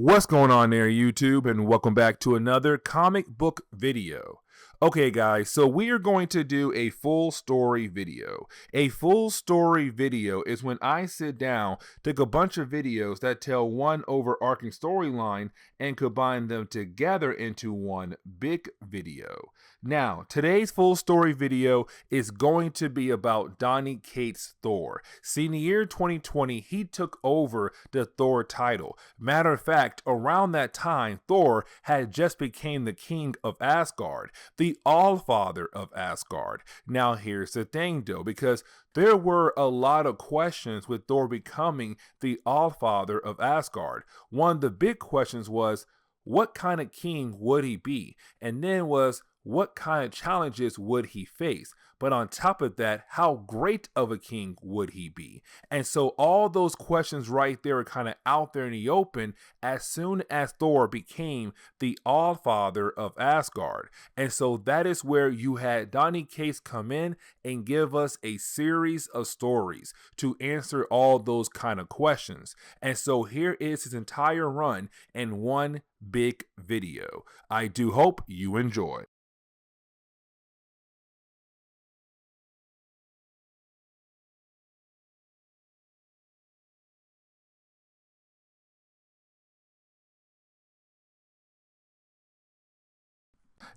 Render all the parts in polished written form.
What's going on there, YouTube, and welcome back to another comic book video. Okay, guys, so we are going to do a full story video. A full story video is when I sit down, take a bunch of videos that tell one overarching storyline and combine them together into one big video. Now, today's full story video is going to be about Donny Cates Thor. See, in the year 2020, he took over the Thor title. Matter of fact, around that time, Thor had just became the King of Asgard, the All-Father of Asgard. Now, here's the thing, though, because there were a lot of questions with Thor becoming the All-Father of Asgard. One of the big questions was, what kind of king would he be? And then was, what kind of challenges would he face? But on top of that, how great of a king would he be? And so all those questions right there are kind of out there in the open as soon as Thor became the All-Father of Asgard. And so that is where you had Donny Cates come in and give us a series of stories to answer all those kind of questions. And so here is his entire run in one big video. I do hope you enjoy.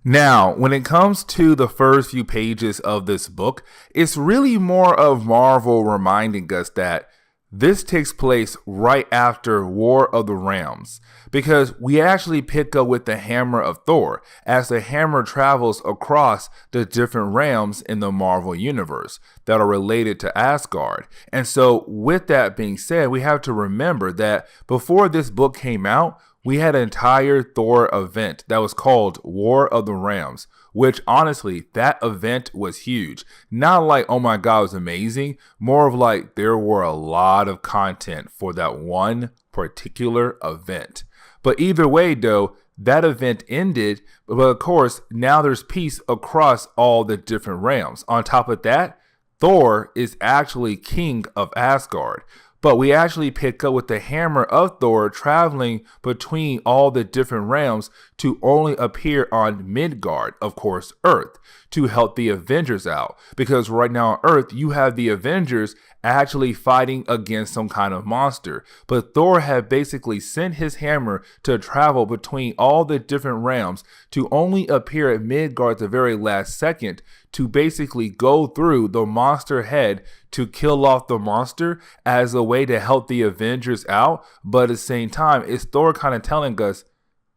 Now, when it comes to the first few pages of this book, it's really more of Marvel reminding us that this takes place right after War of the Realms, because we actually pick up with the hammer of Thor as the hammer travels across the different realms in the Marvel universe that are related to Asgard. And so with that being said, we have to remember that before this book came out, we had an entire Thor event that was called War of the Realms, which honestly, that event was huge. Not like, oh my God, it was amazing. More of like, there were a lot of content for that one particular event. But either way, though, that event ended. But of course, now there's peace across all the different realms. On top of that, Thor is actually King of Asgard. But we actually pick up with the hammer of Thor traveling between all the different realms to only appear on Midgard, of course, Earth, to help the Avengers out. Because right now on Earth, you have the Avengers actually fighting against some kind of monster. But Thor had basically sent his hammer to travel between all the different realms to only appear at Midgard at the very last second to basically go through the monster head to kill off the monster as a way to help the Avengers out. But at the same time, it's Thor kind of telling us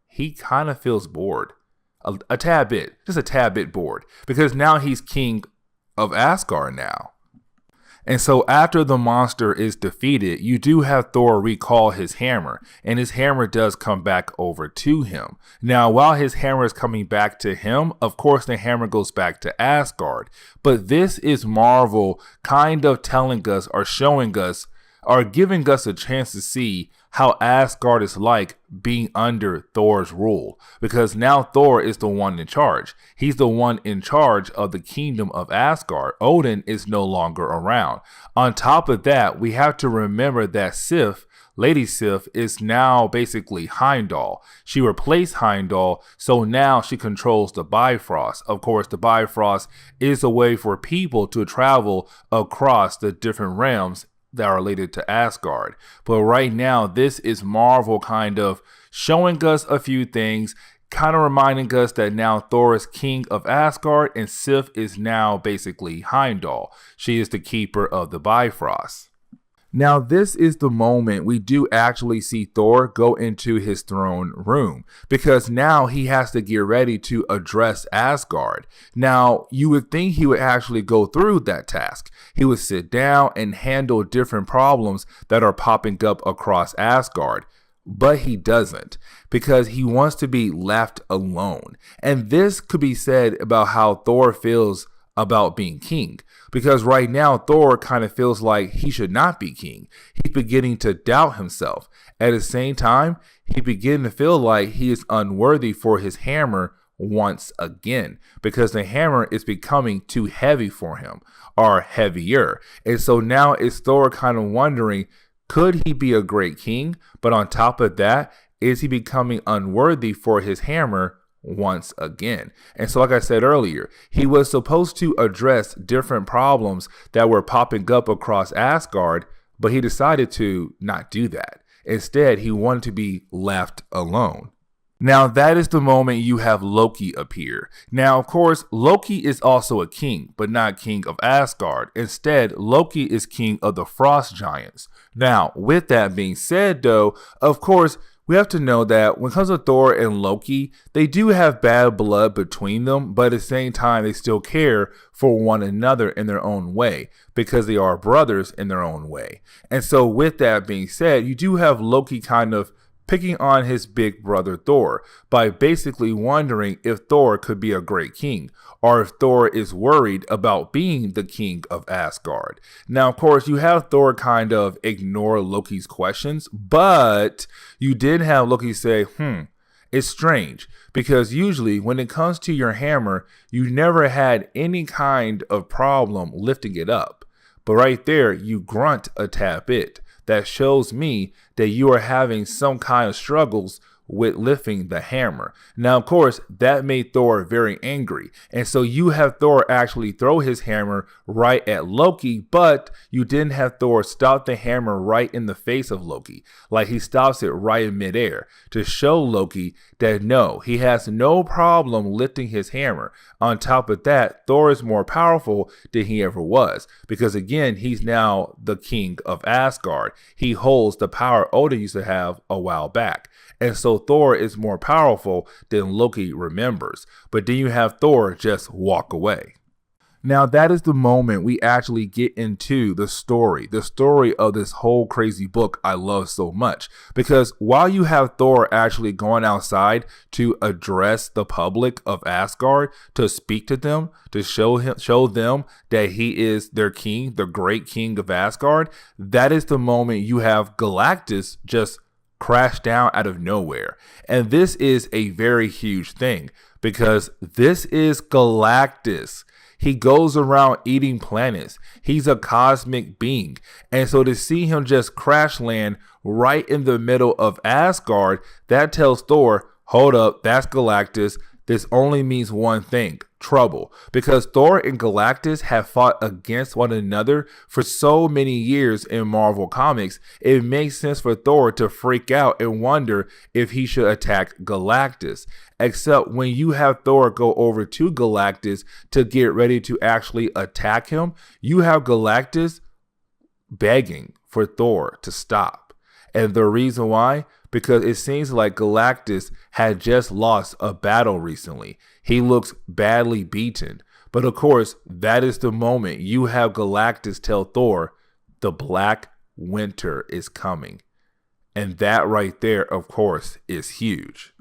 he kind of feels bored. A tad bit, just a tad bit bored, because now he's King of Asgard now. And so after the monster is defeated, you do have Thor recall his hammer, and his hammer does come back over to him. Now, while his hammer is coming back to him, of course, the hammer goes back to Asgard. But this is Marvel kind of telling us or showing us or giving us a chance to see how Asgard is like being under Thor's rule, because now Thor is the one in charge. He's the one in charge of the kingdom of Asgard. Odin is no longer around. On top of that, we have to remember that Sif, Lady Sif, is now basically Heimdall. She replaced Heimdall, so now she controls the Bifrost. Of course, the Bifrost is a way for people to travel across the different realms that are related to Asgard. But right now, this is Marvel kind of showing us a few things, kind of reminding us that now Thor is King of Asgard and Sif is now basically Heimdall. She is the keeper of the Bifrost. Now, this is the moment we do actually see Thor go into his throne room, because now he has to get ready to address Asgard. Now, you would think he would actually go through that task. He would sit down and handle different problems that are popping up across Asgard. But he doesn't, because he wants to be left alone. And this could be said about how Thor feels about being king, because right now Thor kind of feels like he should not be king. He's beginning to doubt himself. At the same time, he beginning to feel like he is unworthy for his hammer once again, because the hammer is becoming too heavy for him, or heavier. And so now it's Thor kind of wondering, could he be a great king? But on top of that, is he becoming unworthy for his hammer once again? And so, like I said earlier, he was supposed to address different problems that were popping up across Asgard, but he decided to not do that. Instead, he wanted to be left alone. Now, that is the moment you have Loki appear. Now, of course, Loki is also a king, but not king of Asgard. Instead, Loki is king of the Frost Giants. Now, with that being said, though, of course, we have to know that when it comes to Thor and Loki, they do have bad blood between them, but at the same time, they still care for one another in their own way because they are brothers in their own way. And so with that being said, you do have Loki kind of picking on his big brother Thor by basically wondering if Thor could be a great king, or if Thor is worried about being the king of Asgard. Now, of course, you have Thor kind of ignore Loki's questions, but you did have Loki say, it's strange, because usually when it comes to your hammer, you never had any kind of problem lifting it up. But right there, you grunt a tad bit. That shows me that you are having some kind of struggles with lifting the hammer. Now, of course, that made Thor very angry. And so you have Thor actually throw his hammer right at Loki, but you didn't have Thor stop the hammer right in the face of Loki. Like he stops it right in midair to show Loki that no, he has no problem lifting his hammer. On top of that, Thor is more powerful than he ever was because again, he's now the king of Asgard. He holds the power Odin used to have a while back. And so Thor is more powerful than Loki remembers. But then you have Thor just walk away. Now that is the moment we actually get into the story of this whole crazy book I love so much. Because while you have Thor actually going outside to address the public of Asgard, to speak to them, to show them that he is their king, the great king of Asgard, that is the moment you have Galactus just crash down out of nowhere. And this is a very huge thing because this is Galactus. He goes around eating planets. He's a cosmic being. And so to see him just crash land right in the middle of Asgard, that tells Thor, hold up, that's Galactus. This only means one thing, trouble. Because Thor and Galactus have fought against one another for so many years in Marvel Comics, it makes sense for Thor to freak out and wonder if he should attack Galactus. Except when you have Thor go over to Galactus to get ready to actually attack him, you have Galactus begging for Thor to stop. And the reason why? Because it seems like Galactus had just lost a battle recently. He looks badly beaten. But of course, that is the moment you have Galactus tell Thor, the Black Winter is coming. And that right there, of course, is huge.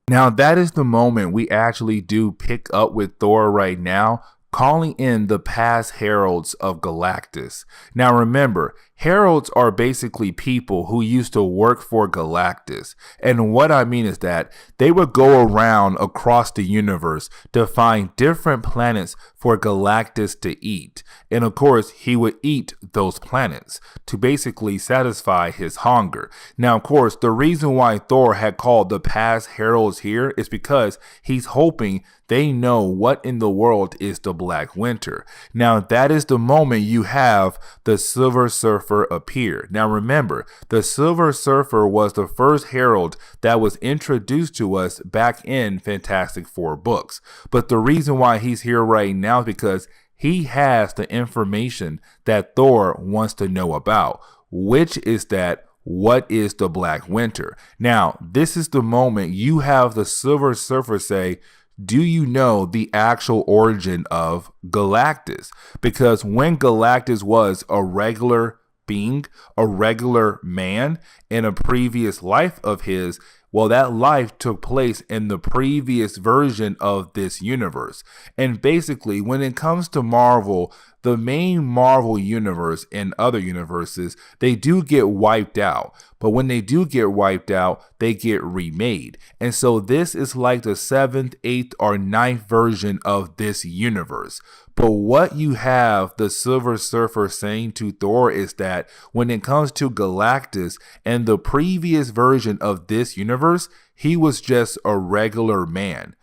Now, that is the moment we actually do pick up with Thor right now, calling in the past heralds of Galactus. Now remember, heralds are basically people who used to work for Galactus. And what I mean is that they would go around across the universe to find different planets for Galactus to eat. And of course, he would eat those planets to basically satisfy his hunger. Now, of course, the reason why Thor had called the past heralds here is because he's hoping they know what in the world is the Black Winter. Now, that is the moment you have the Silver Surfer appear. Now, remember, the Silver Surfer was the first herald that was introduced to us back in Fantastic Four books. But the reason why he's here right now is because he has the information that Thor wants to know about, which is that what is the Black Winter? Now, this is the moment you have the Silver Surfer say, do you know the actual origin of Galactus? Because when Galactus was a regular being, a regular man in a previous life of his, well, that life took place in the previous version of this universe. And basically, when it comes to Marvel, the main Marvel universe and other universes, they do get wiped out. But when they do get wiped out, they get remade. And so this is like the 7th, 8th, or 9th version of this universe. But what you have the Silver Surfer saying to Thor is that when it comes to Galactus and the previous version of this universe, universe, he was just a regular man.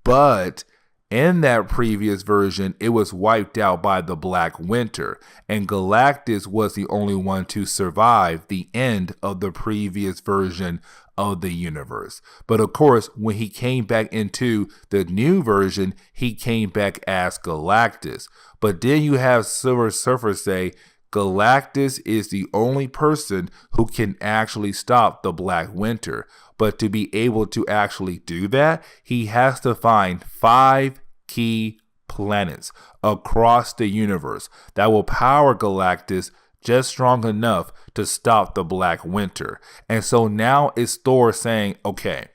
But in that previous version, it was wiped out by the Black Winter, and Galactus was the only one to survive the end of the previous version of the universe. But of course, when he came back into the new version, he came back as Galactus. But then you have Silver Surfer say, Galactus is the only person who can actually stop the Black Winter. But to be able to actually do that, he has to find 5 key planets across the universe that will power Galactus just strong enough to stop the Black Winter. And so now it's Thor saying, okay,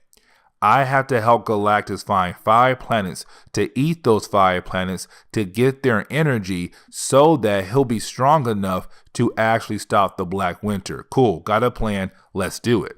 I have to help Galactus find 5 planets to eat those 5 planets to get their energy so that he'll be strong enough to actually stop the Black Winter. Cool, got a plan, let's do it.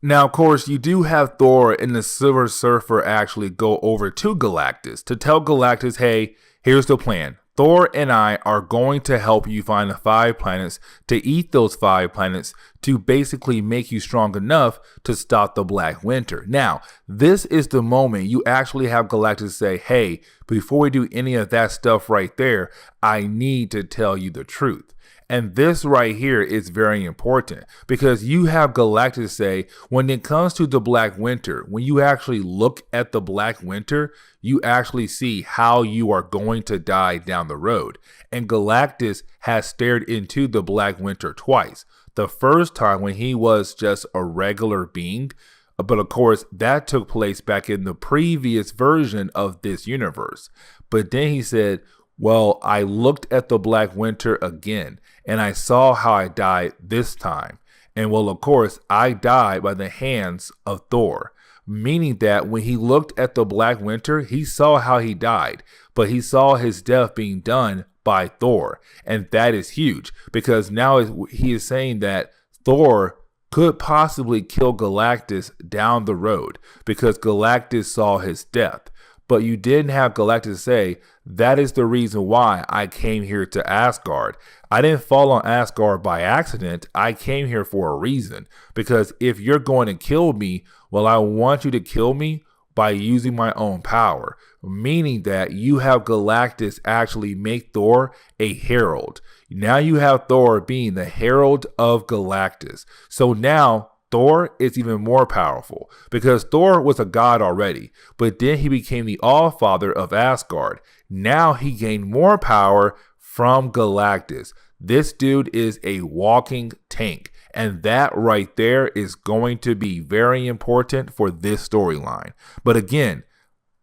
Now, of course, you do have Thor and the Silver Surfer actually go over to Galactus to tell Galactus, hey, here's the plan. Thor and I are going to help you find the 5 planets to eat those 5 planets to basically make you strong enough to stop the Black Winter. Now, this is the moment you actually have Galactus say, hey, before we do any of that stuff right there, I need to tell you the truth. And this right here is very important because you have Galactus say, when it comes to the Black Winter, when you actually look at the Black Winter, you actually see how you are going to die down the road. And Galactus has stared into the Black Winter twice. The first time when he was just a regular being, but of course that took place back in the previous version of this universe. But then he said, well, I looked at the Black Winter again, and I saw how I died this time. And well, of course, I died by the hands of Thor, meaning that when he looked at the Black Winter, he saw how he died, but he saw his death being done by Thor. And that is huge because now he is saying that Thor could possibly kill Galactus down the road because Galactus saw his death. But you didn't have Galactus say, that is the reason why I came here to Asgard. I didn't fall on Asgard by accident. I came here for a reason. Because if you're going to kill me, well, I want you to kill me by using my own power. Meaning that you have Galactus actually make Thor a herald. Now you have Thor being the herald of Galactus. So now Thor is even more powerful because Thor was a god already, but then he became the All-Father of Asgard. Now he gained more power from Galactus. This dude is a walking tank, and that right there is going to be very important for this storyline. But again,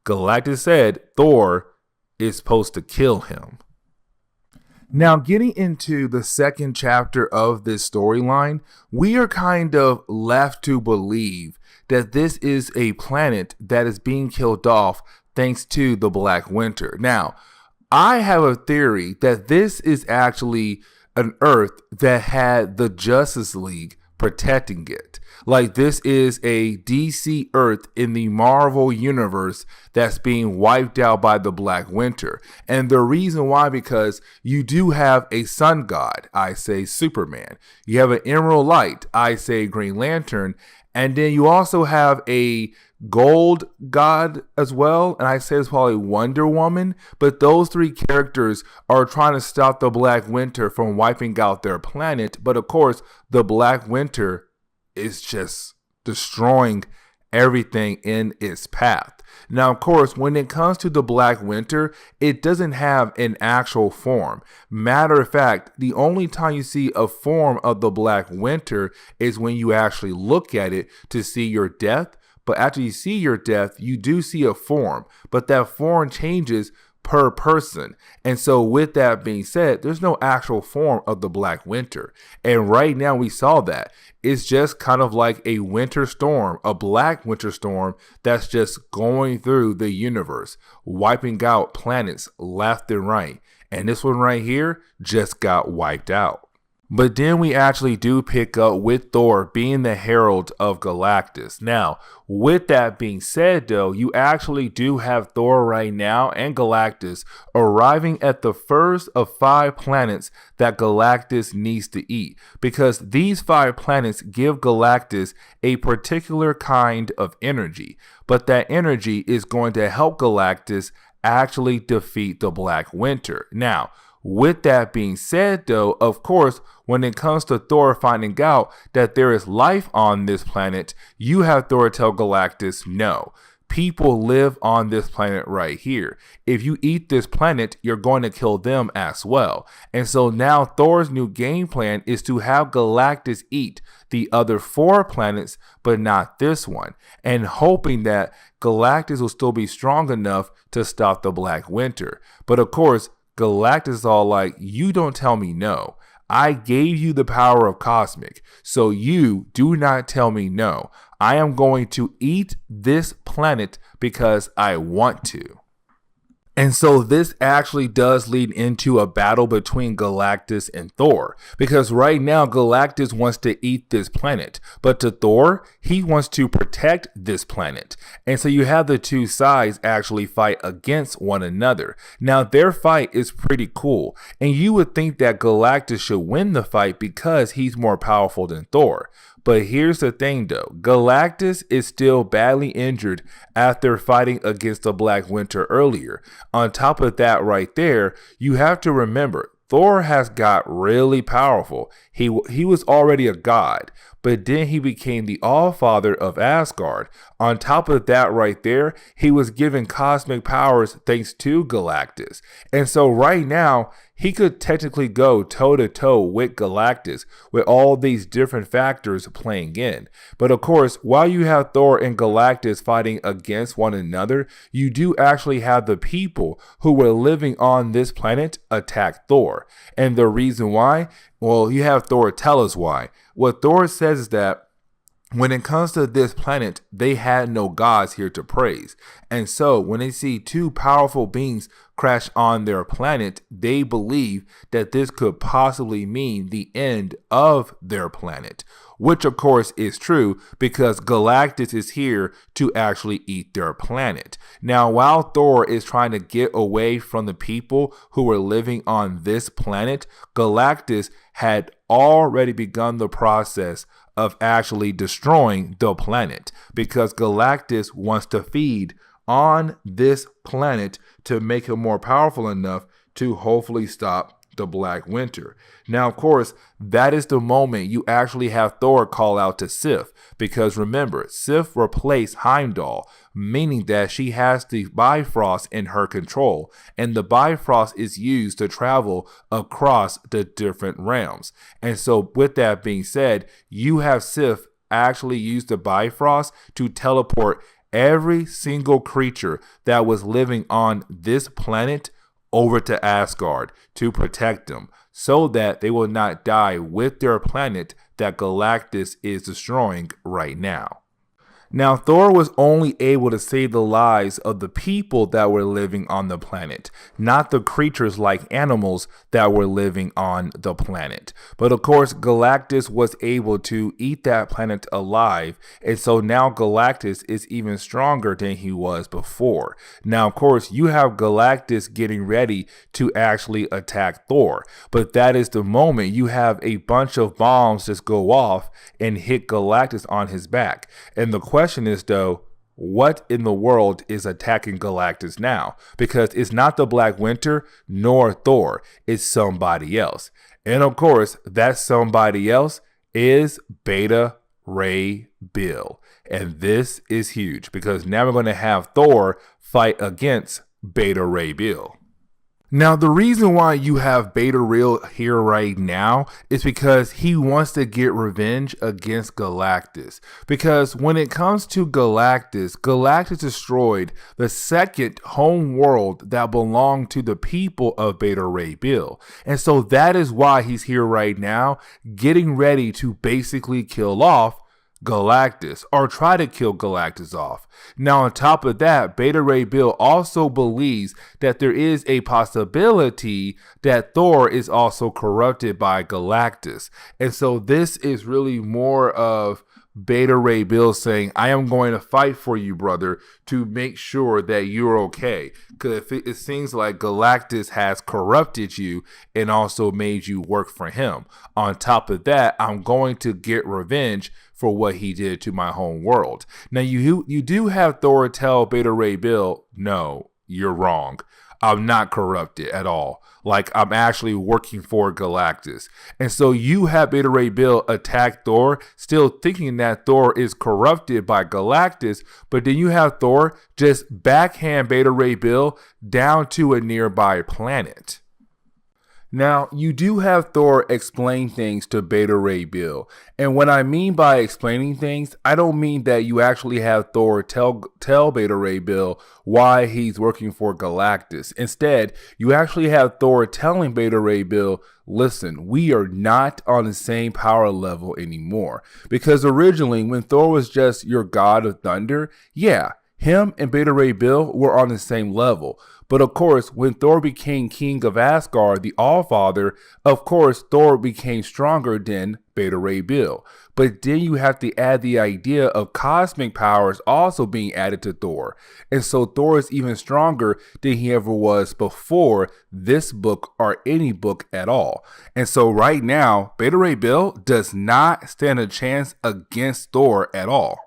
Galactus said Thor is supposed to kill him. Now, getting into the second chapter of this storyline, we are kind of left to believe that this is a planet that is being killed off thanks to the Black Winter. Now, I have a theory that this is actually an Earth that had the Justice League protecting it. Like this is a DC Earth in the Marvel universe that's being wiped out by the Black Winter. And the reason why, because you do have a sun god, I say Superman. You have an Emerald Light, I say Green Lantern. And then you also have a gold god as well, and I say it's probably Wonder Woman. But those 3 characters are trying to stop the Black Winter from wiping out their planet. But of course, the Black Winter is just destroying everything in its path. Now, of course, when it comes to the Black Winter, it doesn't have an actual form. Matter of fact, the only time you see a form of the Black Winter is when you actually look at it to see your death. But after you see your death, you do see a form, but that form changes per person. And so with that being said, there's no actual form of the Black Winter. And right now we saw that. It's just kind of like a winter storm, a black winter storm that's just going through the universe, wiping out planets left and right. And this one right here just got wiped out. But then we actually do pick up with Thor being the Herald of Galactus. Now, with that being said, though, you actually do have Thor right now and Galactus arriving at the first of 5 planets that Galactus needs to eat, because these 5 planets give Galactus a particular kind of energy, but that energy is going to help Galactus actually defeat the Black Winter. Now, with that being said, though, of course, when it comes to Thor finding out that there is life on this planet, you have Thor tell Galactus, no, people live on this planet right here. If you eat this planet, you're going to kill them as well. And so now Thor's new game plan is to have Galactus eat the other 4 planets, but not this one, and hoping that Galactus will still be strong enough to stop the Black Winter. But of course, Galactus is all like, you don't tell me no. I gave you the power of cosmic, so you do not tell me no. I am going to eat this planet because I want to. And so this actually does lead into a battle between Galactus and Thor, because right now Galactus wants to eat this planet, but to Thor, he wants to protect this planet. And so you have the 2 sides actually fight against one another. Now their fight is pretty cool, and you would think that Galactus should win the fight because he's more powerful than Thor. But here's the thing though, Galactus is still badly injured after fighting against the Black Winter earlier. On top of that right there, you have to remember, Thor has got really powerful. He was already a god, but then he became the All-Father of Asgard. On top of that right there, he was given cosmic powers thanks to Galactus. And so right now, he could technically go toe-to-toe with Galactus with all these different factors playing in. But of course, while you have Thor and Galactus fighting against one another, you do actually have the people who were living on this planet attack Thor. And the reason why? Well, you have Thor tell us why. What Thor says is that when it comes to this planet, they had no gods here to praise. And so when they see 2 powerful beings crash on their planet, they believe that this could possibly mean the end of their planet, which of course is true because Galactus is here to actually eat their planet. Now, while Thor is trying to get away from the people who were living on this planet, Galactus had already begun the process of actually destroying the planet, because Galactus wants to feed on this planet to make him more powerful enough to hopefully stop the Black Winter. Now, of course, that is the moment you actually have Thor call out to Sif, because remember, Sif replaced Heimdall, meaning that she has the Bifrost in her control, and the Bifrost is used to travel across the different realms. And so with that being said, you have Sif actually use the Bifrost to teleport every single creature that was living on this planet over to Asgard to protect them, so that they will not die with their planet that Galactus is destroying right now. Now, Thor was only able to save the lives of the people that were living on the planet, not the creatures like animals that were living on the planet. But of course, Galactus was able to eat that planet alive, and so now Galactus is even stronger than he was before. Now, of course, you have Galactus getting ready to actually attack Thor, but that is the moment you have a bunch of bombs just go off and hit Galactus on his back. And the question is, though, what in the world is attacking Galactus now? Because it's not the Black Winter nor Thor, it's somebody else. And of course, that somebody else is Beta Ray Bill. And this is huge because now we're going to have Thor fight against Beta Ray Bill. Now, the reason why you have Beta Ray here right now is because he wants to get revenge against Galactus. Because when it comes to Galactus, Galactus destroyed the second home world that belonged to the people of Beta Ray Bill. And so that is why he's here right now, getting ready to basically kill off Galactus or try to kill Galactus off. Now, on top of that, Beta Ray Bill also believes that there is a possibility that Thor is also corrupted by Galactus. And so this is really more of Beta Ray Bill saying, I am going to fight for you, brother, to make sure that you're okay. Because it seems like Galactus has corrupted you and also made you work for him. On top of that, I'm going to get revenge for what he did to my home world. Now, you do have Thor tell Beta Ray Bill, no, you're wrong. I'm not corrupted at all. Like, I'm actually working for Galactus. And so you have Beta Ray Bill attack Thor, still thinking that Thor is corrupted by Galactus, but then you have Thor just backhand Beta Ray Bill down to a nearby planet. Now, you do have Thor explain things to Beta Ray Bill. And what I mean by explaining things, I don't mean that you actually have Thor tell Beta Ray Bill why he's working for Galactus. Instead, you actually have Thor telling Beta Ray Bill, listen, we are not on the same power level anymore. Because originally, when Thor was just your god of thunder, yeah, him and Beta Ray Bill were on the same level. But of course, when Thor became King of Asgard, the All-Father, of course, Thor became stronger than Beta Ray Bill. But then you have to add the idea of cosmic powers also being added to Thor. And so Thor is even stronger than he ever was before this book or any book at all. And so right now, Beta Ray Bill does not stand a chance against Thor at all.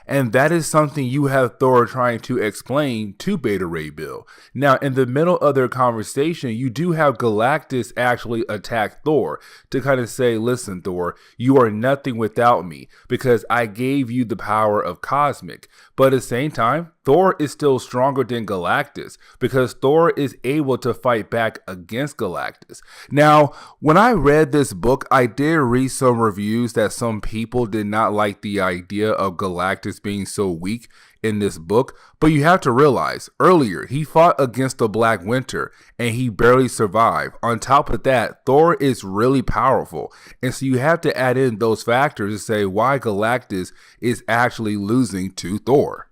And that is something you have Thor trying to explain to Beta Ray Bill. Now, in the middle of their conversation, you do have Galactus actually attack Thor to kind of say, listen, Thor, you are nothing without me because I gave you the power of cosmic. But at the same time, Thor is still stronger than Galactus because Thor is able to fight back against Galactus. Now, when I read this book, I did read some reviews that some people did not like the idea of Galactus being so weak in this book, but you have to realize earlier he fought against the Black Winter and he barely survived. On top of that, Thor is really powerful, and so you have to add in those factors to say why Galactus is actually losing to Thor.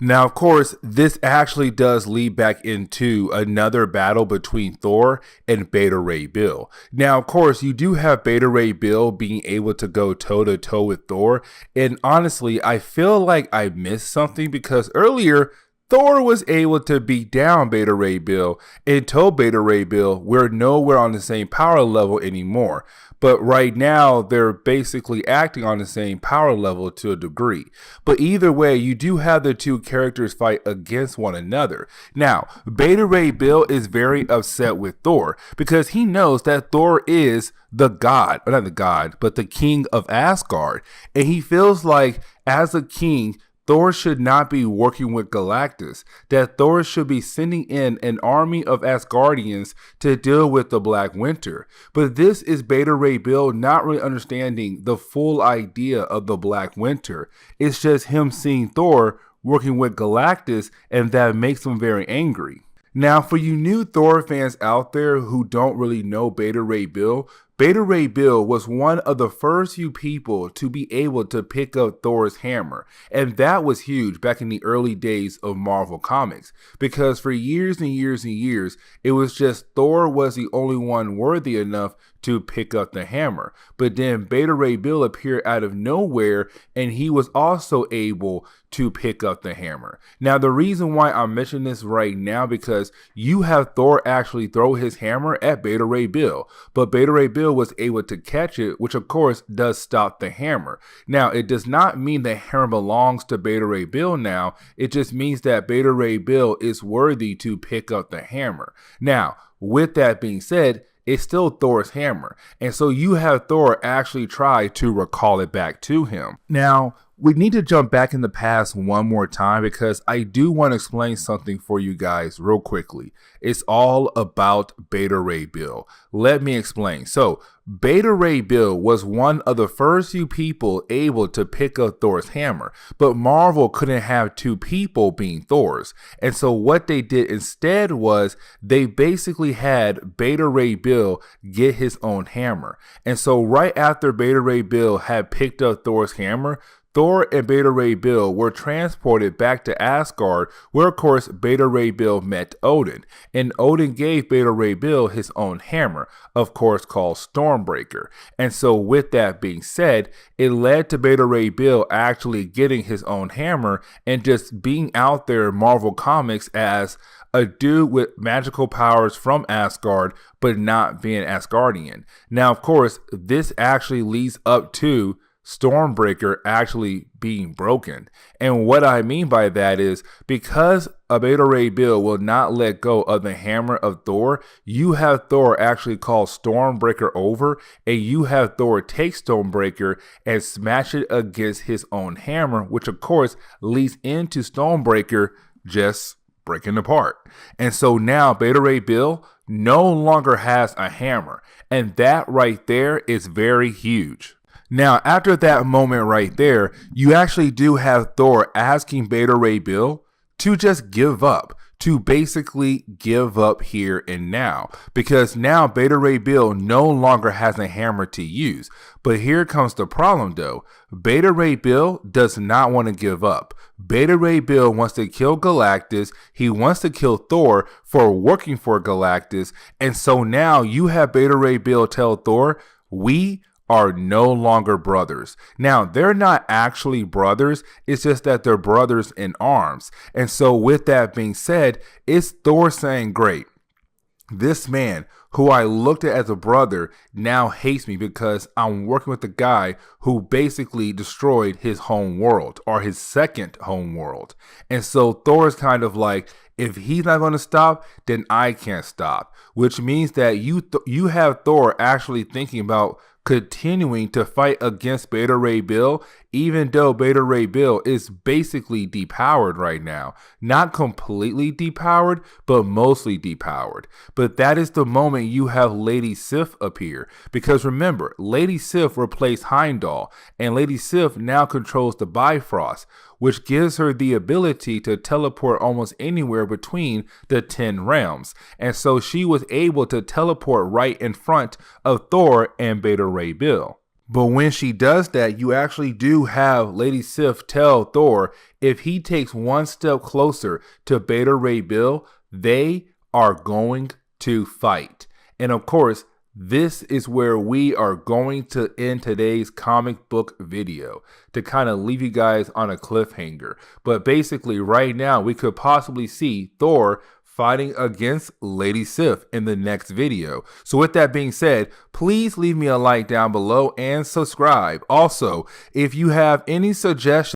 Now, of course, this actually does lead back into another battle between Thor and Beta Ray Bill. Now, of course, you do have Beta Ray Bill being able to go toe-to-toe with Thor. And honestly, I feel like I missed something because earlier, Thor was able to beat down Beta Ray Bill and told Beta Ray Bill we're nowhere on the same power level anymore. But right now, they're basically acting on the same power level to a degree. But either way, you do have the two characters fight against one another. Now, Beta Ray Bill is very upset with Thor because he knows that Thor is the god, or not the god, but the King of Asgard. And he feels like as a king, Thor should not be working with Galactus, that Thor should be sending in an army of Asgardians to deal with the Black Winter. But this is Beta Ray Bill not really understanding the full idea of the Black Winter. It's just him seeing Thor working with Galactus, and that makes him very angry. Now, for you new Thor fans out there who don't really know Beta Ray Bill was one of the first few people to be able to pick up Thor's hammer. And that was huge back in the early days of Marvel Comics. Because for years and years and years, it was just Thor was the only one worthy enough to pick up the hammer. But then Beta Ray Bill appeared out of nowhere and he was also able to pick up the hammer. Now, the reason why I'm mentioning this right now because you have Thor actually throw his hammer at Beta Ray Bill, but Beta Ray Bill was able to catch it, which of course does stop the hammer. Now, it does not mean the hammer belongs to Beta Ray Bill now. It just means that Beta Ray Bill is worthy to pick up the hammer. Now, with that being said, it's still Thor's hammer. And so you have Thor actually try to recall it back to him. Now, we need to jump back in the past one more time because I do want to explain something for you guys real quickly. It's all about Beta Ray Bill. Let me explain. So, Beta Ray Bill was one of the first few people able to pick up Thor's hammer, but Marvel couldn't have two people being Thor's. And so what they did instead was they basically had Beta Ray Bill get his own hammer. And so right after Beta Ray Bill had picked up Thor's hammer, Thor and Beta Ray Bill were transported back to Asgard, where of course Beta Ray Bill met Odin, and Odin gave Beta Ray Bill his own hammer, of course called Stormbreaker. And so with that being said, it led to Beta Ray Bill actually getting his own hammer and just being out there in Marvel Comics as a dude with magical powers from Asgard, but not being Asgardian. Now, of course, this actually leads up to Stormbreaker actually being broken. And what I mean by that is because a Beta Ray Bill will not let go of the hammer of Thor, you have Thor actually call Stormbreaker over, and you have Thor take Stormbreaker and smash it against his own hammer, which of course leads into Stormbreaker just breaking apart. And so now Beta Ray Bill no longer has a hammer, and that right there is very huge. Now, after that moment right there, you actually do have Thor asking Beta Ray Bill to just give up, to basically give up here and now, because now Beta Ray Bill no longer has a hammer to use. But here comes the problem though. Beta Ray Bill does not want to give up. Beta Ray Bill wants to kill Galactus. He wants to kill Thor for working for Galactus. And so now you have Beta Ray Bill tell Thor, we are no longer brothers. Now, they're not actually brothers. It's just that they're brothers in arms. And so with that being said, it's Thor saying, great, this man who I looked at as a brother now hates me because I'm working with the guy who basically destroyed his home world, or his second home world. And so Thor is kind of like, if he's not going to stop, then I can't stop, which means that you have Thor actually thinking about continuing to fight against Beta Ray Bill, even though Beta Ray Bill is basically depowered right now. Not completely depowered, but mostly depowered. But that is the moment you have Lady Sif appear. Because remember, Lady Sif replaced Heimdall, and Lady Sif now controls the Bifrost, which gives her the ability to teleport almost anywhere between the 10 realms. And so she was able to teleport right in front of Thor and Beta Ray Bill. But when she does that, you actually do have Lady Sif tell Thor if he takes one step closer to Beta Ray Bill, they are going to fight. And of course, this is where we are going to end today's comic book video to kind of leave you guys on a cliffhanger. But basically right now we could possibly see Thor fighting against Lady Sif in the next video. So with that being said, please leave me a like down below and subscribe. Also, if you have any suggestions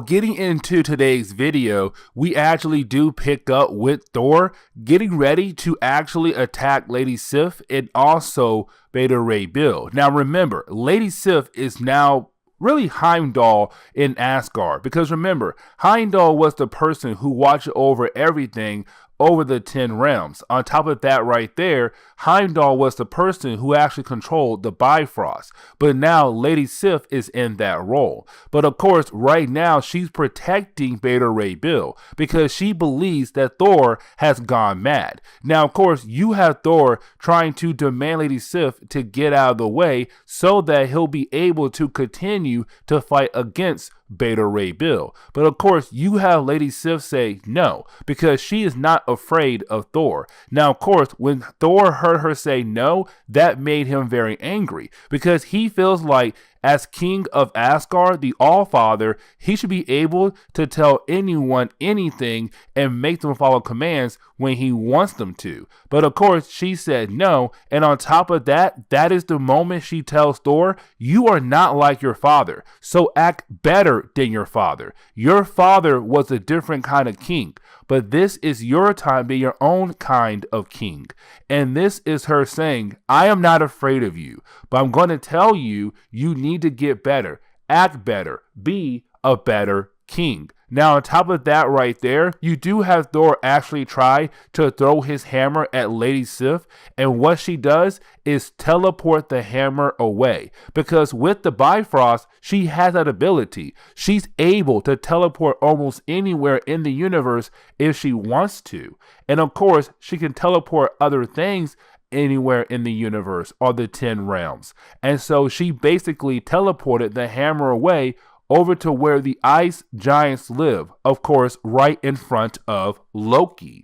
getting into today's video, we actually do pick up with Thor getting ready to actually attack Lady Sif and also Beta Ray Bill. Now remember, Lady Sif is now really Heimdall in Asgard, because remember, Heimdall was the person who watched over everything over the 10 realms. On top of that right there, Heimdall was the person who actually controlled the Bifrost. But now Lady Sif is in that role. But of course, right now she's protecting Beta Ray Bill because she believes that Thor has gone mad. Now, of course, you have Thor trying to demand Lady Sif to get out of the way so that he'll be able to continue to fight against Beta Ray Bill. But of course, you have Lady Sif say no, because she is not afraid of Thor. Now, of course, when Thor heard her say no, that made him very angry, because he feels like as King of Asgard, the All-Father, he should be able to tell anyone anything and make them follow commands when he wants them to. But of course, she said no. And on top of that, that is the moment she tells Thor, you are not like your father, so act better than your father. Your father was a different kind of king, but this is your time to be your own kind of king. And this is her saying, I am not afraid of you, but I'm going to tell you, you need to get better, act better, be a better king. Now, on top of that right there, you do have Thor actually try to throw his hammer at Lady Sif, and what she does is teleport the hammer away. Because with the Bifrost, she has that ability. She's able to teleport almost anywhere in the universe if she wants to. And of course, she can teleport other things anywhere in the universe or the 10 realms. And so she basically teleported the hammer away over to where the ice giants live, of course, right in front of Loki.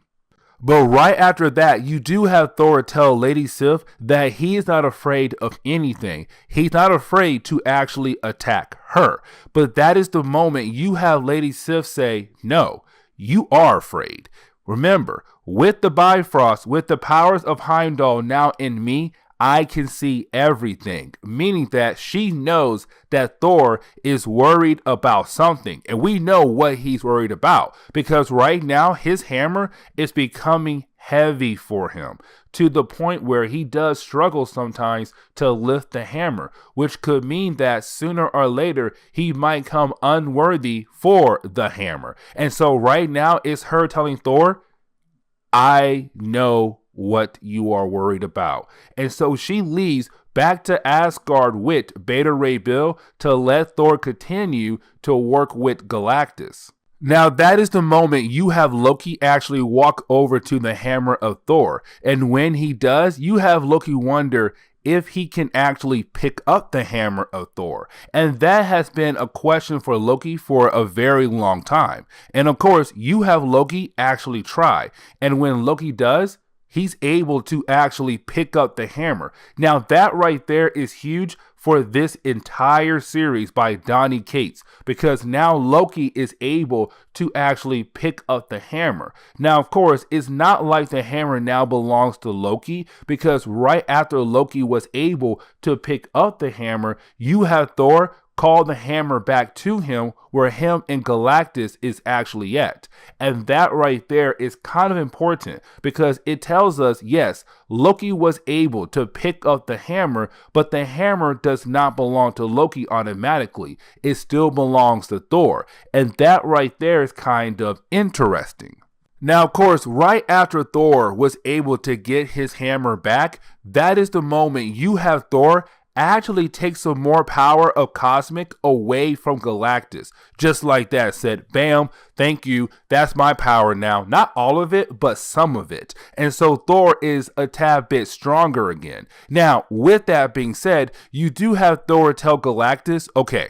But right after that, you do have Thor tell Lady Sif that he is not afraid of anything. He's not afraid to actually attack her. But that is the moment you have Lady Sif say, no, you are afraid. Remember, with the Bifrost, with the powers of Heimdall now in me, I can see everything, meaning that she knows that Thor is worried about something. And we know what he's worried about because right now his hammer is becoming heavy for him to the point where he does struggle sometimes to lift the hammer, which could mean that sooner or later he might come unworthy for the hammer. And so right now it's her telling Thor, I know what you are worried about. And so she leaves back to Asgard with Beta Ray Bill to let Thor continue to work with Galactus. Now that is the moment you have Loki actually walk over to the hammer of Thor. And when he does, you have Loki wonder if he can actually pick up the hammer of Thor. And that has been a question for Loki for a very long time. And of course, you have Loki actually try. And when Loki does, he's able to actually pick up the hammer. Now that right there is huge for this entire series by Donny Cates, because now Loki is able to actually pick up the hammer. Now, of course, it's not like the hammer now belongs to Loki, because right after Loki was able to pick up the hammer, you have Thor call the hammer back to him where him and Galactus is actually at. And that right there is kind of important because it tells us, yes, Loki was able to pick up the hammer, but the hammer does not belong to Loki automatically. It still belongs to Thor. And that right there is kind of interesting. Now, of course, right after Thor was able to get his hammer back, that is the moment you have Thor actually take some more power of Cosmic away from Galactus. Just like that, said, bam, thank you, that's my power now. Not all of it, but some of it. And so Thor is a tad bit stronger again. Now, with that being said, you do have Thor tell Galactus, okay,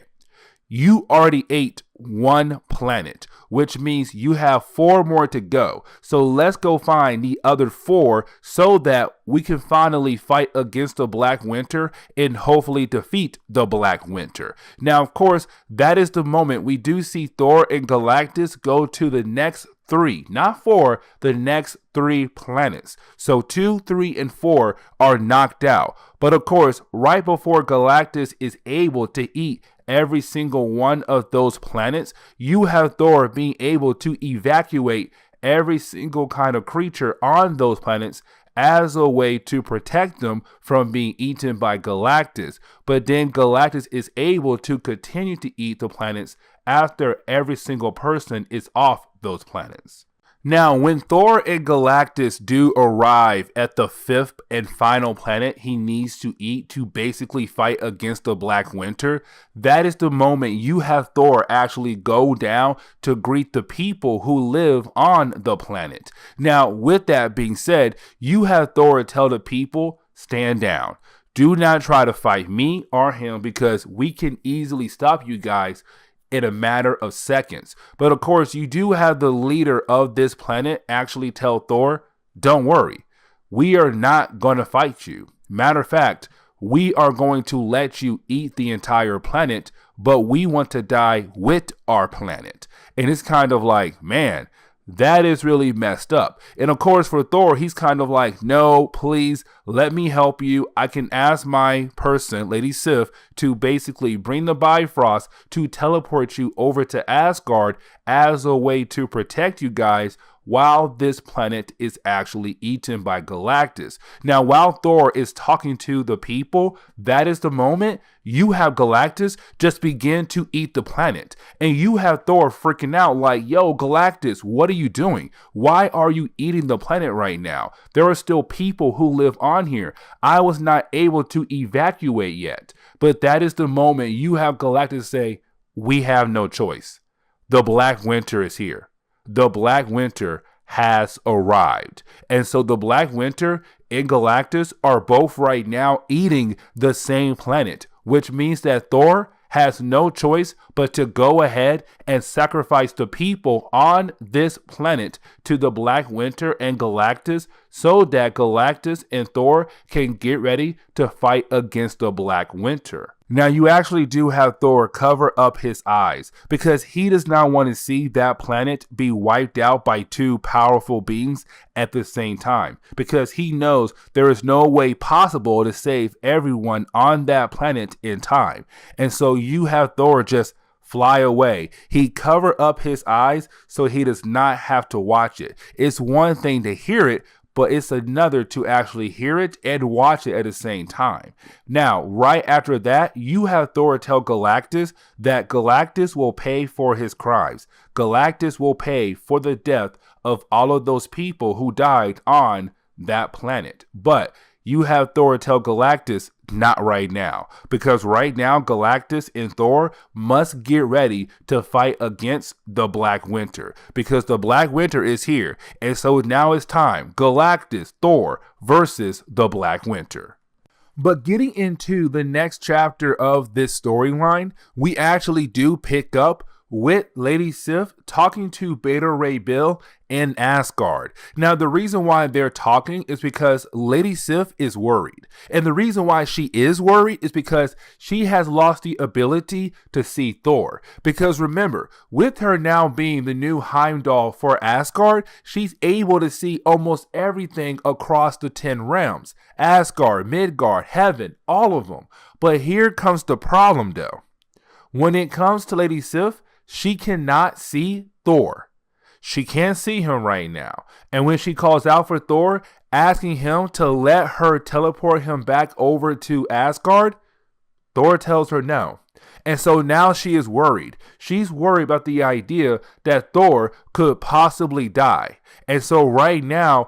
you already ate one planet, which means you have 4 more to go. So let's go find the other 4 so that we can finally fight against the Black Winter and hopefully defeat the Black Winter. Now, of course, that is the moment we do see Thor and Galactus go to the next 3, not 4, the next 3 planets. So 2, 3, and 4 are knocked out. But of course, right before Galactus is able to eat every single one of those planets, you have Thor being able to evacuate every single kind of creature on those planets as a way to protect them from being eaten by Galactus. But then Galactus is able to continue to eat the planets after every single person is off those planets. Now, when Thor and Galactus do arrive at the 5th and final planet he needs to eat to basically fight against the Black Winter, that is the moment you have Thor actually go down to greet the people who live on the planet. Now, with that being said, you have Thor tell the people, stand down. Do not try to fight me or him because we can easily stop you guys in a matter of seconds. But of course, you do have the leader of this planet actually tell Thor, don't worry, we are not going to fight you. Matter of fact, we are going to let you eat the entire planet, but we want to die with our planet. And it's kind of like, man, that is really messed up. And of course, for Thor, he's kind of like, no, please let me help you. I can ask my person, Lady Sif, to basically bring the Bifrost to teleport you over to Asgard as a way to protect you guys while this planet is actually eaten by Galactus. Now, while Thor is talking to the people, that is the moment you have Galactus just begin to eat the planet. And you have Thor freaking out like, yo, Galactus, what are you doing? Why are you eating the planet right now? There are still people who live on here. I was not able to evacuate yet. But that is the moment you have Galactus say, we have no choice. The Black Winter is here. The Black Winter has arrived. And so the Black Winter and Galactus are both right now eating the same planet, which means that Thor has no choice but to go ahead and sacrifice the people on this planet to the Black Winter and Galactus so that Galactus and Thor can get ready to fight against the Black Winter. Now, you actually do have Thor cover up his eyes because he does not want to see that planet be wiped out by two powerful beings at the same time, because he knows there is no way possible to save everyone on that planet in time. And so you have Thor just fly away. He cover up his eyes so he does not have to watch it. It's one thing to hear it, but it's another to actually hear it and watch it at the same time. Now, right after that, you have Thor tell Galactus that Galactus will pay for his crimes. Galactus will pay for the death of all of those people who died on that planet. But you have Thor tell Galactus, not right now, because right now Galactus and Thor must get ready to fight against the Black Winter, because the Black Winter is here. And so now it's time, Galactus, Thor versus the Black Winter. But getting into the next chapter of this storyline, we actually do pick up with Lady Sif talking to Beta Ray Bill in Asgard. Now, the reason why they're talking is because Lady Sif is worried. And the reason why she is worried is because she has lost the ability to see Thor. Because remember, with her now being the new Heimdall for Asgard, she's able to see almost everything across the 10 realms. Asgard, Midgard, Heaven, all of them. But here comes the problem though. When it comes to Lady Sif, she cannot see Thor. She can't see him right now. And when she calls out for Thor, asking him to let her teleport him back over to Asgard, Thor tells her no. And so now she is worried. She's worried about the idea that Thor could possibly die. And so right now,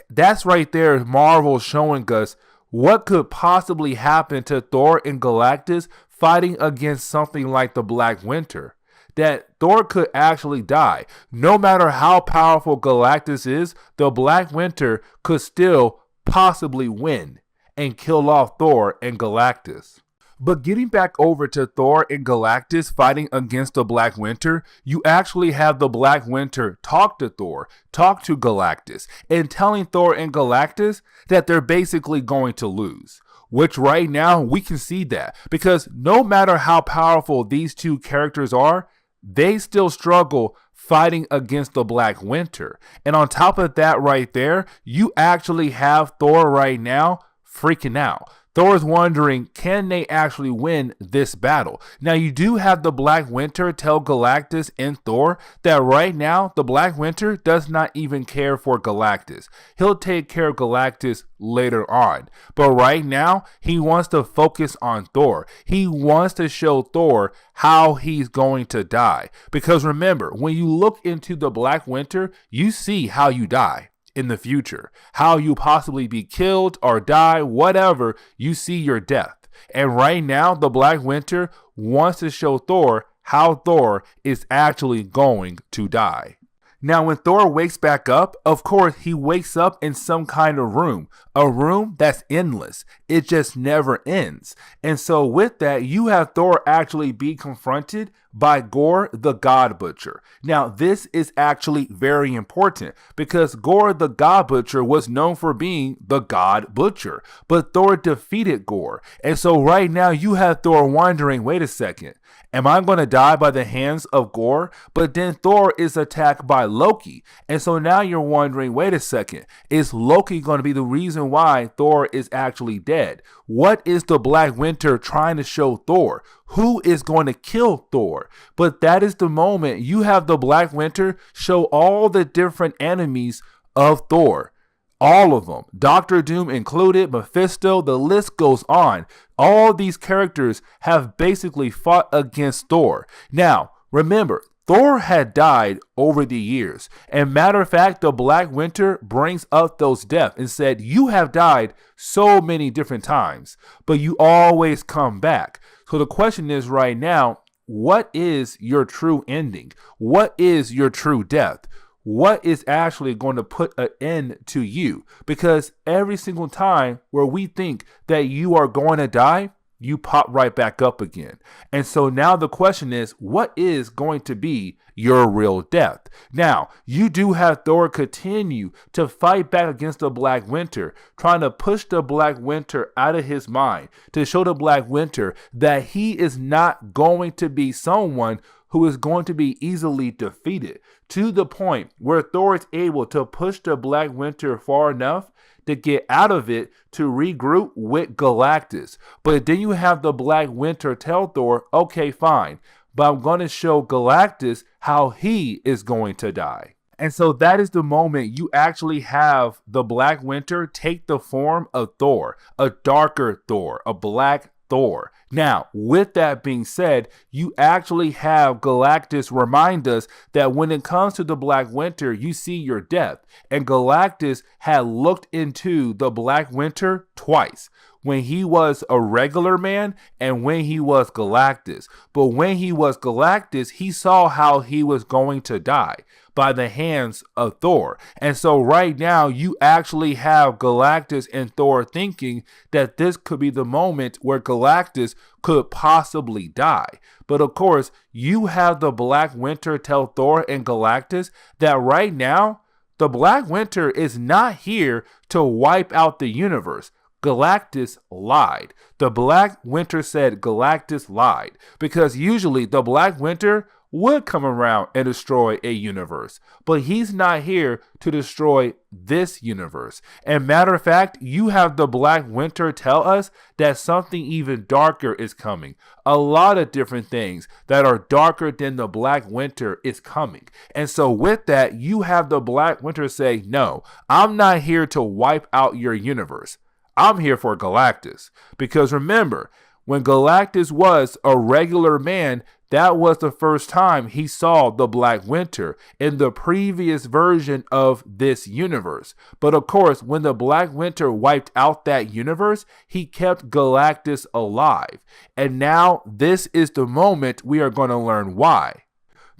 that's right there Marvel showing us what could possibly happen to Thor and Galactus fighting against something like the Black Winter. That Thor could actually die. No matter how powerful Galactus is, the Black Winter could still possibly win and kill off Thor and Galactus. But getting back over to Thor and Galactus fighting against the Black Winter, you actually have the Black Winter talk to Thor, talk to Galactus, and telling Thor and Galactus that they're basically going to lose. Which right now we can see that, because no matter how powerful these two characters are, they still struggle fighting against the Black Winter. And on top of that right there, you actually have Thor right now freaking out. Thor's wondering, can they actually win this battle? Now, you do have the Black Winter tell Galactus and Thor that right now, the Black Winter does not even care for Galactus. He'll take care of Galactus later on. But right now, he wants to focus on Thor. He wants to show Thor how he's going to die. Because remember, when you look into the Black Winter, you see how you die in the future, how you possibly be killed or die, whatever, you see your death. And right now, the Black Winter wants to show Thor how Thor is actually going to die. Now, when Thor wakes back up, of course, he wakes up in some kind of room, a room that's endless. It just never ends. And so with that, you have Thor actually be confronted by Gorr the God Butcher. Now, this is actually very important because Gorr the God Butcher was known for being the God Butcher, but Thor defeated Gorr. And so right now you have Thor wondering, wait a second, Am I going to die by the hands of Gore? But then Thor is attacked by Loki. And so now you're wondering, wait a second, is Loki going to be the reason why Thor is actually dead? What is the Black Winter trying to show Thor? Who is going to kill Thor? But that is the moment you have the Black Winter show all the different enemies of Thor. All of them, Doctor Doom included, Mephisto, the list goes on. All these characters have basically fought against Thor. Now, remember, Thor had died over the years. And matter of fact, the Black Winter brings up those deaths and said, you have died so many different times, but you always come back. So the question is right now, what is your true ending? What is your true death? What is actually going to put an end to you? Because every single time where we think that you are going to die, you pop right back up again. And so now the question is, what is going to be your real death? Now, you do have Thor continue to fight back against the Black Winter, trying to push the Black Winter out of his mind, to show the Black Winter that he is not going to be someone who is going to be easily defeated, to the point where Thor is able to push the Black Winter far enough to get out of it to regroup with Galactus. But then you have the Black Winter tell Thor, okay, fine, but I'm going to show Galactus how he is going to die. And so that is the moment you actually have the Black Winter take the form of Thor, a darker Thor, a black Thor. Now, with that being said, you actually have Galactus remind us that when it comes to the Black Winter, you see your death. And Galactus had looked into the Black Winter twice, when he was a regular man and when he was Galactus. But when he was Galactus, he saw how he was going to die by the hands of Thor. And so right now you actually have Galactus and Thor thinking that this could be the moment where Galactus could possibly die. But of course, you have the Black Winter tell Thor and Galactus that right now, the Black Winter is not here to wipe out the universe. Galactus lied. The Black Winter said Galactus lied, because usually the Black Winter would come around and destroy a universe, but he's not here to destroy this universe. And matter of fact, you have the Black Winter tell us that something even darker is coming. A lot of different things that are darker than the Black Winter is coming. And so with that, you have the Black Winter say, no, I'm not here to wipe out your universe. I'm here for Galactus. Because remember, when Galactus was a regular man, that was the first time he saw the Black Winter in the previous version of this universe. But of course, when the Black Winter wiped out that universe, he kept Galactus alive. And now this is the moment we are going to learn why.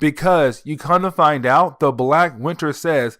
Because you kind of find out the Black Winter says,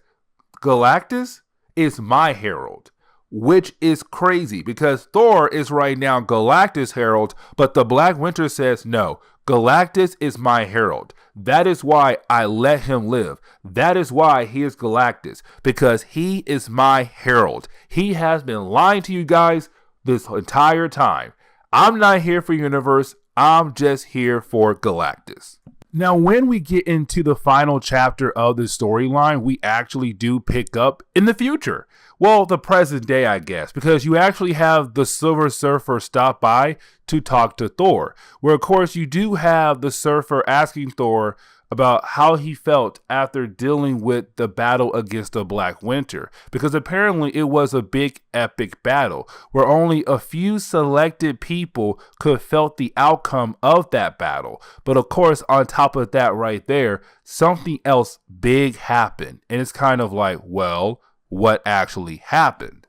Galactus is my Herald. Which is crazy because Thor is right now Galactus' Herald, but the Black Winter says, no, Galactus is my Herald. That is why I let him live. That is why he is Galactus, because he is my Herald. He has been lying to you guys this entire time. I'm not here for universe. I'm just here for Galactus. Now, when we get into the final chapter of the storyline, we actually do pick up in the future. Well, the present day, I guess, because you actually have the Silver Surfer stop by to talk to Thor, where, of course, you do have the Surfer asking Thor about how he felt after dealing with the battle against the Black Winter, because apparently it was a big epic battle where only a few selected people could felt the outcome of that battle. But of course, on top of that right there, something else big happened. And it's kind of like, well, what actually happened?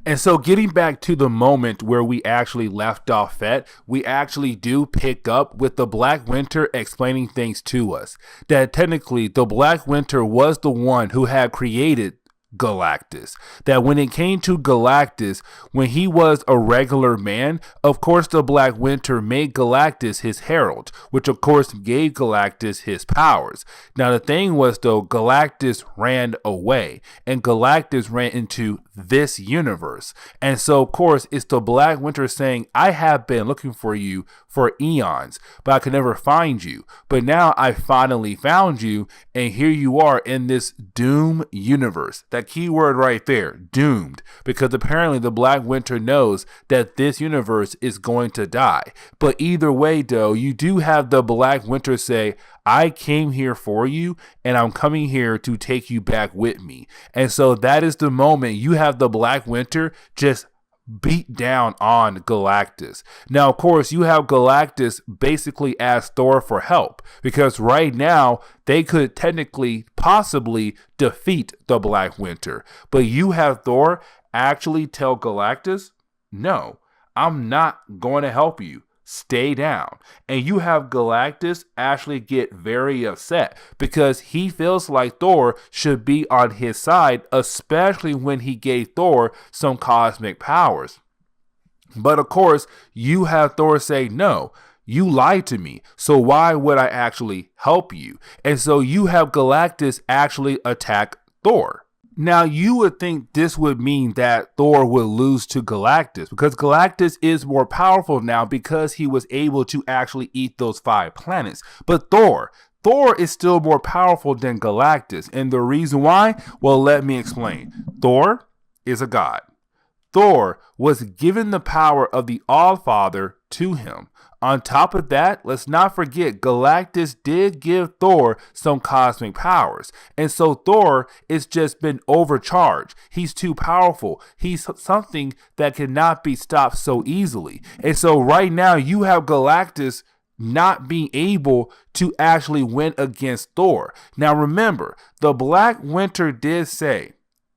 And so getting back to the moment where we actually left off at, we actually do pick up with the Black Winter explaining things to us. That technically the Black Winter was the one who had created Galactus. That when it came to Galactus, when he was a regular man, of course the Black Winter made Galactus his herald, which of course gave Galactus his powers. Now the thing was though, Galactus ran away, and Galactus ran into this universe. And so of course it's the Black Winter saying, I have been looking for you for eons, but I could never find you. But now I finally found you, and here you are in this doom universe. That keyword right there, doomed, because apparently the Black Winter knows that this universe is going to die. But either way though, you do have the Black Winter say, I came here for you, and I'm coming here to take you back with me. And so that is the moment you have the Black Winter just beat down on Galactus. Now, of course, you have Galactus basically ask Thor for help, because right now they could technically possibly defeat the Black Winter. But you have Thor actually tell Galactus, no, I'm not going to help you. Stay down. And you have Galactus actually get very upset because he feels like Thor should be on his side, especially when he gave Thor some cosmic powers. But of course, you have Thor say, no, you lied to me, so why would I actually help you? And so you have Galactus actually attack Thor. Now, you would think this would mean that Thor would lose to Galactus, because Galactus is more powerful now because he was able to actually eat those 5 planets. But Thor is still more powerful than Galactus. And the reason why? Well, let me explain. Thor is a god. Thor was given the power of the All-Father to him. On top of that, let's not forget Galactus did give Thor some cosmic powers. And so Thor is just been overcharged. He's too powerful. He's something that cannot be stopped so easily. And so right now you have Galactus not being able to actually win against Thor. Now remember, the Black Winter did say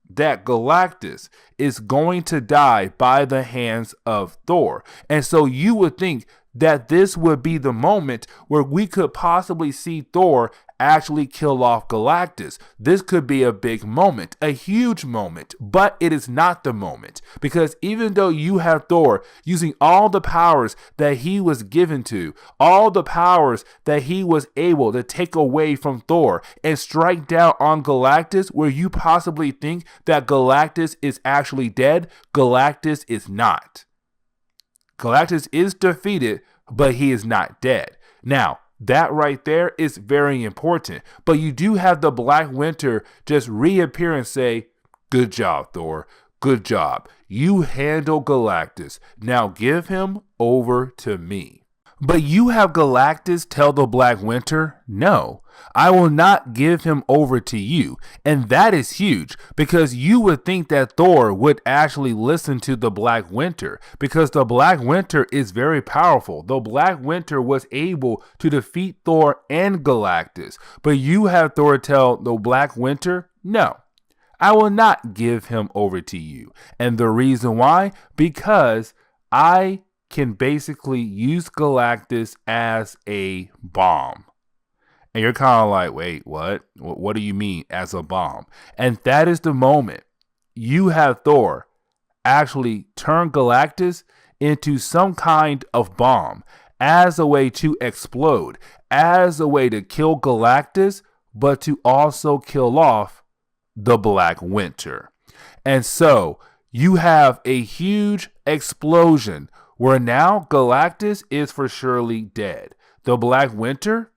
that Galactus is going to die by the hands of Thor. And so you would think that this would be the moment where we could possibly see Thor actually kill off Galactus. This could be a big moment, a huge moment, but it is not the moment, because even though you have Thor using all the powers that he was given to, all the powers that he was able to take away from Thor and strike down on Galactus, where you possibly think that Galactus is actually dead, Galactus is not. Galactus is defeated, but he is not dead. Now, that right there is very important. But you do have the Black Winter just reappear and say, good job, Thor. Good job. You handle Galactus. Now give him over to me. But you have Galactus tell the Black Winter, no, I will not give him over to you. And that is huge, because you would think that Thor would actually listen to the Black Winter, because the Black Winter is very powerful. The Black Winter was able to defeat Thor and Galactus. But you have Thor tell the Black Winter, no, I will not give him over to you. And the reason why? Because I can basically use Galactus as a bomb. And you're kind of like, wait, what? What do you mean as a bomb? And that is the moment you have Thor actually turn Galactus into some kind of bomb as a way to explode, as a way to kill Galactus, but to also kill off the Black Winter. And so you have a huge explosion where now Galactus is for surely dead. The Black Winter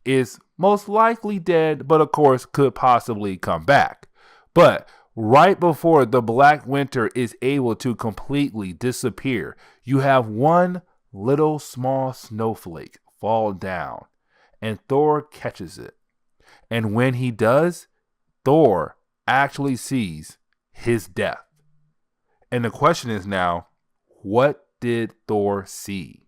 is most likely dead, but of course could possibly come back. But right before the Black Winter is able to completely disappear, you have one little small snowflake fall down, and Thor catches it. And when he does, Thor actually sees his death. And the question is now, what did Thor see?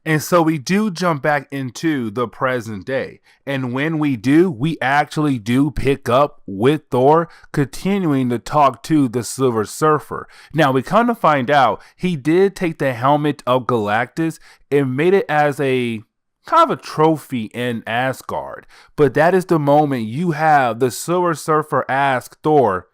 And so we do jump back into the present day. And when we do, we actually do pick up with Thor continuing to talk to the Silver Surfer. Now we kind of find out he did take the helmet of Galactus and made it as a kind of a trophy in Asgard. But that is the moment you have the Silver Surfer ask Thor,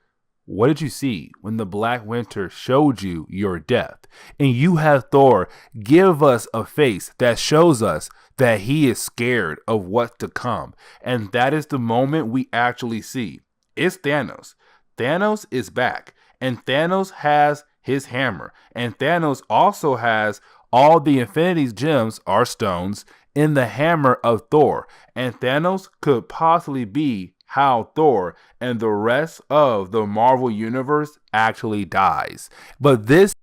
what did you see when the Black Winter showed you your death? And you have Thor give us a face that shows us that he is scared of what's to come. And that is the moment we actually see. It's Thanos. Thanos is back. And Thanos has his hammer. And Thanos also has all the Infinity Gems, or stones, in the hammer of Thor. And Thanos could possibly be how Thor and the rest of the Marvel Universe actually dies. But this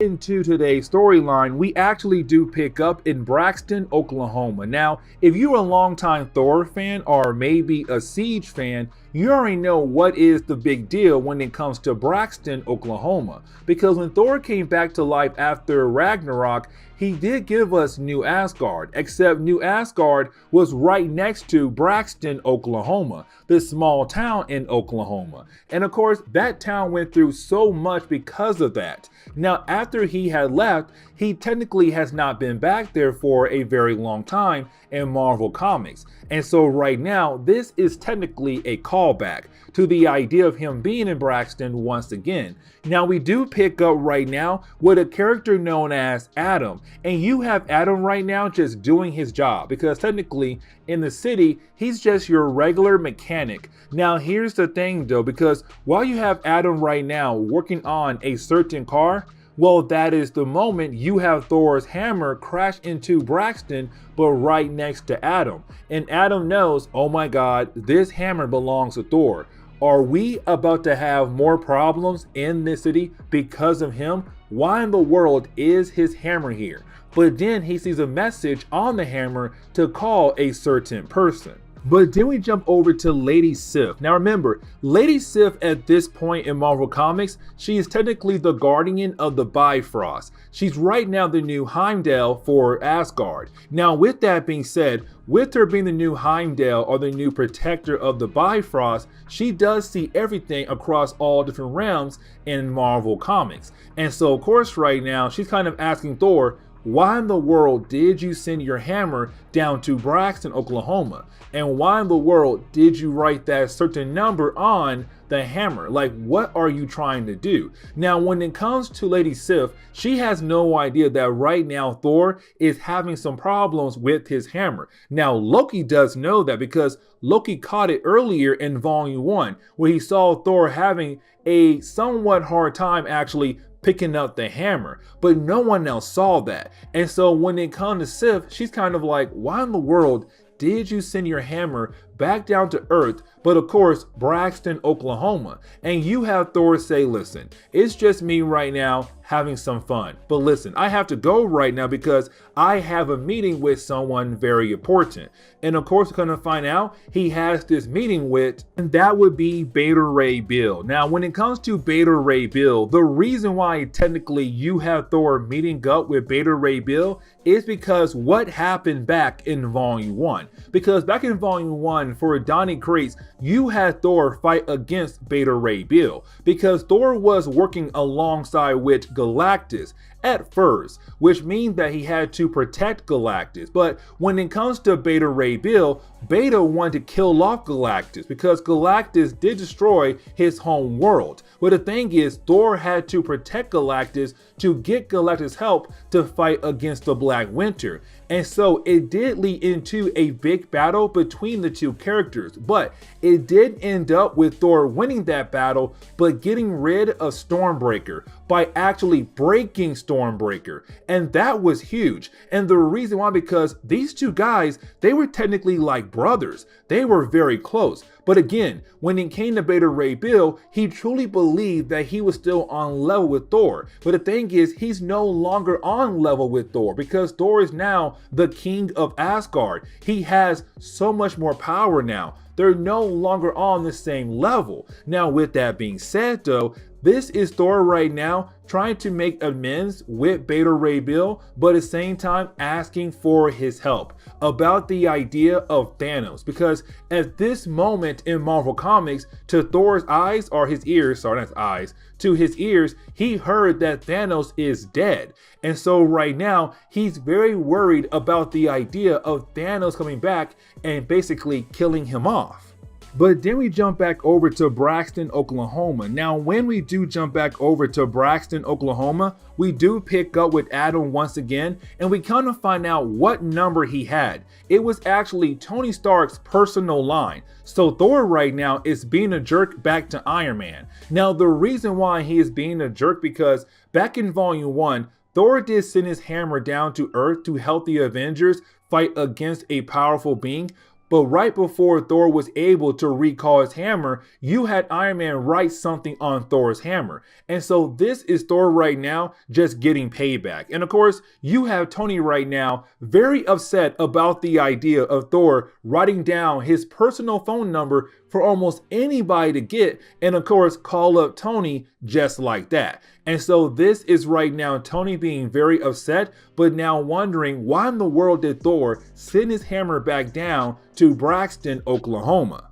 into today's storyline, we actually do pick up in Braxton, Oklahoma. Now, if you're a longtime Thor fan or maybe a Siege fan, you already know what is the big deal when it comes to Braxton, Oklahoma. Because when Thor came back to life after Ragnarok, he did give us New Asgard, except New Asgard was right next to Braxton, Oklahoma, this small town in Oklahoma. And of course, that town went through so much because of that. Now, after he had left, he technically has not been back there for a very long time in Marvel Comics. And so right now, this is technically a callback to the idea of him being in Braxton once again. Now, we do pick up right now with a character known as Adam. And you have Adam right now just doing his job, because technically in the city, he's just your regular mechanic. Now, here's the thing though, because while you have Adam right now working on a certain car, well, that is the moment you have Thor's hammer crash into Braxton, but right next to Adam. And Adam knows, oh my God, this hammer belongs to Thor. Are we about to have more problems in this city because of him? Why in the world is his hammer here? But then he sees a message on the hammer to call a certain person. But then we jump over to Lady Sif. Now remember, Lady Sif at this point in Marvel Comics, she is technically the guardian of the Bifrost. She's right now the new Heimdall for Asgard. Now with that being said, with her being the new Heimdall or the new protector of the Bifrost, she does see everything across all different realms in Marvel Comics. And so of course right now, she's kind of asking Thor, why in the world did you send your hammer down to Braxton, Oklahoma? And why in the world did you write that certain number on the hammer? Like, what are you trying to do? Now, when it comes to Lady Sif, she has no idea that right now Thor is having some problems with his hammer. Now, Loki does know that because Loki caught it earlier in Volume 1, where he saw Thor having a somewhat hard time actually picking up the hammer, but no one else saw that. And so when it comes to Sif, she's kind of like, why in the world did you send your hammer back down to Earth, but of course Braxton, Oklahoma? And you have Thor say, listen, it's just me right now having some fun, but listen, I have to go right now because I have a meeting with someone very important. And of course we're gonna find out he has this meeting with, and that would be Beta Ray Bill. Now when it comes to Beta Ray Bill, the reason why technically you have Thor meeting up with Beta Ray Bill is because what happened back in Volume 1. Because back in Volume 1, for Donny Cates, you had Thor fight against Beta Ray Bill because Thor was working alongside with Galactus at first, which means that he had to protect Galactus. But when it comes to Beta Ray Bill, Beta wanted to kill off Galactus because Galactus did destroy his home world. But the thing is, Thor had to protect Galactus to get Galactus' help to fight against the Black Winter. And so it did lead into a big battle between the two characters, but it did end up with Thor winning that battle, but getting rid of Stormbreaker by actually breaking Stormbreaker. And that was huge. And the reason why, because these two guys, they were technically like brothers. They were very close. But again, when it came to Beta Ray Bill, he truly believed that he was still on level with Thor. But the thing is, he's no longer on level with Thor because Thor is now the King of Asgard. He has so much more power now. They're no longer on the same level. Now, with that being said though, this is Thor right now trying to make amends with Beta Ray Bill, but at the same time asking for his help about the idea of Thanos. Because at this moment in Marvel Comics, to Thor's eyes, or his ears, sorry, not his eyes, to his ears, he heard that Thanos is dead. And so right now, he's very worried about the idea of Thanos coming back and basically killing him off. But then we jump back over to Braxton, Oklahoma. Now, when we do jump back over to Braxton, Oklahoma, we do pick up with Adam once again, and we kind of find out what number he had. It was actually Tony Stark's personal line. So Thor right now is being a jerk back to Iron Man. Now, the reason why he is being a jerk, because back in Volume 1, Thor did send his hammer down to Earth to help the Avengers fight against a powerful being. But right before Thor was able to recall his hammer, you had Iron Man write something on Thor's hammer. And so this is Thor right now just getting payback. And of course, you have Tony right now very upset about the idea of Thor writing down his personal phone number for almost anybody to get, and of course call up Tony just like that. And so this is right now Tony being very upset, but now wondering why in the world did Thor send his hammer back down to Braxton, Oklahoma.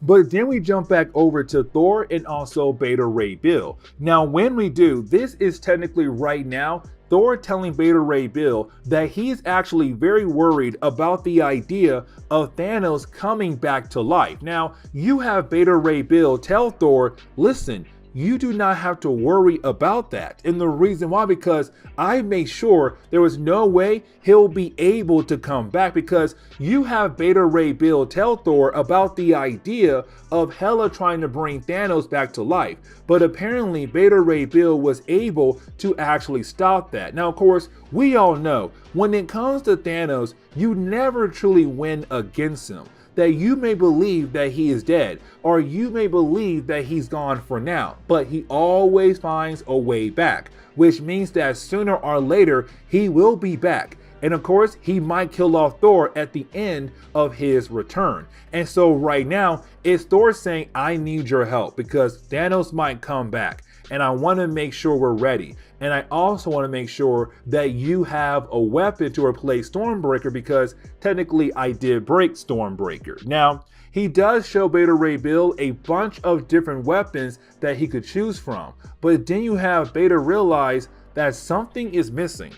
But then we jump back over to Thor and also Beta Ray Bill. Now when we do, this is technically right now Thor telling Beta Ray Bill that he's actually very worried about the idea of Thanos coming back to life. Now, you have Beta Ray Bill tell Thor, listen, you do not have to worry about that. And the reason why, because I made sure there was no way he'll be able to come back, because you have Beta Ray Bill tell Thor about the idea of Hela trying to bring Thanos back to life. But apparently Beta Ray Bill was able to actually stop that. Now, of course, we all know when it comes to Thanos, you never truly win against him. That you may believe that he is dead, or you may believe that he's gone for now, but he always finds a way back, which means that sooner or later he will be back. And of course, he might kill off Thor at the end of his return. And so right now, it's Thor saying, I need your help because Thanos might come back. And I want to make sure we're ready. And I also want to make sure that you have a weapon to replace Stormbreaker, because technically I did break Stormbreaker. Now, he does show Beta Ray Bill a bunch of different weapons that he could choose from. But then you have Beta realize that something is missing.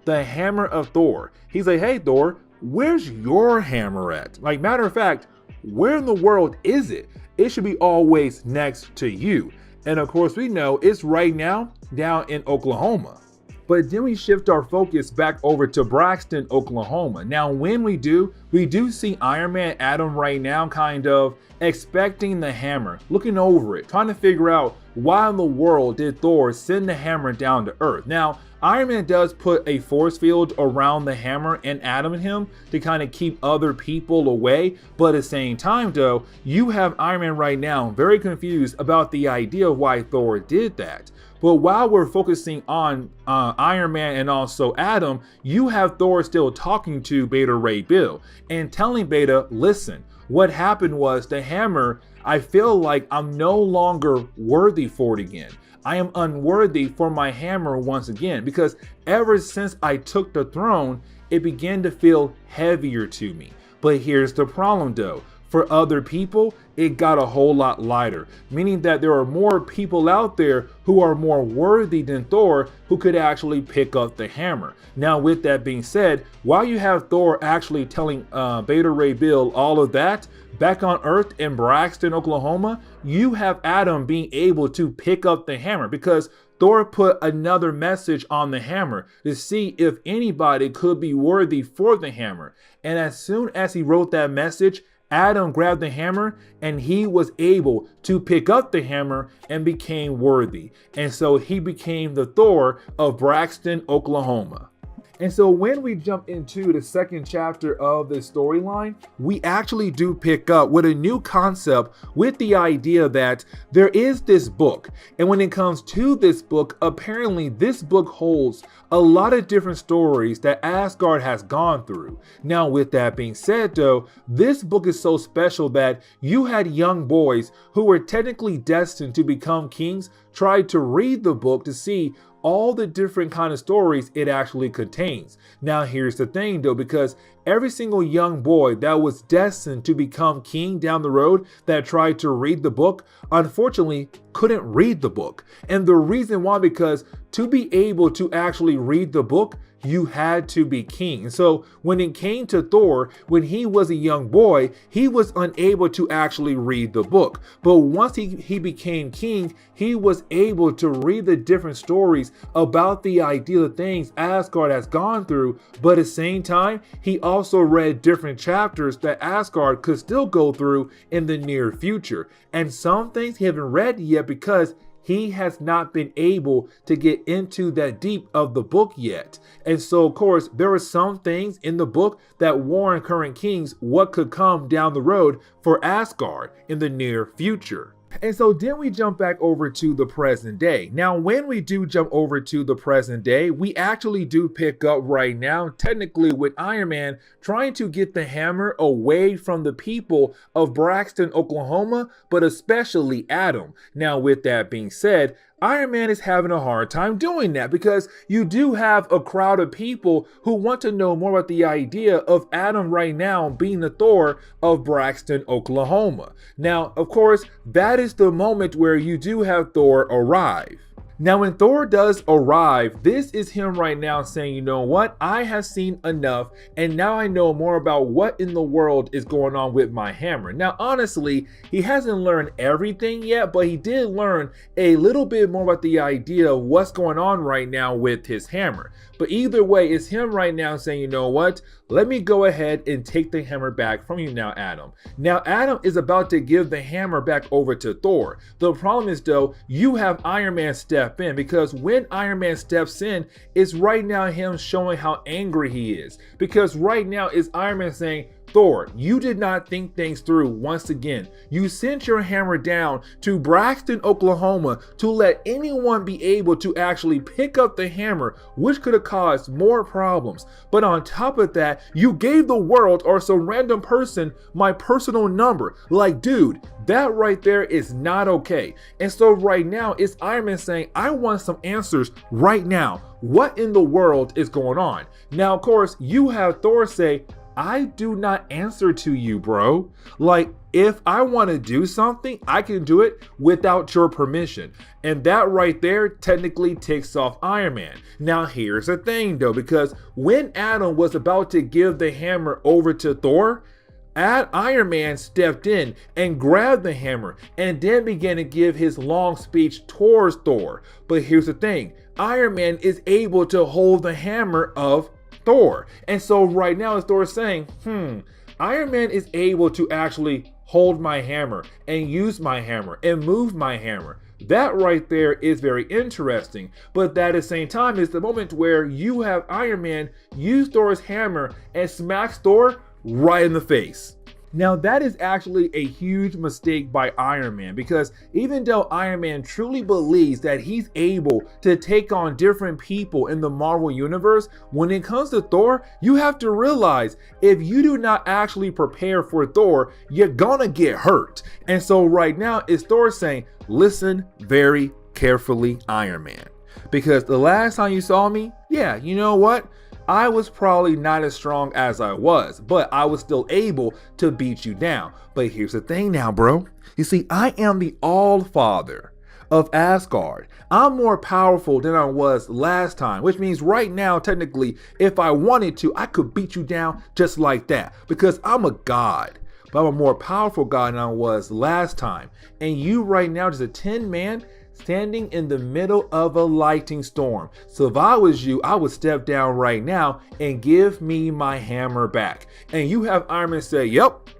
The hammer of Thor. He's like, hey Thor, where's your hammer at? Like, matter of fact, where in the world is it? It should be always next to you. And of course we know it's right now down in Oklahoma. But then we shift our focus back over to Braxton, Oklahoma. Now when we do see Iron Man Adam right now kind of expecting the hammer, looking over it, trying to figure out why in the world did Thor send the hammer down to Earth. Now Iron Man does put a force field around the hammer and Adam and him to kind of keep other people away. But at the same time though, you have Iron Man right now very confused about the idea of why Thor did that. But while we're focusing on Iron Man and also Adam, you have Thor still talking to Beta Ray Bill and telling Beta, listen, what happened was the hammer, I feel like I'm no longer worthy for it again. I am unworthy for my hammer once again, because ever since I took the throne, it began to feel heavier to me. But here's the problem though. For other people, it got a whole lot lighter, meaning that there are more people out there who are more worthy than Thor who could actually pick up the hammer. Now, with that being said, while you have Thor actually telling Beta Ray Bill all of that, back on Earth in Braxton, Oklahoma, you have Adam being able to pick up the hammer because Thor put another message on the hammer to see if anybody could be worthy for the hammer. And as soon as he wrote that message, Adam grabbed the hammer and he was able to pick up the hammer and became worthy. And so he became the Thor of Braxton, Oklahoma. And so when we jump into the second chapter of this storyline, we actually do pick up with a new concept with the idea that there is this book. And when it comes to this book, apparently this book holds a lot of different stories that Asgard has gone through. Now, with that being said though, this book is so special that you had young boys who were technically destined to become kings try to read the book to see all the different kind of stories it actually contains. Now here's the thing though, because every single young boy that was destined to become king down the road that tried to read the book, unfortunately couldn't read the book. And the reason why, because to be able to actually read the book, you had to be king. And so when it came to Thor, when he was a young boy, he was unable to actually read the book. But once he became king, he was able to read the different stories about the ideal things Asgard has gone through. But at the same time, he also read different chapters that Asgard could still go through in the near future. And some things he haven't read yet because he has not been able to get into that deep of the book yet. And so, of course, there are some things in the book that warn current kings what could come down the road for Asgard in the near future. And so then we jump back over to the present day. Now, when we do jump over to the present day, we actually do pick up right now, technically with Iron Man trying to get the hammer away from the people of Braxton, Oklahoma, but especially Adam. Now, with that being said, Iron Man is having a hard time doing that because you do have a crowd of people who want to know more about the idea of Adam right now being the Thor of Braxton, Oklahoma. Now, of course, that is the moment where you do have Thor arrive. Now, when Thor does arrive, this is him right now saying, you know what? I have seen enough, and now I know more about what in the world is going on with my hammer. Now, honestly, he hasn't learned everything yet, but he did learn a little bit more about the idea of what's going on right now with his hammer. But either way, it's him right now saying, you know what? Let me go ahead and take the hammer back from you now, Adam. Now, Adam is about to give the hammer back over to Thor. The problem is, though, you have Iron Man step in, because when Iron Man steps in, it's right now him showing how angry he is. Because right now it's Iron Man saying, Thor, you did not think things through once again. You sent your hammer down to Braxton, Oklahoma to let anyone be able to actually pick up the hammer, which could have caused more problems. But on top of that, you gave the world or some random person my personal number. Like, dude, that right there is not okay. And so right now it's Iron Man saying, I want some answers right now. What in the world is going on? Now, of course, you have Thor say, I do not answer to you, bro. Like, if I want to do something, I can do it without your permission. And that right there technically ticks off Iron Man. Now, here's the thing though, because when Adam was about to give the hammer over to Thor, Iron Man stepped in and grabbed the hammer and then began to give his long speech towards Thor. But here's the thing, Iron Man is able to hold the hammer of Thor. And so right now as Thor is saying, Iron Man is able to actually hold my hammer and use my hammer and move my hammer. That right there is very interesting. But that at the same time is the moment where you have Iron Man use Thor's hammer and smacks Thor right in the face. Now that is actually a huge mistake by Iron Man, because even though Iron Man truly believes that he's able to take on different people in the Marvel Universe, when it comes to Thor, you have to realize if you do not actually prepare for Thor, you're gonna get hurt. And so right now it's Thor saying, listen very carefully, Iron Man, because the last time you saw me, yeah, you know what? I was probably not as strong as I was, but I was still able to beat you down. But here's the thing now, bro. You see, I am the All-Father of Asgard. I'm more powerful than I was last time, which means right now, technically, if I wanted to, I could beat you down just like that, because I'm a god. But I'm a more powerful god than I was last time. And you right now, just a 10-man, standing in the middle of a lightning storm. So if I was you, I would step down right now and give me my hammer back. And you have Iron Man say, yep,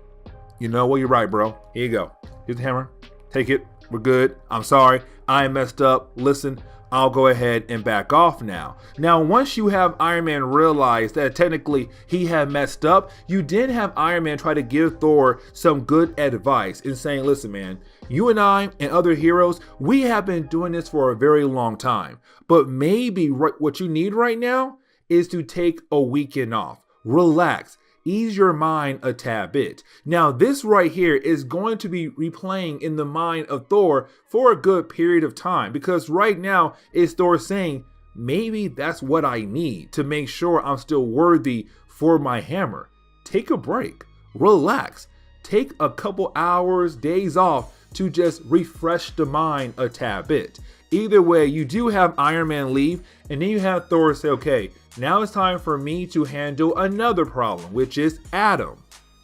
you know what, you're right, bro. Here you go. Here's the hammer. Take it. We're good. I'm sorry. I messed up. Listen, I'll go ahead and back off now. Now, once you have Iron Man realize that technically he had messed up, you did have Iron Man try to give Thor some good advice in saying, listen, man, you and I and other heroes, we have been doing this for a very long time. But maybe what you need right now is to take a weekend off. Relax. Ease your mind a tad bit. Now, this right here is going to be replaying in the mind of Thor for a good period of time, because right now it's Thor saying, maybe that's what I need to make sure I'm still worthy for my hammer. Take a break. Relax. Take a couple hours, days off to just refresh the mind a tad bit. Either way, you do have Iron Man leave, and then you have Thor say, okay, now it's time for me to handle another problem, which is Adam.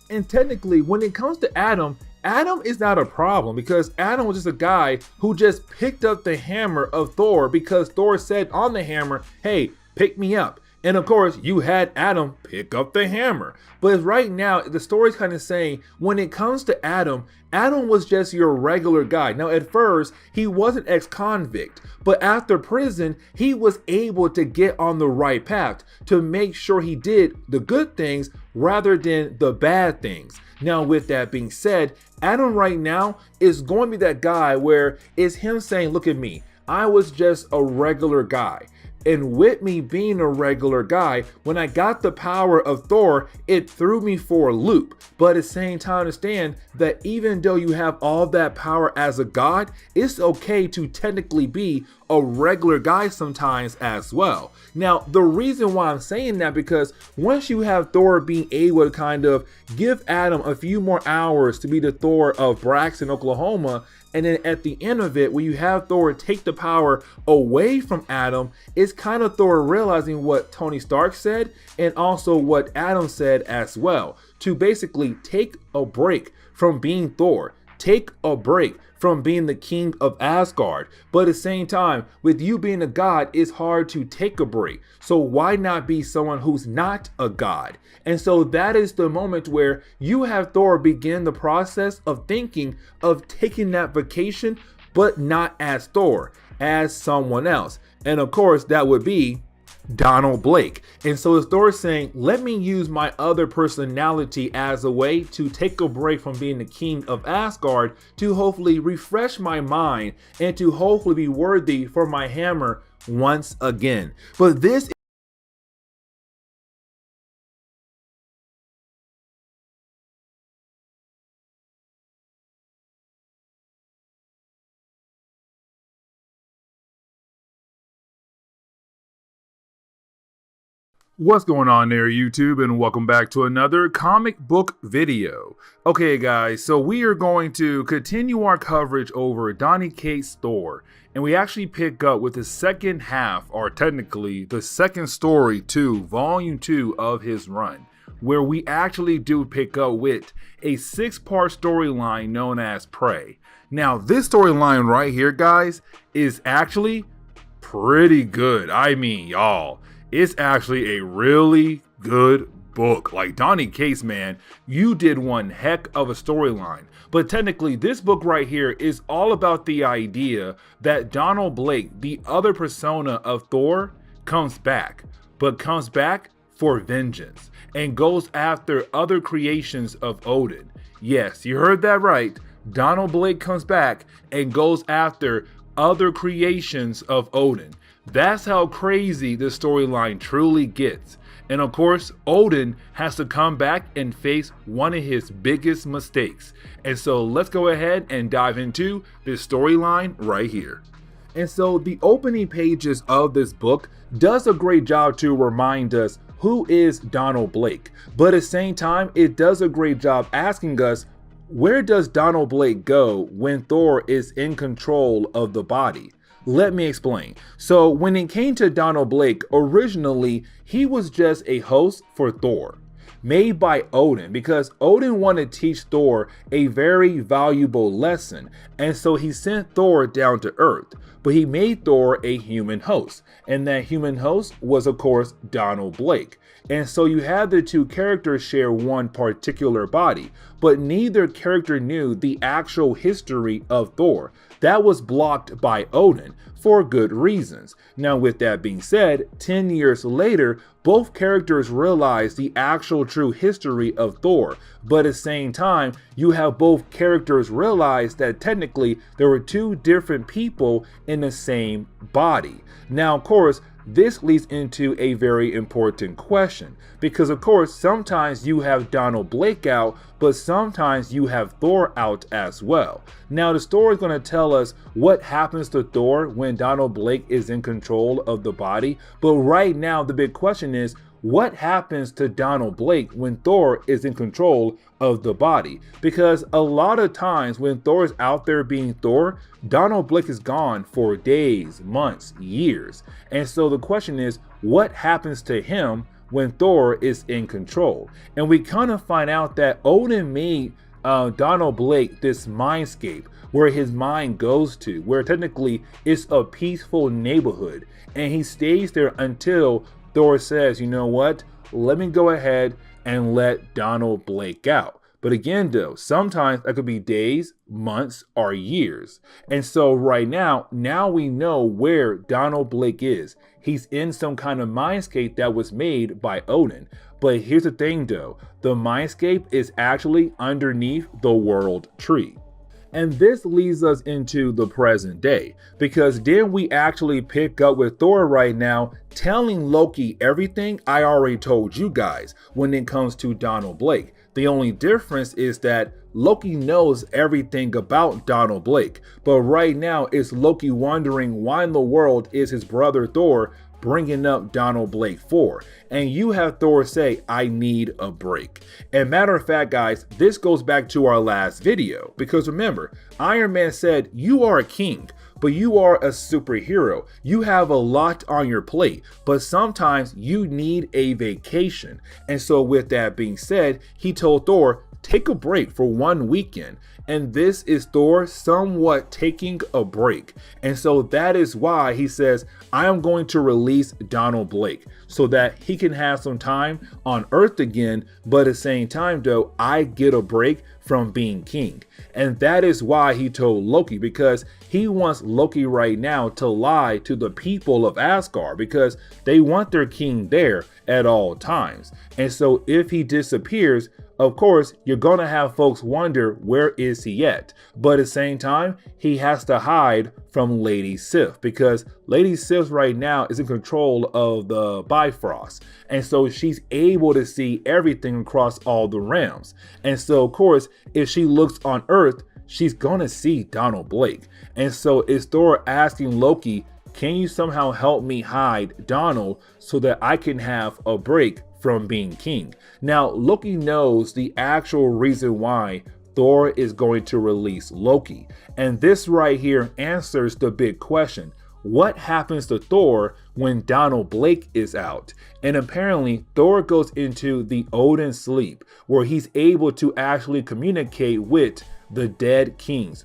And technically, when it comes to Adam, Adam is not a problem, because Adam was just a guy who just picked up the hammer of Thor because Thor said on the hammer, hey, pick me up. And of course, you had Adam pick up the hammer. But right now, the story's kind of saying, when it comes to Adam, Adam was just your regular guy. Now, at first, he was an ex-convict, but after prison, he was able to get on the right path to make sure he did the good things rather than the bad things. Now, with that being said, Adam right now is going to be that guy where it's him saying, look at me, I was just a regular guy. And with me being a regular guy, when I got the power of Thor, it threw me for a loop. But at the same time, understand that even though you have all that power as a god, it's okay to technically be a regular guy sometimes as well. Now, the reason why I'm saying that, because once you have Thor being able to kind of give Adam a few more hours to be the Thor of Braxton, Oklahoma, and then at the end of it, when you have Thor take the power away from Adam, it's kind of Thor realizing what Tony Stark said and also what Adam said as well, to basically take a break from being Thor, take a break from being the King of Asgard. But at the same time, with you being a god, it's hard to take a break. So why not be someone who's not a god? And so that is the moment where you have Thor begin the process of thinking of taking that vacation, but not as Thor, as someone else. And of course, that would be Donald Blake. And so it's Thor saying, let me use my other personality as a way to take a break from being the King of Asgard to hopefully refresh my mind and to hopefully be worthy for my hammer once again. But this What's going on there, YouTube, and welcome back to another comic book video. Okay guys, so we are going to continue our coverage over Donny Cates Thor, and we actually pick up with the second half, or technically the second story to volume 2 of his run, where we actually do pick up with a 6-part storyline known as Prey. Now this storyline right here, guys, is actually pretty good. I mean, y'all, it's actually a really good book. Like, Donny Cates, man, you did one heck of a storyline. But technically, this book right here is all about the idea that Donald Blake, the other persona of Thor, comes back, but comes back for vengeance and goes after other creations of Odin. Yes, you heard that right. Donald Blake comes back and goes after other creations of Odin. That's how crazy the storyline truly gets. And of course, Odin has to come back and face one of his biggest mistakes. And so let's go ahead and dive into this storyline right here. And so the opening pages of this book does a great job to remind us who is Donald Blake. But at the same time, it does a great job asking us, where does Donald Blake go when Thor is in control of the body? Let me explain. So when it came to Donald Blake, originally he was just a host for Thor, made by Odin, because Odin wanted to teach Thor a very valuable lesson, and so he sent Thor down to Earth, but he made Thor a human host, and that human host was of course Donald Blake. And so you have the two characters share one particular body, but neither character knew the actual history of Thor. That was blocked by Odin for good reasons. Now, with that being said, 10 years later, both characters realize the actual true history of Thor, but at the same time, you have both characters realize that technically there were two different people in the same body. Now, of course, this leads into a very important question, because of course sometimes you have Donald Blake out, but sometimes you have Thor out as well. Now the story is going to tell us what happens to Thor when Donald Blake is in control of the body, but right now the big question is, what happens to Donald Blake when Thor is in control of the body? Because a lot of times when Thor is out there being Thor, Donald Blake is gone for days, months, years. And so the question is, what happens to him when Thor is in control? And we kind of find out that Odin made Donald Blake this mindscape where his mind goes to, where technically it's a peaceful neighborhood. And he stays there until Thor says, you know what, let me go ahead and let Donald Blake out. But again though, sometimes that could be days, months, or years. And so right now we know where Donald Blake is. He's in some kind of mindscape that was made by Odin. But here's the thing though, the mindscape is actually underneath the world tree. And this leads us into the present day, because then we actually pick up with Thor right now telling Loki everything I already told you guys when it comes to Donald Blake. The only difference is that Loki knows everything about Donald Blake, but right now it's Loki wondering why in the world is his brother Thor bringing up Donald Blake for. And you have Thor say, I need a break. And matter of fact, guys, this goes back to our last video, because remember, Iron Man said, you are a king, but you are a superhero. You have a lot on your plate, but sometimes you need a vacation. And so with that being said, he told Thor, take a break for one weekend. And this is Thor somewhat taking a break. And so that is why he says, I am going to release Donald Blake so that he can have some time on Earth again. But at the same time, though, I get a break from being king. And that is why he told Loki, because he wants Loki right now to lie to the people of Asgard, because they want their king there at all times. And so if he disappears, of course, you're going to have folks wonder, where is he at? But at the same time, he has to hide from Lady Sif, because Lady Sif right now is in control of the Bifrost. And so she's able to see everything across all the realms. And so, of course, if she looks on Earth, she's going to see Donald Blake. And so it's Thor asking Loki, can you somehow help me hide Donald so that I can have a break from being king? Now, Loki knows the actual reason why Thor is going to release Loki. And this right here answers the big question. What happens to Thor when Donald Blake is out? And apparently Thor goes into the Odin sleep, where he's able to actually communicate with the dead kings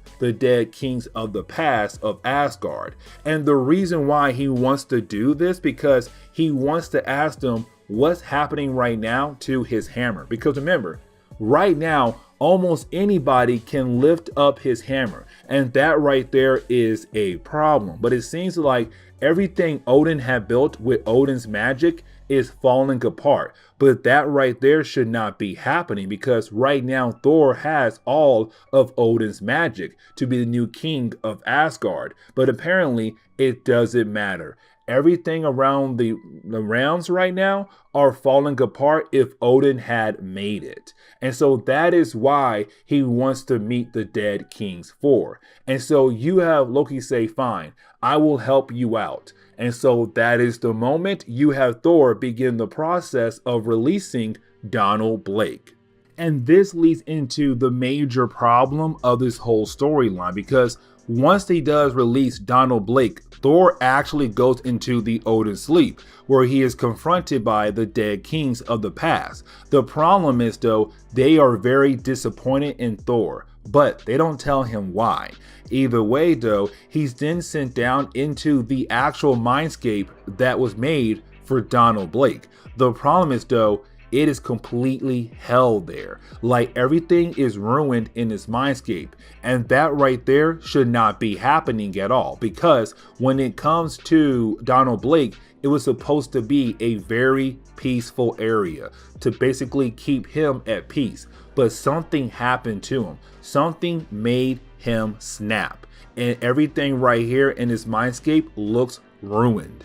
of the past of Asgard. And the reason why he wants to do this, because he wants to ask them what's happening right now to his hammer. Because remember, right now, almost anybody can lift up his hammer. And that right there is a problem. But it seems like everything Odin had built with Odin's magic is falling apart. But that right there should not be happening, because right now Thor has all of Odin's magic to be the new king of Asgard. But apparently it doesn't matter. Everything around the realms right now are falling apart if Odin had made it. And so that is why he wants to meet the dead kings for. And so you have Loki say, fine, I will help you out. And so that is the moment you have Thor begin the process of releasing Donald Blake. And this leads into the major problem of this whole storyline, because once he does release Donald Blake, Thor actually goes into the Odin sleep, where he is confronted by the dead kings of the past. The problem is, though, they are very disappointed in Thor, but they don't tell him why. Either way, though, he's then sent down into the actual mindscape that was made for Donald Blake. The problem is, though, it is completely hell there. Like everything is ruined in this mindscape. And that right there should not be happening at all, because when it comes to Donald Blake, it was supposed to be a very peaceful area to basically keep him at peace. But something happened to him. Something made him snap. And everything right here in this mindscape looks ruined.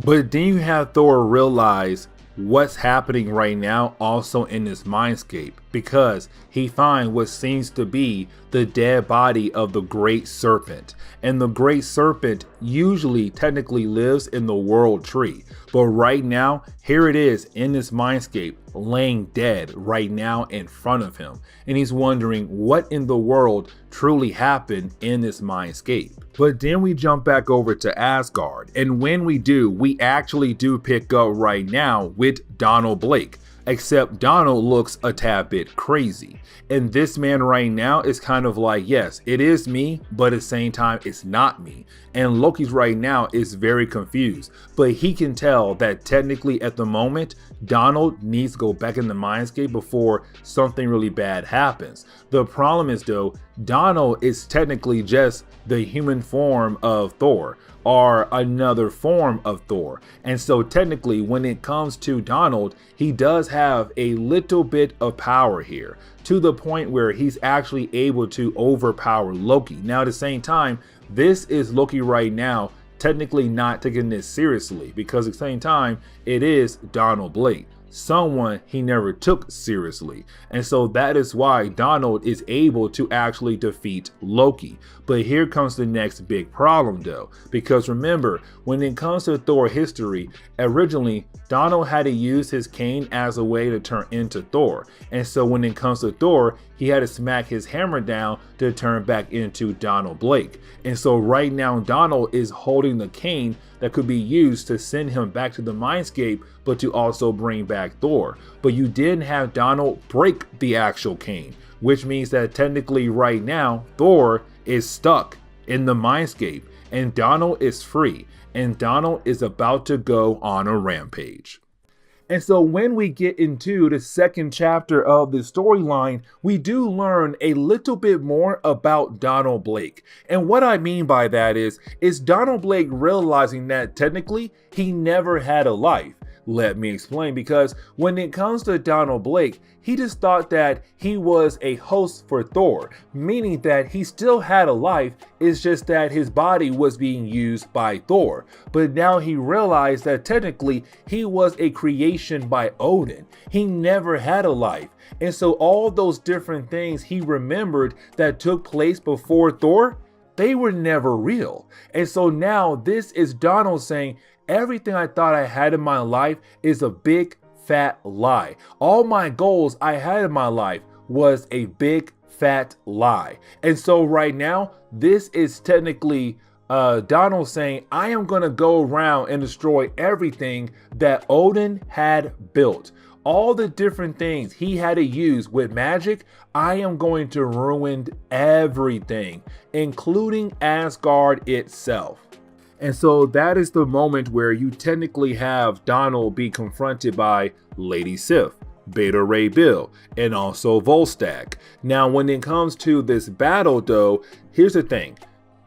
But then you have Thor realize what's happening right now also in this mindscape, because he finds what seems to be the dead body of the great serpent. And the great serpent usually technically lives in the world tree, but right now here it is in this mindscape laying dead right now in front of him, and he's wondering what in the world truly happened in this mindscape. But then we jump back over to Asgard, and when we do, we actually do pick up right now with Donald Blake. Except Donald looks a tad bit crazy. And this man right now is kind of like, yes, it is me, but at the same time, it's not me. And Loki's right now is very confused, but he can tell that technically at the moment, Donald needs to go back in the mindscape before something really bad happens. The problem is though, Donald is technically just the human form of Thor, or another form of Thor. And so technically when it comes to Donald, he does have a little bit of power here, to the point where he's actually able to overpower Loki. Now at the same time, this is Loki right now technically not taking this seriously, because at the same time it is Donald Blake, someone he never took seriously. And so that is why Donald is able to actually defeat Loki. But here comes the next big problem though, because remember, when it comes to Thor history, originally Donald had to use his cane as a way to turn into Thor. And so when it comes to Thor, he had to smack his hammer down to turn back into Donald Blake. And so right now Donald is holding the cane that could be used to send him back to the mindscape, but to also bring back Thor. But you didn't have Donald break the actual cane, which means that technically right now Thor is stuck in the mindscape and Donald is free, and Donald is about to go on a rampage. And so when we get into the second chapter of the storyline, we do learn a little bit more about Donald Blake. And what I mean by that is Donald Blake realizing that technically he never had a life. Let me explain, because when it comes to Donald Blake, he just thought that he was a host for Thor, meaning that he still had a life, it's just that his body was being used by Thor. But now he realized that technically he was a creation by Odin. He never had a life. And so all those different things he remembered that took place before Thor, they were never real. And so now this is Donald saying, everything I thought I had in my life is a big fat lie. All my goals I had in my life was a big fat lie. And so right now, this is technically Donald saying, I am going to go around and destroy everything that Odin had built. All the different things he had to use with magic, I am going to ruin everything, including Asgard itself. And so that is the moment where you technically have Donald be confronted by Lady Sif, Beta Ray Bill, and also Volstagg. Now, when it comes to this battle though, here's the thing.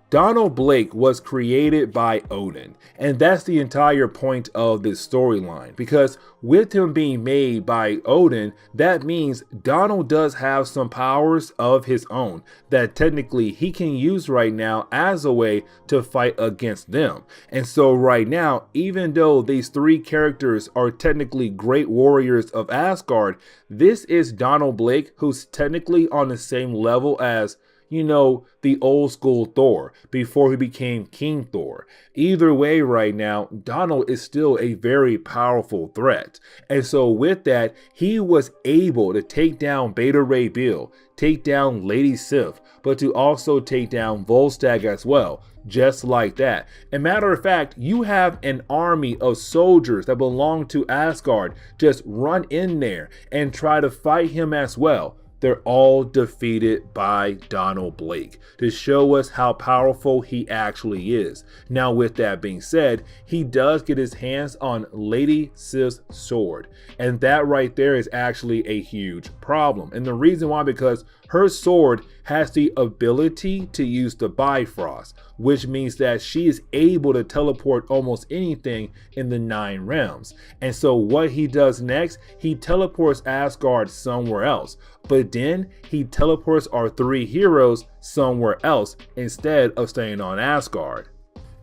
Donald Blake was created by Odin, and that's the entire point of this storyline, because with him being made by Odin, that means Donald does have some powers of his own that technically he can use right now as a way to fight against them. And so right now, even though these three characters are technically great warriors of Asgard, this is Donald Blake, who's technically on the same level as, you know, the old school Thor before he became King Thor. Either way right now, Donald is still a very powerful threat. And so with that, he was able to take down Beta Ray Bill, take down Lady Sif, but to also take down Volstagg as well. Just like that. And matter of fact, you have an army of soldiers that belong to Asgard just run in there and try to fight him as well. they're all defeated by Donald Blake to show us how powerful he actually is. Now, with that being said, he does get his hands on Lady Sif's sword, and that right there is actually a huge problem. And the reason why, because her sword has the ability to use the Bifrost, which means that she is able to teleport almost anything in the 9 realms. And so what he does next, he teleports Asgard somewhere else, but then he teleports our 3 heroes somewhere else instead of staying on Asgard.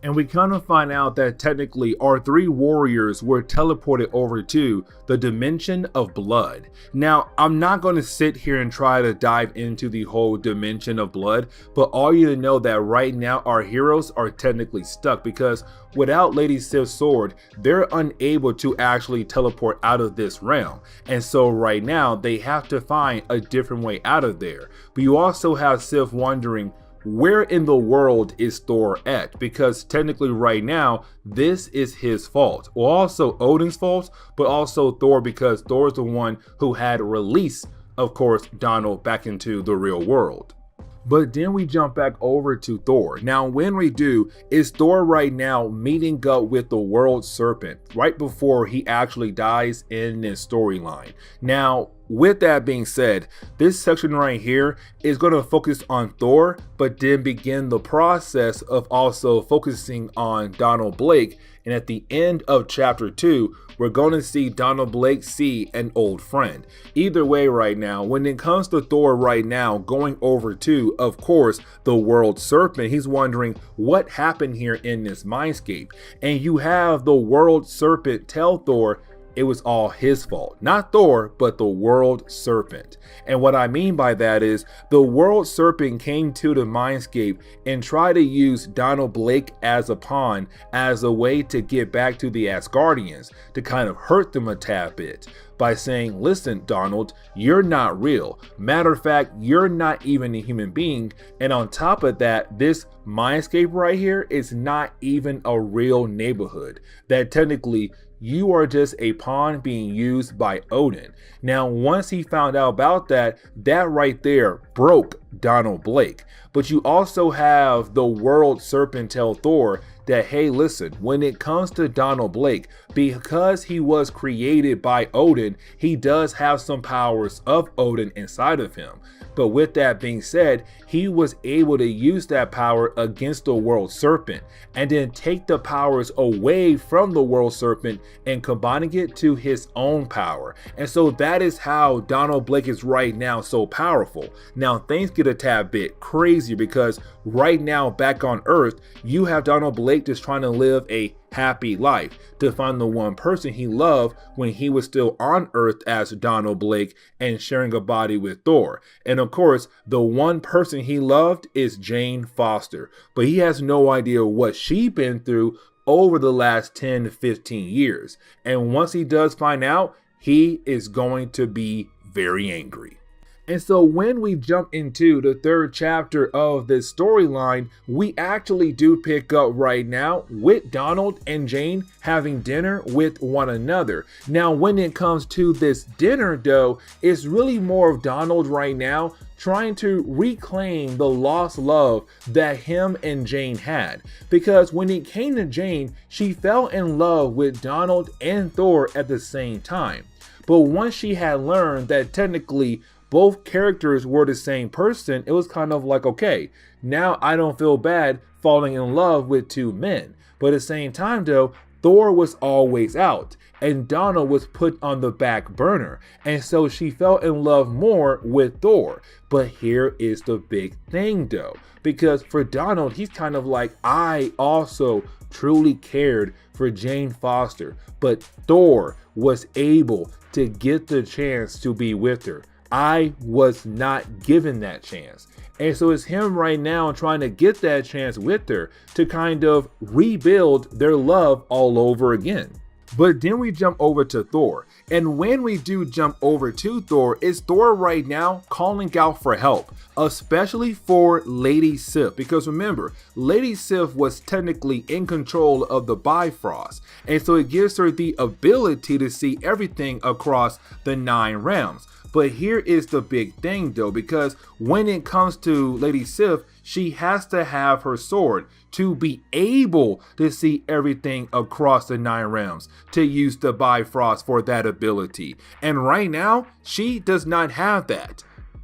And we kind of find out that technically our 3 warriors were teleported over to the Dimension of Blood. Now, I'm not going to sit here and try to dive into the whole Dimension of Blood, but all you know that right now our heroes are technically stuck, because without Lady Sif's sword, they're unable to actually teleport out of this realm. And so right now they have to find a different way out of there. But you also have Sif wondering, where in the world is Thor at? Because technically right now, this is his fault. Well, also Odin's fault, but also Thor, because Thor's the one who had released, of course, Donald back into the real world. But then we jump back over to Thor. Now, when we do, is Thor right now meeting up with the World Serpent right before he actually dies in this storyline. Now, with that being said, this section right here is going to focus on Thor, but then begin the process of also focusing on Donald Blake. And at the end of chapter 2, we're going to see Donald Blake see an old friend. Either way right now, when it comes to Thor right now, going over to, of course, the World Serpent, he's wondering what happened here in this mindscape. And you have the World Serpent tell Thor it was all his fault. Not Thor, but the World Serpent. And what I mean by that is the World Serpent came to the mindscape and tried to use Donald Blake as a pawn, as a way to get back to the Asgardians, to kind of hurt them a tad bit by saying, listen, Donald, you're not real. Matter of fact, you're not even a human being. And on top of that, this mindscape right here is not even a real neighborhood. That technically you are just a pawn being used by Odin. Now, once he found out about that, that right there broke Donald Blake. But you also have the World Serpent tell Thor that, hey, listen, when it comes to Donald Blake, because he was created by Odin, he does have some powers of Odin inside of him. But with that being said, he was able to use that power against the World Serpent and then take the powers away from the World Serpent and combining it to his own power. And so that is how Donald Blake is right now so powerful. Now things get a tad bit crazier, because right now back on Earth, you have Donald Blake just trying to live a happy life, to find the one person he loved when he was still on Earth as Donald Blake and sharing a body with Thor. And of course, the one person he loved is Jane Foster, but he has no idea what she's been through over the last 10 to 15 years. And once he does find out, he is going to be very angry. And so when we jump into the 3rd chapter of this storyline, we actually do pick up right now with Donald and Jane having dinner with one another. Now, when it comes to this dinner though, it's really more of Donald right now trying to reclaim the lost love that him and Jane had. Because when it came to Jane, she fell in love with Donald and Thor at the same time. But once she had learned that technically both characters were the same person, it was kind of like, okay, now I don't feel bad falling in love with 2 men. But at the same time though, Thor was always out and Donald was put on the back burner. And so she fell in love more with Thor. But here is the big thing though, because for Donald, he's kind of like, I also truly cared for Jane Foster, but Thor was able to get the chance to be with her. I was not given that chance. And so it's him right now trying to get that chance with her to kind of rebuild their love all over again. But then we jump over to Thor. And when we do jump over to Thor, is Thor right now calling out for help, especially for Lady Sif. Because remember, Lady Sif was technically in control of the Bifrost. And so it gives her the ability to see everything across the 9 realms. But here is the big thing though, because when it comes to Lady Sif, she has to have her sword to be able to see everything across the 9 realms, to use the Bifrost for that ability. And right now, she does not have that.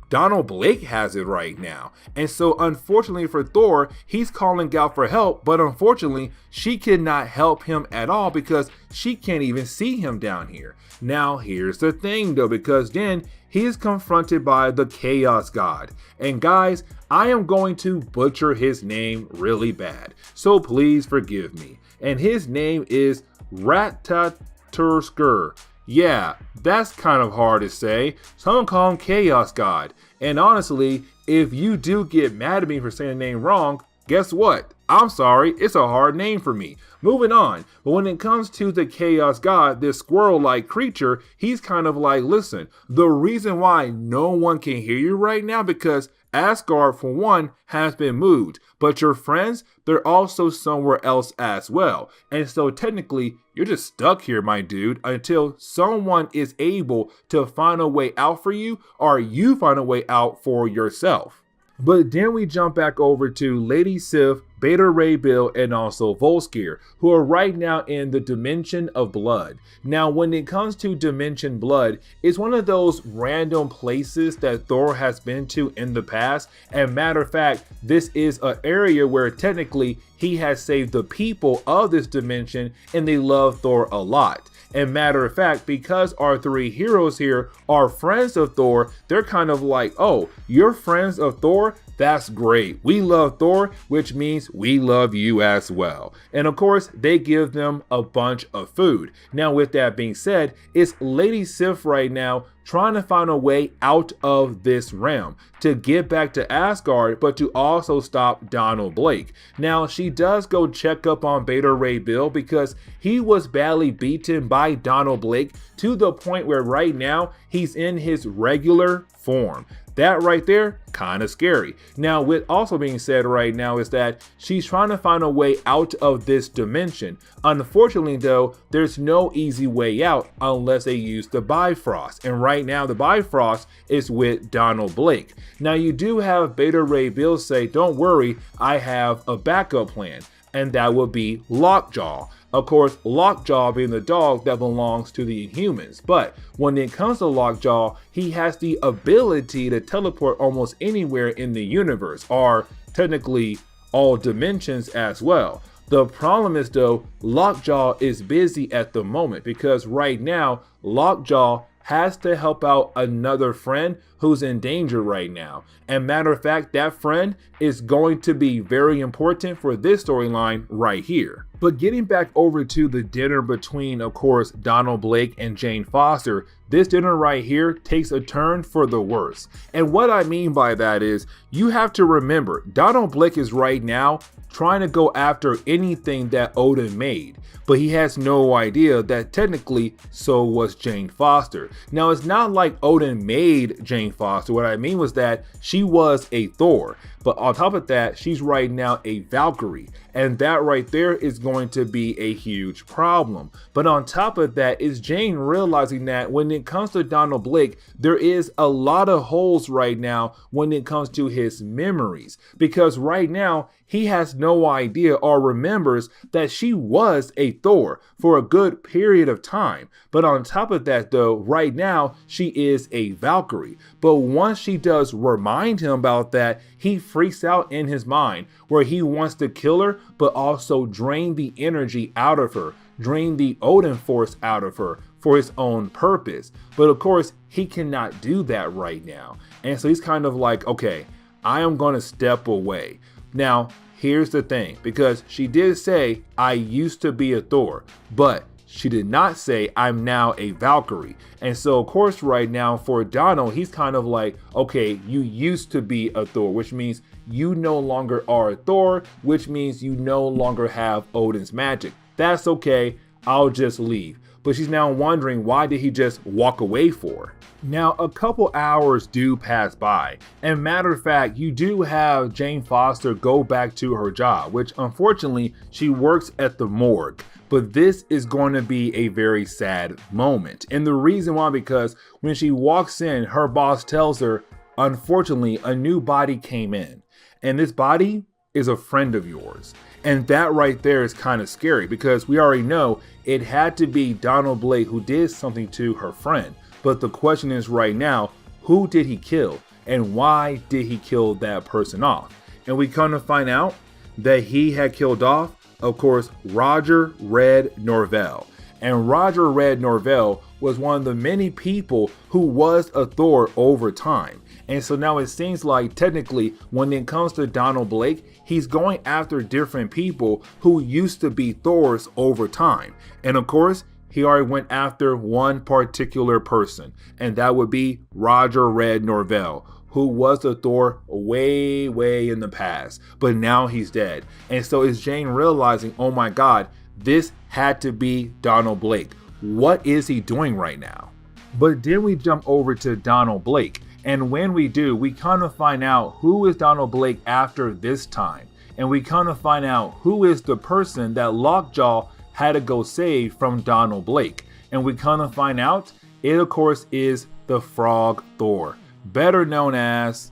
Donald Blake has it right now. And so unfortunately for Thor, he's calling out for help, but unfortunately, she cannot help him at all because she can't even see him down here. Now, here's the thing though, because then he is confronted by the Chaos God. And guys, I am going to butcher his name really bad, so please forgive me. And his name is Ratatursker. Yeah, that's kind of hard to say, so I'm gonna call him Chaos God. And honestly, if you do get mad at me for saying the name wrong, guess what? I'm sorry, it's a hard name for me. Moving on, but when it comes to the Chaos God, this squirrel-like creature, he's kind of like, listen, the reason why no one can hear you right now because Asgard, for one, has been moved, but your friends, they're also somewhere else as well. And so technically, you're just stuck here, my dude, until someone is able to find a way out for you, or you find a way out for yourself. But then we jump back over to Lady Sif, Beta Ray Bill, and also Volskir, who are right now in the Dimension of Blood. Now, when it comes to Dimension Blood, it's one of those random places that Thor has been to in the past. And matter of fact, this is an area where technically he has saved the people of this dimension and they love Thor a lot. And matter of fact, because our 3 heroes here are friends of Thor, they're kind of like, oh, you're friends of Thor? That's great. We love Thor, which means we love you as well. And of course, they give them a bunch of food. Now, with that being said, it's Lady Sif right now trying to find a way out of this realm to get back to Asgard, but to also stop Donald Blake. Now, she does go check up on Beta Ray Bill because he was badly beaten by Donald Blake to the point where right now he's in his regular form. That right there, kind of scary. Now, with also being said right now is that she's trying to find a way out of this dimension. Unfortunately though, there's no easy way out unless they use the Bifrost. And right now the Bifrost is with Donald Blake. Now you do have Beta Ray Bill say, don't worry, I have a backup plan. And that would be Lockjaw. Of course, Lockjaw being the dog that belongs to the Inhumans. But when it comes to Lockjaw, he has the ability to teleport almost anywhere in the universe, or technically all dimensions as well. The problem is though, Lockjaw is busy at the moment because right now, Lockjaw has to help out another friend who's in danger right now. And matter of fact, that friend is going to be very important for this storyline right here. But getting back over to the dinner between, of course, Donald Blake and Jane Foster, this dinner right here takes a turn for the worse. And what I mean by that is, you have to remember, Donald Blake is right now trying to go after anything that Odin made, but he has no idea that technically so was Jane Foster. Now, it's not like Odin made Jane Foster. What I mean was that she was a Thor, but on top of that, she's right now a Valkyrie, and that right there is going to be a huge problem. But on top of that is Jane realizing that when it comes to Donald Blake, there is a lot of holes right now when it comes to his memories, because right now he has no idea or remembers that she was a Thor for a good period of time. But on top of that though, right now she is a Valkyrie. But once she does remind him about that, he freaks out in his mind where he wants to kill her, but also drain the energy out of her, drain the Odin force out of her for his own purpose. But of course, he cannot do that right now. And so he's kind of like, okay, I am going to step away. Now, here's the thing, because she did say, I used to be a Thor, but she did not say I'm now a Valkyrie. And so of course right now for Donald, he's kind of like, okay, you used to be a Thor, which means you no longer are a Thor, which means you no longer have Odin's magic. That's okay, I'll just leave. But she's now wondering, why did he just walk away for? Now, a couple hours do pass by, and matter of fact, you do have Jane Foster go back to her job, which unfortunately, she works at the morgue. But this is going to be a very sad moment. And the reason why, because when she walks in, her boss tells her, unfortunately, a new body came in. And this body is a friend of yours. And that right there is kind of scary, because we already know it had to be Donald Blake who did something to her friend. But the question is right now, who did he kill? And why did he kill that person off? And we come to find out that he had killed off, of course, Roger Red Norvell. And Roger Red Norvell was one of the many people who was a Thor over time. And so now it seems like technically when it comes to Donald Blake, he's going after different people who used to be Thors over time. And of course, he already went after one particular person, and that would be Roger Red Norvell, who was a Thor way in the past, but now he's dead. And so is Jane realizing, oh my God, this had to be Donald Blake. What is he doing right now? But then we jump over to Donald Blake. And when we do, we kind of find out who is Donald Blake after this time. And we kind of find out who is the person that Lockjaw had to go save from Donald Blake. And we kind of find out it, of course, is the Frog Thor, better known as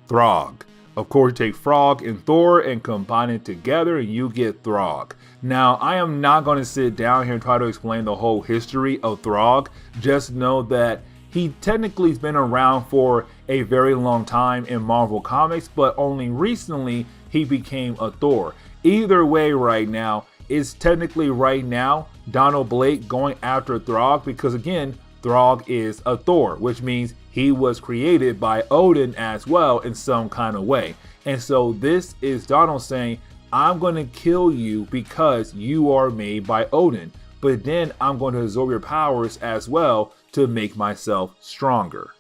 Throg. Of course, you take Frog and Thor and combine it together and you get Throg. Now, I am not going to sit down here and try to explain the whole history of Throg. Just know that he technically has been around for a very long time in Marvel Comics, but only recently he became a Thor. Either way right now, it's technically right now Donald Blake going after Throg, because again, Throg is a Thor, which means he was created by Odin as well in some kind of way. And so this is Donald saying, I'm going to kill you because you are made by Odin, but then I'm going to absorb your powers as well to make myself stronger.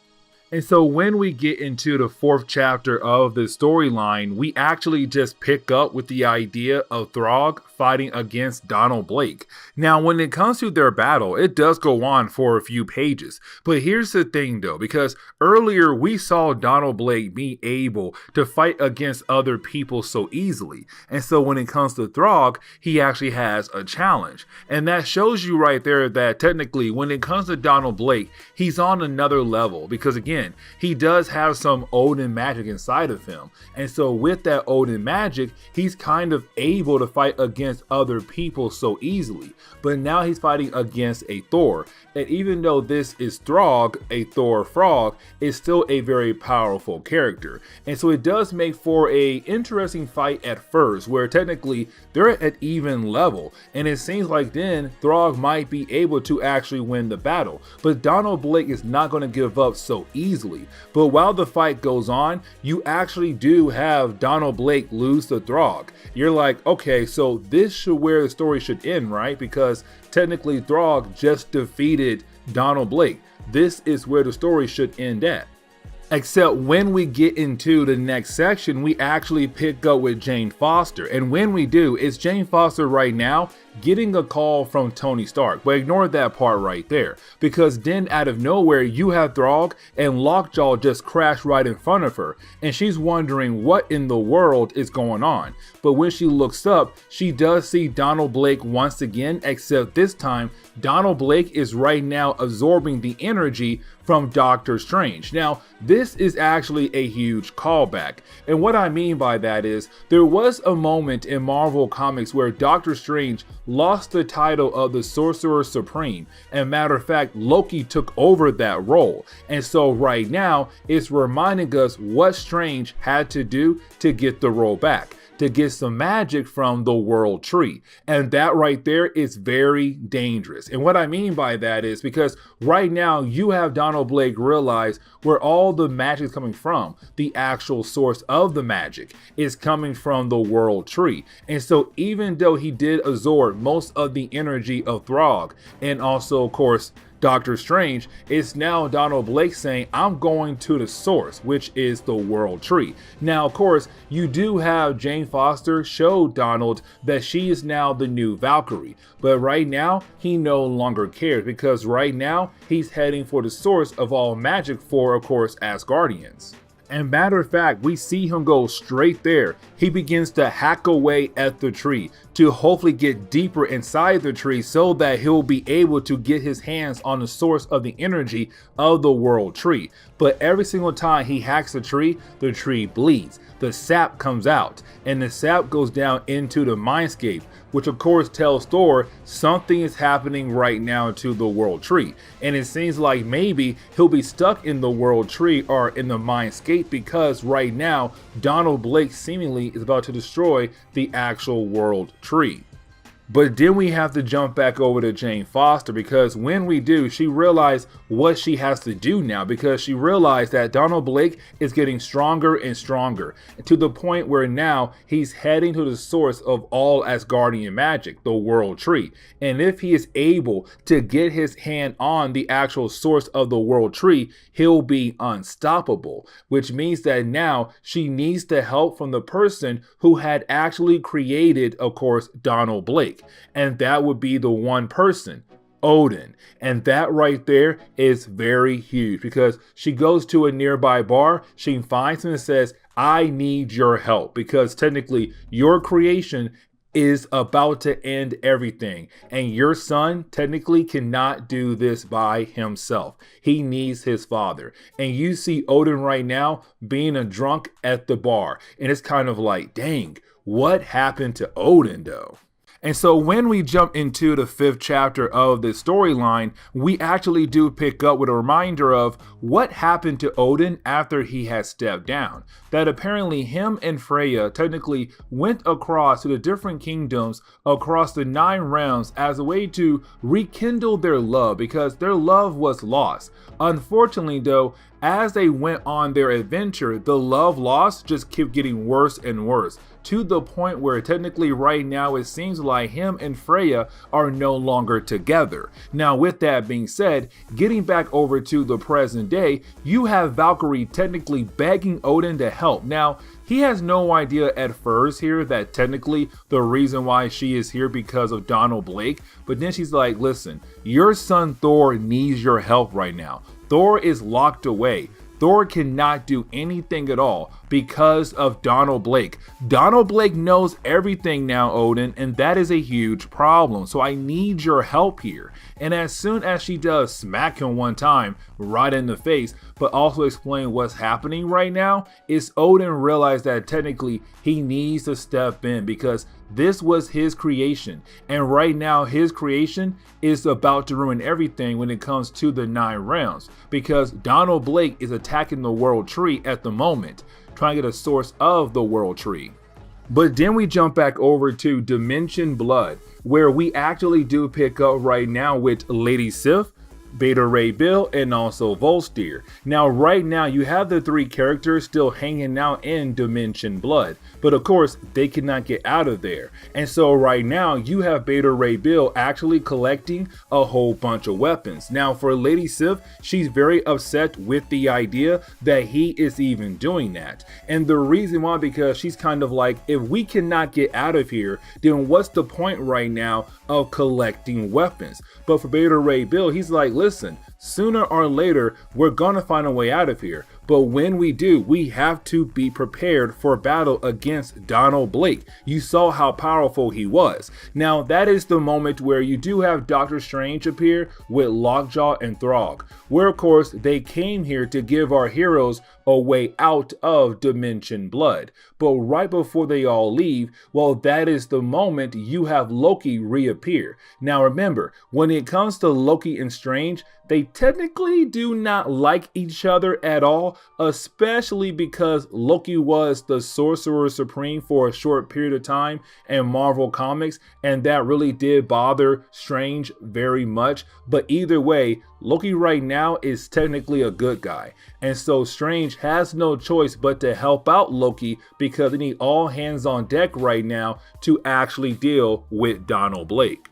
And so when we get into the 4th chapter of the storyline, we actually just pick up with the idea of Throg fighting against Donald Blake. Now, when it comes to their battle, it does go on for a few pages. But here's the thing though, because earlier we saw Donald Blake be able to fight against other people so easily. And so when it comes to Throg, he actually has a challenge. And that shows you right there that technically when it comes to Donald Blake, he's on another level, because again, he does have some Odin magic inside of him. And so with that Odin magic, he's kind of able to fight against other people so easily. But now he's fighting against a Thor. And even though this is Throg, a Thor frog, is still a very powerful character. And so it does make for a interesting fight at first, where technically they're at even level. And it seems like then Throg might be able to actually win the battle. But Donald Blake is not going to give up so easily. But while the fight goes on, you actually do have Donald Blake lose to Throg. You're like, okay, so this should where the story should end, right? Because technically Throg just defeated Donald Blake. This is where the story should end at. Except when we get into the next section, we actually pick up with Jane Foster. And when we do, it's Jane Foster right now getting a call from Tony Stark. But ignore that part right there, because then out of nowhere you have Throg and Lockjaw just crash right in front of her, and she's wondering what in the world is going on. But when she looks up, she does see Donald Blake once again, except this time Donald Blake is right now absorbing the energy from Doctor Strange. Now, this is actually a huge callback. And what I mean by that is, there was a moment in Marvel Comics where Doctor Strange lost the title of the Sorcerer Supreme. And matter of fact, Loki took over that role. And so right now, it's reminding us what Strange had to do to get the role back, to get some magic from the World Tree. And that right there is very dangerous. And what I mean by that is because right now you have Donald Blake realize where all the magic is coming from. The actual source of the magic is coming from the World Tree. And so even though he did absorb most of the energy of Throg and also, of course, Doctor Strange, it's now Donald Blake saying, I'm going to the source, which is the World Tree. Now, of course, you do have Jane Foster show Donald that she is now the new Valkyrie. But right now, he no longer cares, because right now, he's heading for the source of all magic for, of course, Asgardians. And matter of fact, we see him go straight there. He begins to hack away at the tree to hopefully get deeper inside the tree so that he'll be able to get his hands on the source of the energy of the world tree. But every single time he hacks the tree bleeds. The sap comes out, and the sap goes down into the mindscape, which of course tells Thor something is happening right now to the world tree. And it seems like maybe he'll be stuck in the world tree or in the mindscape because right now Donald Blake seemingly is about to destroy the actual world tree. But then we have to jump back over to Jane Foster, because when we do, she realized what she has to do now, because she realized that Donald Blake is getting stronger and stronger to the point where now he's heading to the source of all Asgardian magic, the world tree. And if he is able to get his hand on the actual source of the world tree, he'll be unstoppable, which means that now she needs the help from the person who had actually created, of course, Donald Blake. And that would be the one person, Odin. And that right there is very huge, because she goes to a nearby bar, she finds him and says, I need your help, because technically your creation is about to end everything, and your son technically cannot do this by himself. He needs his father. And you see Odin right now being a drunk at the bar, and it's kind of like, dang, what happened to Odin though? And so when we jump into the 5th chapter of this storyline, we actually do pick up with a reminder of what happened to Odin after he had stepped down. That apparently him and Freya technically went across to the different kingdoms across the 9 realms as a way to rekindle their love, because their love was lost. Unfortunately though, as they went on their adventure, the love lost just kept getting worse and worse, to the point where technically right now it seems like him and Freya are no longer together. Now with that being said, getting back over to the present day, you have Valkyrie technically begging Odin to help. Now he has no idea at first here that technically the reason why she is here because of Donald Blake, but then she's like, listen, your son Thor needs your help right now. Thor is locked away. Thor cannot do anything at all because of Donald Blake. Donald Blake knows everything now, Odin, and that is a huge problem. So I need your help here. And as soon as she does smack him one time right in the face, but also explain what's happening right now, is Odin realized that technically he needs to step in, because this was his creation, and right now his creation is about to ruin everything when it comes to the 9 realms, because Donald Blake is attacking the world tree at the moment, trying to get a source of the world tree. But then we jump back over to Dimension Blood, where we actually do pick up right now with Lady Sif, Beta Ray Bill, and also Volsteer. Now right now you have the 3 characters still hanging out in Dimension Blood, but of course they cannot get out of there. And so right now you have Beta Ray Bill actually collecting a whole bunch of weapons. Now for Lady Sif, she's very upset with the idea that he is even doing that. And the reason why, because she's kind of like, if we cannot get out of here, then what's the point right now of collecting weapons? But for Beta Ray Bill, he's like, listen, sooner or later, we're gonna find a way out of here. But when we do, we have to be prepared for battle against Donald Blake. You saw how powerful he was. Now, that is the moment where you do have Doctor Strange appear with Lockjaw and Throg, where of course they came here to give our heroes a way out of Dimension Blood. But right before they all leave, well, that is the moment you have Loki reappear. Now remember, when it comes to Loki and Strange, they technically do not like each other at all, especially because Loki was the Sorcerer Supreme for a short period of time in Marvel Comics, and that really did bother Strange very much. But either way, Loki right now is technically a good guy, and so Strange has no choice but to help out Loki, because they need all hands on deck right now to actually deal with Donald Blake.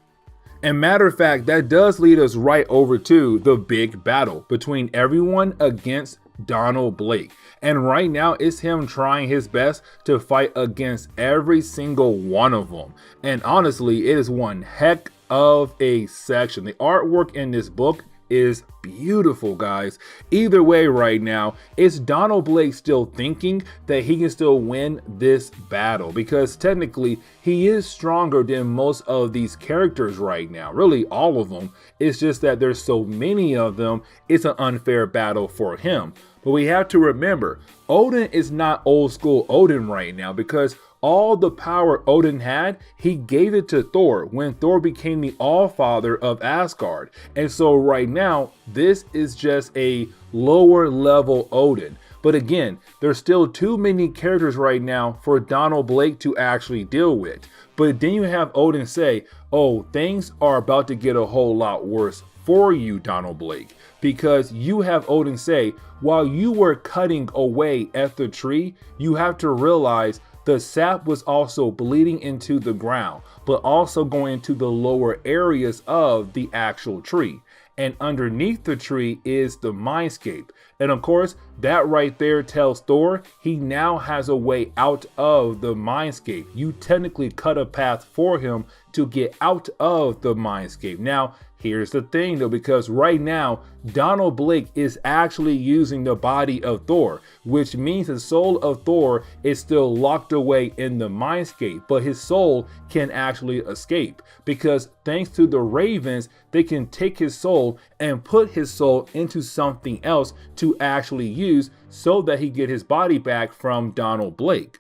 And matter of fact, that does lead us right over to the big battle between everyone against Donald Blake. And right now it's him trying his best to fight against every single one of them. And honestly, it is one heck of a section. The artwork in this book is beautiful, guys. Either way right now, it's Donald Blake still thinking that he can still win this battle, because technically he is stronger than most of these characters right now, really all of them. It's just that there's so many of them, it's an unfair battle for him. But we have to remember, Odin is not old school Odin right now, because all the power Odin had, he gave it to Thor when Thor became the All-Father of Asgard. And so right now, this is just a lower level Odin. But again, there's still too many characters right now for Donald Blake to actually deal with. But then you have Odin say, oh, things are about to get a whole lot worse for you, Donald Blake. Because you have Odin say, while you were cutting away at the tree, you have to realize the sap was also bleeding into the ground, but also going into the lower areas of the actual tree. And underneath the tree is the mindscape. And of course, that right there tells Thor he now has a way out of the mindscape. You technically cut a path for him to get out of the mindscape. Now, here's the thing though, because right now, Donald Blake is actually using the body of Thor, which means the soul of Thor is still locked away in the mindscape, but his soul can actually escape, because thanks to the ravens, they can take his soul and put his soul into something else to actually use so that he get his body back from Donald Blake.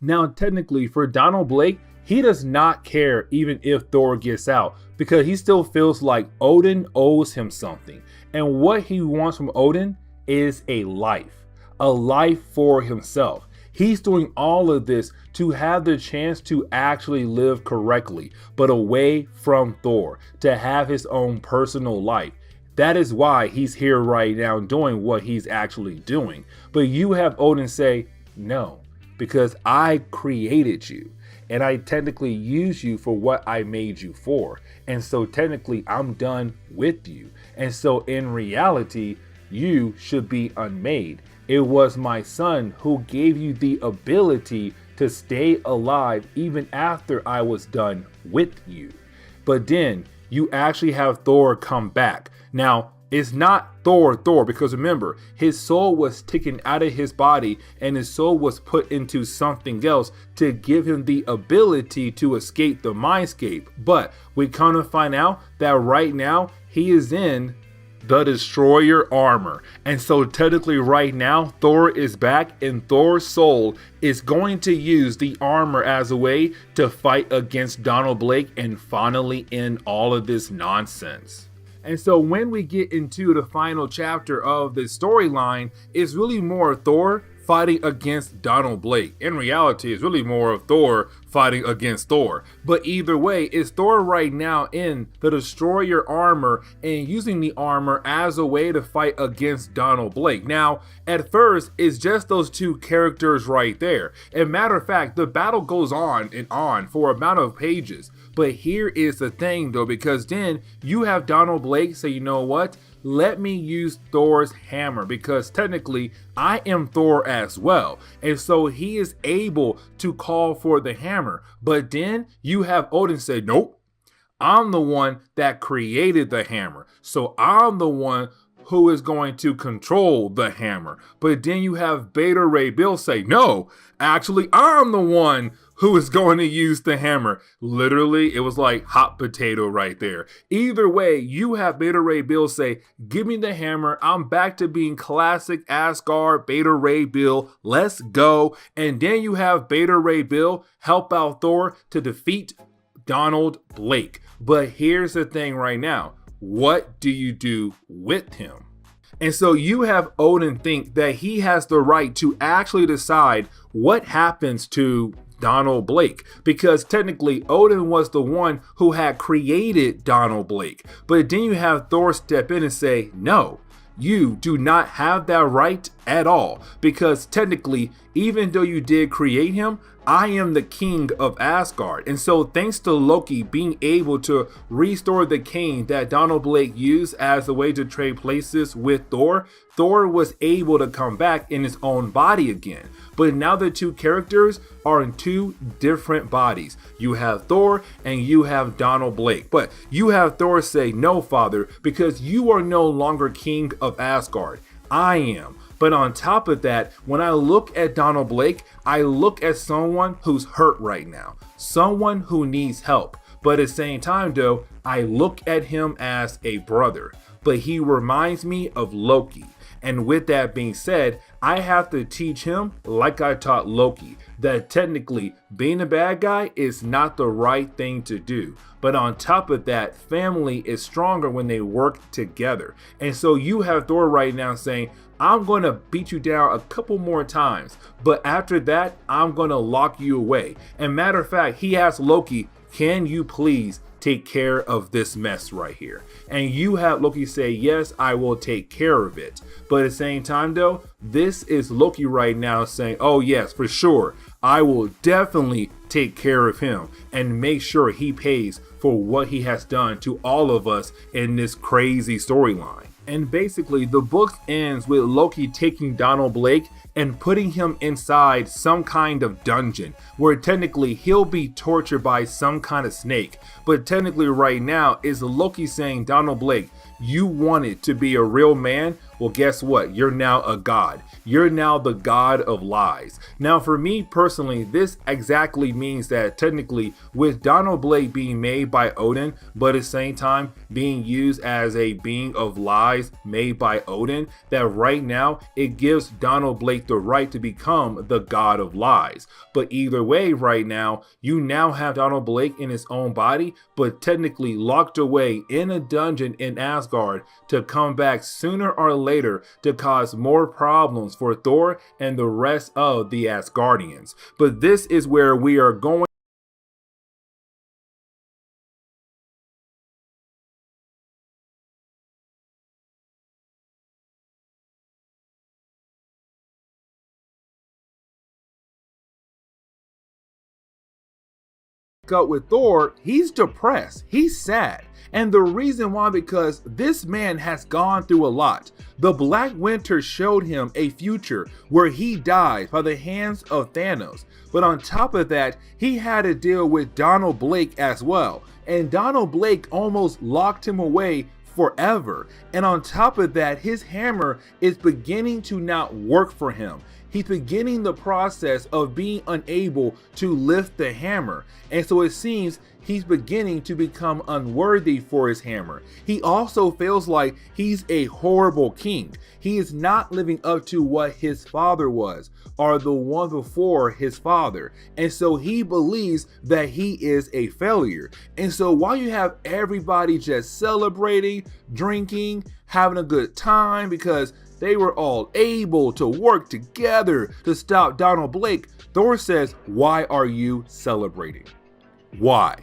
Now, technically for Donald Blake, he does not care even if Thor gets out, because he still feels like Odin owes him something. And what he wants from Odin is a life for himself. He's doing all of this to have the chance to actually live correctly, but away from Thor, to have his own personal life. That is why he's here right now doing what he's actually doing. But you have Odin say, no, because I created you. And I technically use you for what I made you for. And so technically I'm done with you. And so in reality, you should be unmade. It was my son who gave you the ability to stay alive even after I was done with you. But then you actually have Thor come back. Now, it's not Thor, because remember, his soul was taken out of his body and his soul was put into something else to give him the ability to escape the mindscape. But we kind of find out that right now he is in the Destroyer armor. And so technically right now, Thor is back and Thor's soul is going to use the armor as a way to fight against Donald Blake and finally end all of this nonsense. And so when we get into the final chapter of this storyline, it's really more Thor fighting against Donald Blake. In reality, it's really more of Thor fighting against Thor. But either way, it's Thor right now in the Destroyer armor and using the armor as a way to fight against Donald Blake. Now, at first, it's just those two characters right there. And matter of fact, the battle goes on and on for a amount of pages. But here is the thing though, because then you have Donald Blake say, you know what? Let me use Thor's hammer, because technically I am Thor as well. And so he is able to call for the hammer. But then you have Odin say, nope, I'm the one that created the hammer. So I'm the one who is going to control the hammer. But then you have Beta Ray Bill say, no, actually I'm the one who is going to use the hammer. Literally, it was like hot potato right there. Either way, you have Beta Ray Bill say, give me the hammer. I'm back to being classic Asgard Beta Ray Bill. Let's go. And then you have Beta Ray Bill help out Thor to defeat Donald Blake. But here's the thing right now. What do you do with him? And so you have Odin think that he has the right to actually decide what happens to Donald Blake, because technically Odin was the one who had created Donald Blake. But then you have Thor step in and say, no, you do not have that right at all, because technically, even though you did create him, I am the King of Asgard. And so thanks to Loki being able to restore the cane that Donald Blake used as a way to trade places with Thor, Thor was able to come back in his own body again. But now the two characters are in two different bodies. You have Thor and you have Donald Blake. But you have Thor say, no, father, because you are no longer King of Asgard. I am. But on top of that, when I look at Donald Blake, I look at someone who's hurt right now, someone who needs help. But at the same time, though, I look at him as a brother. But he reminds me of Loki. And with that being said, I have to teach him, like I taught Loki, that technically being a bad guy is not the right thing to do. But on top of that, family is stronger when they work together. And so you have Thor right now saying, I'm going to beat you down a couple more times, but after that, I'm going to lock you away. And matter of fact, he asked Loki, can you please take care of this mess right here? And you have Loki say, yes, I will take care of it. But at the same time, though, this is Loki right now saying, oh yes, for sure, I will definitely take care of him and make sure he pays for what he has done to all of us in this crazy storyline. And basically, the book ends with Loki taking Donald Blake and putting him inside some kind of dungeon where technically he'll be tortured by some kind of snake. But technically right now is Loki saying, Donald Blake, you wanted to be a real man? Well, guess what? You're now a god. You're now the god of lies. Now, for me personally, this exactly means that technically with Donald Blake being made by Odin, but at the same time being used as a being of lies made by Odin, that right now it gives Donald Blake the right to become the god of lies. But either way right now, you now have Donald Blake in his own body, but technically locked away in a dungeon in Asgard to come back sooner or later to cause more problems for Thor and the rest of the Asgardians. But this is where we are going. Up with Thor, he's depressed, he's sad, and the reason why, because this man has gone through a lot. The Black Winter showed him a future where he died by the hands of Thanos, but on top of that, he had to deal with Donald Blake as well, and Donald Blake almost locked him away forever. And on top of that, his hammer is beginning to not work for him. He's beginning the process of being unable to lift the hammer. And so it seems he's beginning to become unworthy for his hammer. He also feels like he's a horrible king. He is not living up to what his father was, or the one before his father. And so he believes that he is a failure. And so while you have everybody just celebrating, drinking, having a good time because they were all able to work together to stop Donald Blake, Thor says, why are you celebrating? Why?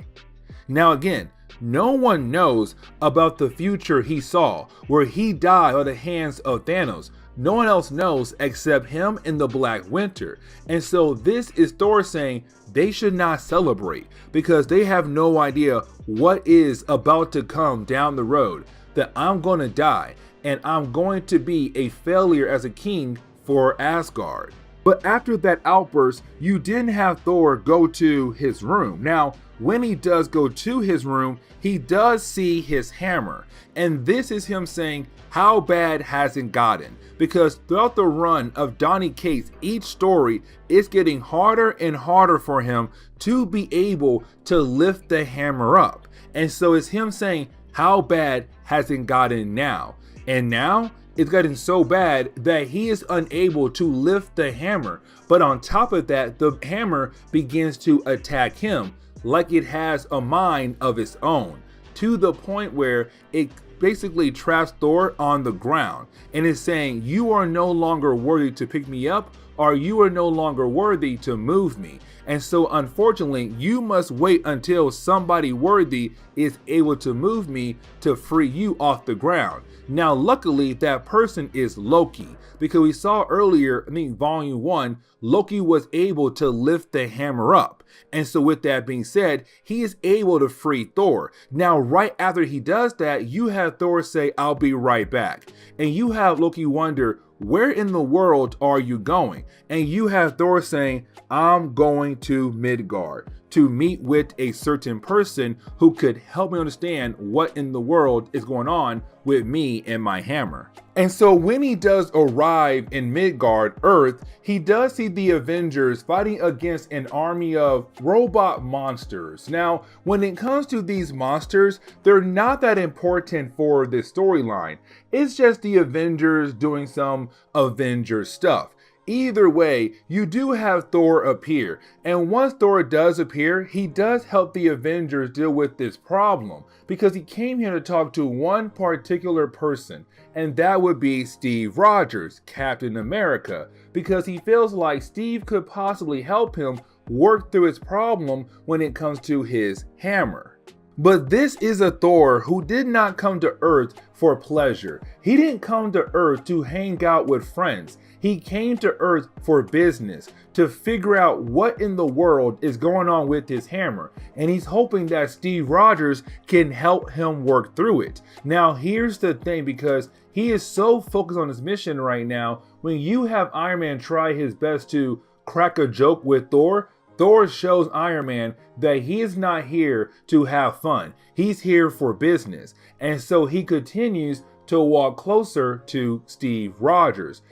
Now again, no one knows about the future he saw, where he died by the hands of Thanos. No one else knows except him and the Black Winter. And so this is Thor saying they should not celebrate because they have no idea what is about to come down the road, that I'm going to die and I'm going to be a failure as a king for Asgard. But after that outburst, you didn't have Thor go to his room. Now, when he does go to his room, he does see his hammer. And this is him saying, how bad has it gotten? Because throughout the run of Donny Cates, each story is getting harder and harder for him to be able to lift the hammer up. And so it's him saying, how bad has it gotten now? And now it's gotten so bad that he is unable to lift the hammer. But on top of that, the hammer begins to attack him like it has a mind of its own, to the point where it basically traps Thor on the ground and is saying, you are no longer worthy to pick me up or you are no longer worthy to move me. And so unfortunately, you must wait until somebody worthy is able to move me to free you off the ground. Now, luckily, that person is Loki, because we saw earlier, I think volume 1, Loki was able to lift the hammer up. And so with that being said, he is able to free Thor. Now, right after he does that, you have Thor say, "I'll be right back." And you have Loki wonder, where in the world are you going? And you have Thor saying, "I'm going to Midgard to meet with a certain person who could help me understand what in the world is going on with me and my hammer." And so when he does arrive in Midgard, Earth, he does see the Avengers fighting against an army of robot monsters. Now, when it comes to these monsters, they're not that important for this storyline. It's just the Avengers doing some Avengers stuff. Either way, you do have Thor appear, and once Thor does appear, he does help the Avengers deal with this problem, because he came here to talk to one particular person, and that would be Steve Rogers, Captain America, because he feels like Steve could possibly help him work through his problem when it comes to his hammer. But this is a Thor who did not come to Earth for pleasure. He didn't come to Earth to hang out with friends. He came to Earth for business, to figure out what in the world is going on with his hammer. And he's hoping that Steve Rogers can help him work through it. Now, here's the thing, because he is so focused on his mission right now, when you have Iron Man try his best to crack a joke with Thor, Thor shows Iron Man that he is not here to have fun. He's here for business. And so he continues to walk closer to Steve Rogers.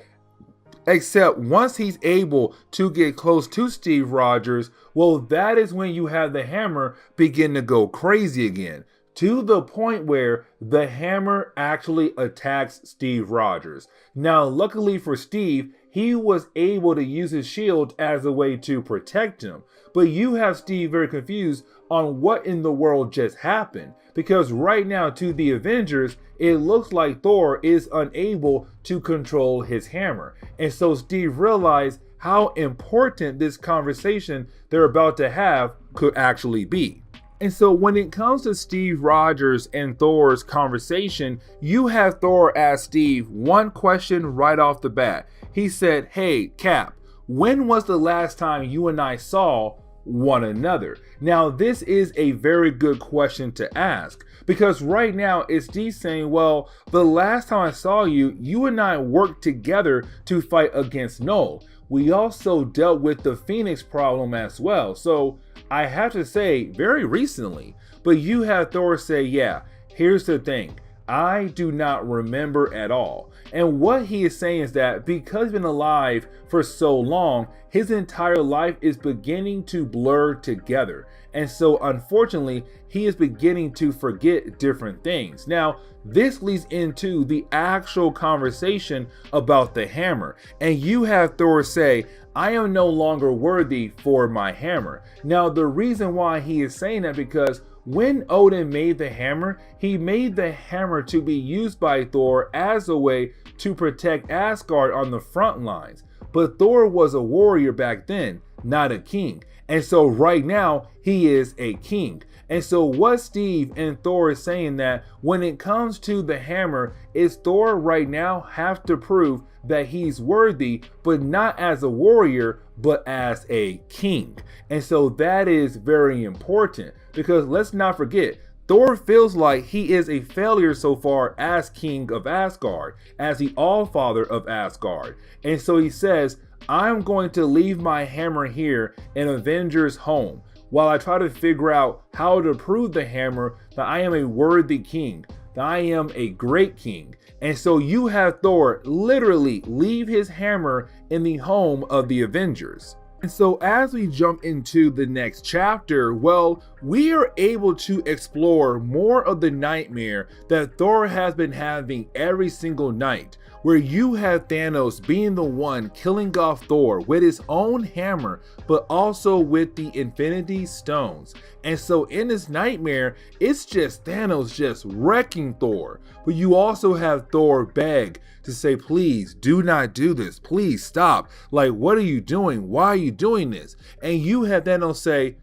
Except once he's able to get close to Steve Rogers, well, that is when you have the hammer begin to go crazy again, to the point where the hammer actually attacks Steve Rogers. Now, luckily for Steve, he was able to use his shield as a way to protect him. But you have Steve very confused on what in the world just happened, because right now to the Avengers, it looks like Thor is unable to control his hammer. And so Steve realized how important this conversation they're about to have could actually be. And so when it comes to Steve Rogers and Thor's conversation, you have Thor ask Steve one question right off the bat. He said, "Hey, Cap, when was the last time you and I saw one another?" Now, this is a very good question to ask, because right now it's Steve saying, well, the last time I saw you, you and I worked together to fight against Null. We also dealt with the Phoenix problem as well. So I have to say, very recently. But you have Thor say, yeah, here's the thing. I do not remember at all. And what he is saying is that because he's been alive for so long, his entire life is beginning to blur together. And so unfortunately, he is beginning to forget different things. Now, this leads into the actual conversation about the hammer. And you have Thor say, I am no longer worthy for my hammer. Now, the reason why he is saying that because when Odin made the hammer, he made the hammer to be used by Thor as a way to protect Asgard on the front lines. But Thor was a warrior back then, not a king. And so right now, he is a king. And so what Steve and Thor is saying that when it comes to the hammer, is Thor right now have to prove that he's worthy, but not as a warrior, but as a king. And so that is very important, because let's not forget, Thor feels like he is a failure so far as King of Asgard, as the All-Father of Asgard. And so he says, I'm going to leave my hammer here in Avengers' home while I try to figure out how to prove the hammer that I am a worthy king, that I am a great king. And so you have Thor literally leave his hammer in the home of the Avengers. And so as we jump into the next chapter, well, we are able to explore more of the nightmare that Thor has been having every single night, where you have Thanos being the one killing off Thor with his own hammer, but also with the Infinity Stones. And so in this nightmare, it's just Thanos just wrecking Thor. But you also have Thor beg to say, please do not do this. Please stop. Like, what are you doing? Why are you doing this? And you have Thanos say,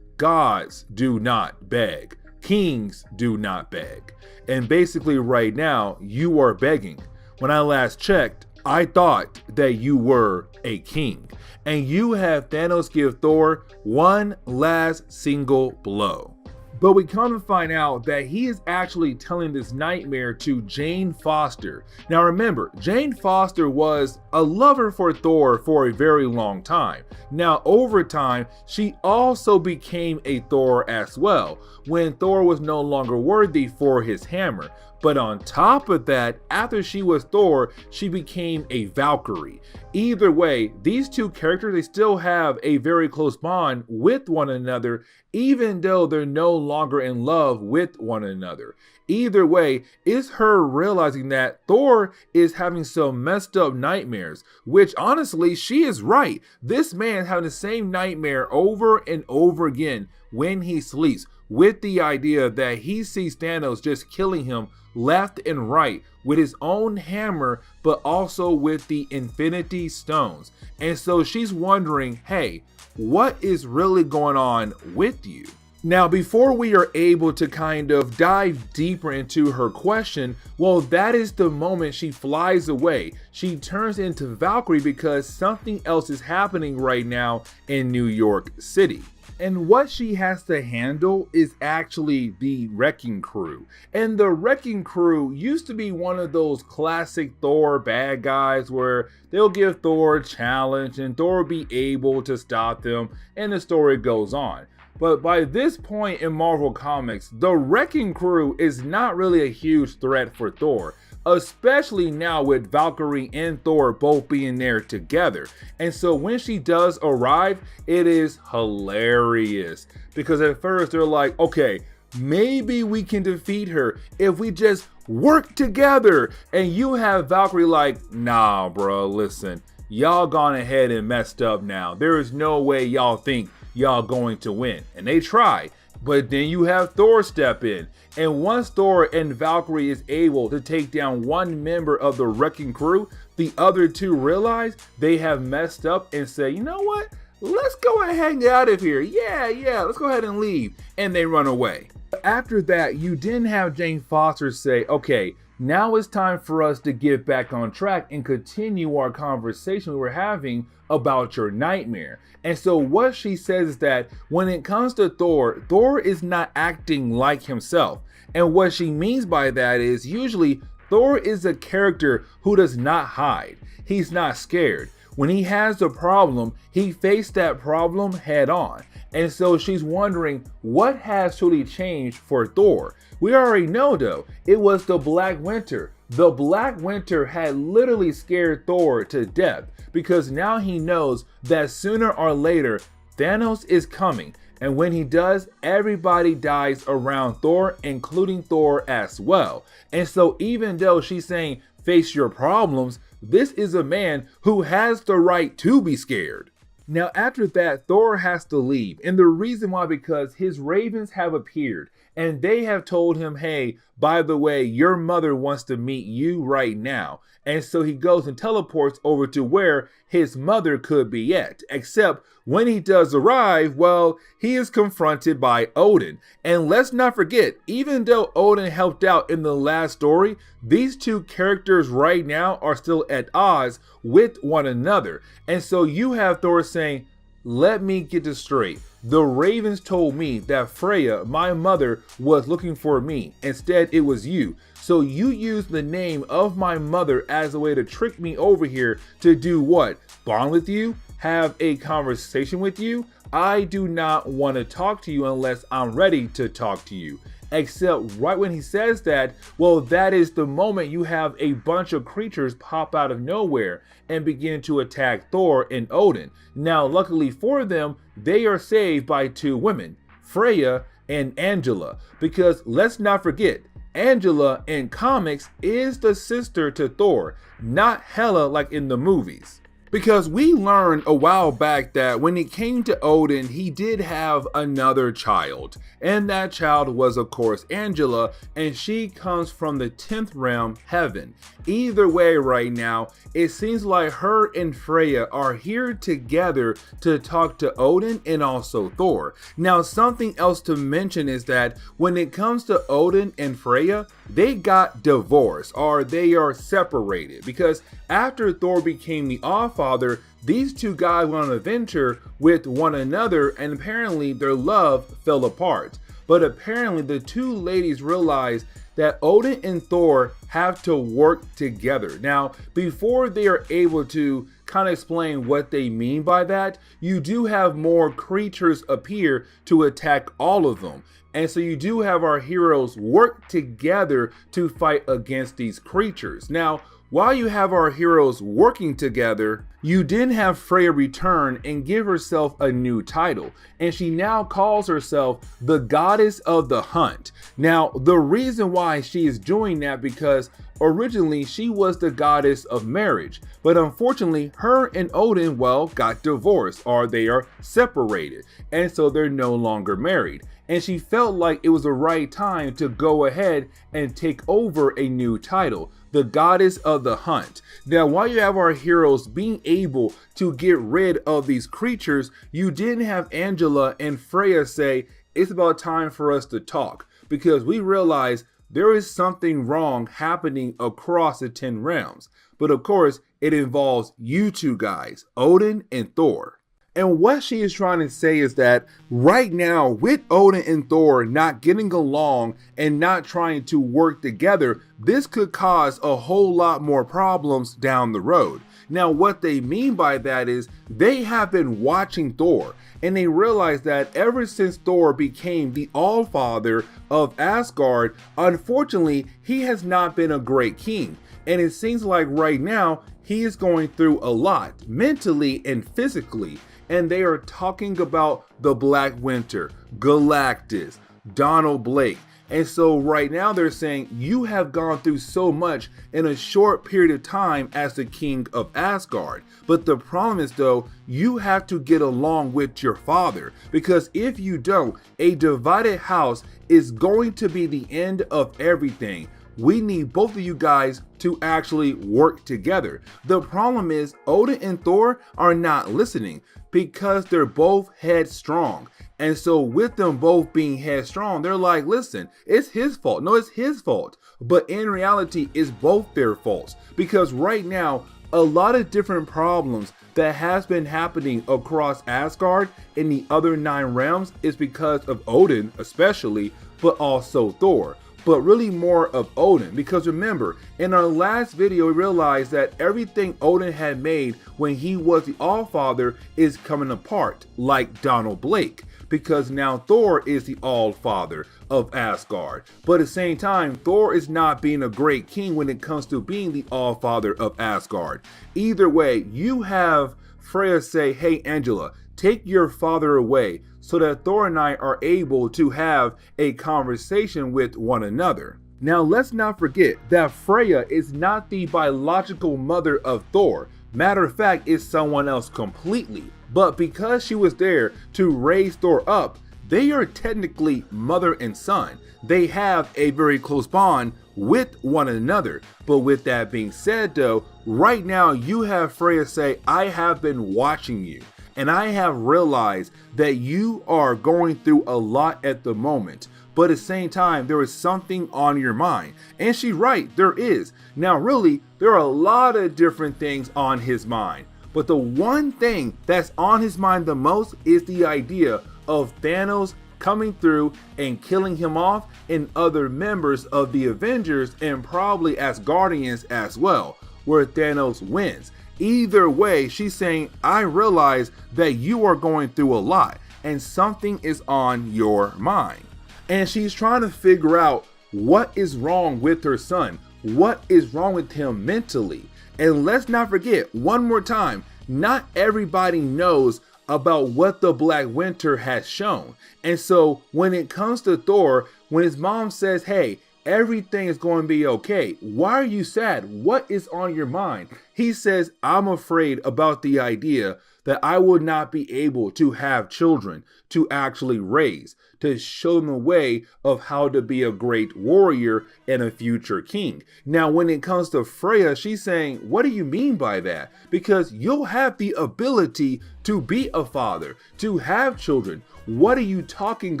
gods do not beg. Kings do not beg. And basically right now, you are begging. When I last checked, I thought that you were a king. And you have Thanos give Thor one last single blow. But we come to find out that he is actually telling this nightmare to Jane Foster. Now remember, Jane Foster was a lover for Thor for a very long time. Now over time, she also became a Thor as well, when Thor was no longer worthy for his hammer. But on top of that, after she was Thor, she became a Valkyrie. Either way, these two characters, they still have a very close bond with one another, even though they're no longer in love with one another. Either way, it's her realizing that Thor is having some messed up nightmares, which honestly, she is right. This man having the same nightmare over and over again when he sleeps, with the idea that he sees Thanos just killing him left and right with his own hammer, but also with the Infinity Stones. And so she's wondering, hey, what is really going on with you? Now, before we are able to kind of dive deeper into her question, well, that is the moment she flies away. She turns into Valkyrie because something else is happening right now in New York City. And what she has to handle is actually the Wrecking Crew. And the Wrecking Crew used to be one of those classic Thor bad guys where they'll give Thor a challenge and Thor will be able to stop them, and the story goes on. But by this point in Marvel Comics, the Wrecking Crew is not really a huge threat for Thor, especially now with Valkyrie and Thor both being there together. And so when she does arrive, it is hilarious, because at first they're like, okay, maybe we can defeat her if we just work together. And you have Valkyrie like, nah, bro, listen, y'all gone ahead and messed up now. There is no way y'all think y'all going to win. And they try, but then you have Thor step in. And once Thor and Valkyrie is able to take down one member of the Wrecking Crew, the other two realize they have messed up and say, you know what? Let's go ahead and get out of here. Yeah, let's go ahead and leave. And they run away. After that, you then have Jane Foster say, okay, now it's time for us to get back on track and continue our conversation we were having about your nightmare. And so what she says is that when it comes to Thor, Thor is not acting like himself. And what she means by that is usually Thor is a character who does not hide. He's not scared. When he has a problem, he faced that problem head on. And so she's wondering what has truly changed for Thor. We already know though, it was the Black Winter. The Black Winter had literally scared Thor to death, because now he knows that sooner or later Thanos is coming. And when he does, everybody dies around Thor, including Thor as well. And so even though she's saying face your problems, this is a man who has the right to be scared. Now after that, Thor has to leave. And the reason why, because his ravens have appeared and they have told him, hey, by the way, your mother wants to meet you right now. And so he goes and teleports over to where his mother could be at. Except when he does arrive, well, he is confronted by Odin. And let's not forget, even though Odin helped out in the last story, these two characters right now are still at odds with one another. And so you have Thor saying, let me get this straight. The ravens told me that Freya, my mother, was looking for me. Instead, it was you. So you used the name of my mother as a way to trick me over here to do what? Bond with you? Have a conversation with you? I do not want to talk to you unless I'm ready to talk to you. Except right when he says that, well, that is the moment you have a bunch of creatures pop out of nowhere and begin to attack Thor and Odin. Now, luckily for them, they are saved by two women, Freya and Angela, because let's not forget, Angela in comics is the sister to Thor, not Hela like in the movies. Because we learned a while back that when it came to Odin, he did have another child. And that child was, of course, Angela, and she comes from the 10th realm, heaven. Either way right now, it seems like her and Freya are here together to talk to Odin and also Thor. Now, something else to mention is that when it comes to Odin and Freya, they got divorced, or they are separated, because after Thor became the All-Father, these two guys went on an adventure with one another, and apparently their love fell apart. But apparently the two ladies realized that Odin and Thor have to work together. Now, before they are able to kind of explain what they mean by that, you do have more creatures appear to attack all of them. And so you do have our heroes work together to fight against these creatures. Now, while you have our heroes working together, you then have Freya return and give herself a new title, and she now calls herself the Goddess of the Hunt. Now, the reason why she is doing that because originally she was the goddess of marriage, but unfortunately her and Odin, well, got divorced, or they are separated, and so they're no longer married. And she felt like it was the right time to go ahead and take over a new title, the Goddess of the Hunt. Now, while you have our heroes being able to get rid of these creatures, you didn't have Angela and Freya say, it's about time for us to talk, because we realize there is something wrong happening across the 10 realms. But of course, it involves you two guys, Odin and Thor. And what she is trying to say is that right now, with Odin and Thor not getting along and not trying to work together, this could cause a whole lot more problems down the road. Now, what they mean by that is they have been watching Thor, and they realize that ever since Thor became the All-Father of Asgard, unfortunately, he has not been a great king. And it seems like right now, he is going through a lot, mentally and physically. And they are talking about the Black Winter, Galactus, Donald Blake. And so right now they're saying you have gone through so much in a short period of time as the King of Asgard. But the problem is though, you have to get along with your father, because if you don't, a divided house is going to be the end of everything. We need both of you guys to actually work together. The problem is Odin and Thor are not listening because they're both headstrong. And so with them both being headstrong, they're like, listen, it's his fault. No, it's his fault. But in reality, it's both their faults, because right now, a lot of different problems that has been happening across Asgard in the other 9 realms is because of Odin especially, but also Thor. But really more of Odin, because remember, in our last video we realized that everything Odin had made when he was the All-Father is coming apart, like Donald Blake, because now Thor is the All-Father of Asgard. But at the same time, Thor is not being a great king when it comes to being the All-Father of Asgard. Either way, you have Freya say, hey Angela, take your father away, so that Thor and I are able to have a conversation with one another. Now, let's not forget that Freya is not the biological mother of Thor. Matter of fact, it's someone else completely. But because she was there to raise Thor up, they are technically mother and son. They have a very close bond with one another. But with that being said though, right now you have Freya say, I have been watching you. And I have realized that you are going through a lot at the moment, but at the same time, there is something on your mind. And she's right, there is. Now, really, there are a lot of different things on his mind, but the one thing that's on his mind the most is the idea of Thanos coming through and killing him off and other members of the Avengers and probably Asgardians as well, where Thanos wins. Either way, she's saying, I realize that you are going through a lot and something is on your mind. And she's trying to figure out what is wrong with her son. What is wrong with him mentally? And let's not forget, one more time, not everybody knows about what the Black Winter has shown. And so when it comes to Thor, when his mom says, hey, everything is going to be okay. Why are you sad? What is on your mind? He says, I'm afraid about the idea that I would not be able to have children to actually raise, to show them a way of how to be a great warrior and a future king. Now, when it comes to Freya, she's saying, what do you mean by that? Because you'll have the ability to be a father, to have children. What are you talking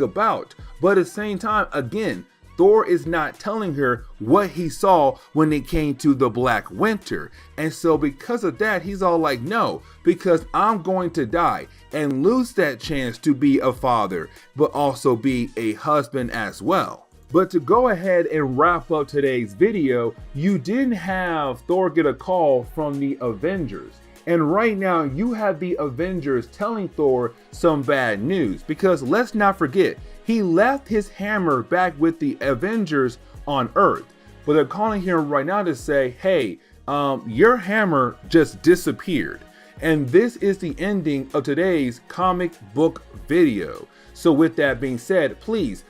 about? But at the same time, again, Thor is not telling her what he saw when it came to the Black Winter. And so because of that, he's all like, no, because I'm going to die and lose that chance to be a father, but also be a husband as well. But to go ahead and wrap up today's video, you didn't have Thor get a call from the Avengers. And right now you have the Avengers telling Thor some bad news, because let's not forget, he left his hammer back with the Avengers on Earth. But they're calling him right now to say, hey, your hammer just disappeared. And this is the ending of today's comic book video. So with that being said, please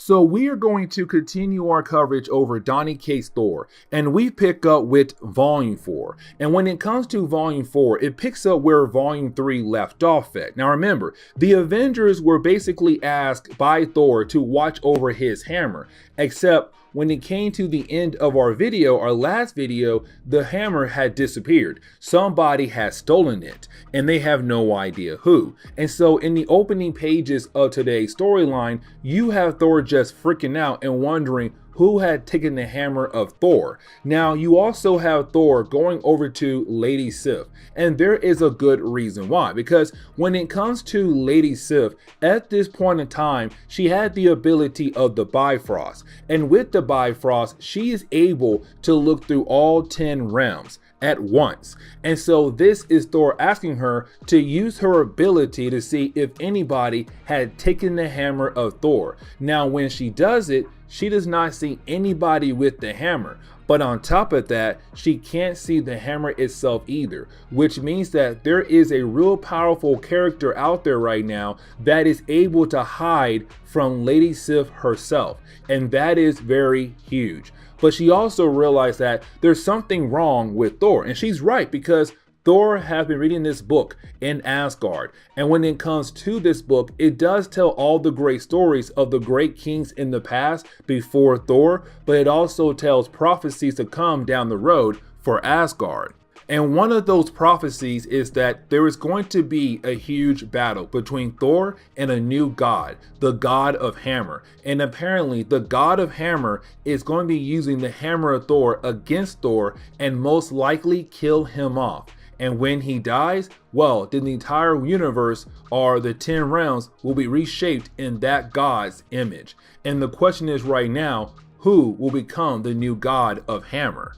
So we are going to continue our coverage over Donny Cates Thor, and we pick up with Volume 4. And when it comes to Volume 4, it picks up where Volume 3 left off at. Now remember, the Avengers were basically asked by Thor to watch over his hammer, except when it came to the end of our video, our last video, the hammer had disappeared. Somebody had stolen it, and they have no idea who. And so in the opening pages of today's storyline, you have Thor just freaking out and wondering who had taken the hammer of Thor. Now, you also have Thor going over to Lady Sif, and there is a good reason why. Because when it comes to Lady Sif, at this point in time, she had the ability of the Bifrost. And with the Bifrost, she is able to look through all 10 realms at once. And so this is Thor asking her to use her ability to see if anybody had taken the hammer of Thor. Now, when she does it, she does not see anybody with the hammer. But on top of that, she can't see the hammer itself either, which means that there is a real powerful character out there right now that is able to hide from Lady Sif herself. And that is very huge. But she also realized that there's something wrong with Thor. And she's right, because Thor has been reading this book in Asgard, and when it comes to this book, it does tell all the great stories of the great kings in the past before Thor, but it also tells prophecies to come down the road for Asgard. And one of those prophecies is that there is going to be a huge battle between Thor and a new god, the god of Hammer. And apparently the god of Hammer is going to be using the hammer of Thor against Thor and most likely kill him off. And when he dies, well, then the entire universe, or the 10 realms, will be reshaped in that god's image. And the question is right now, who will become the new god of Hammer?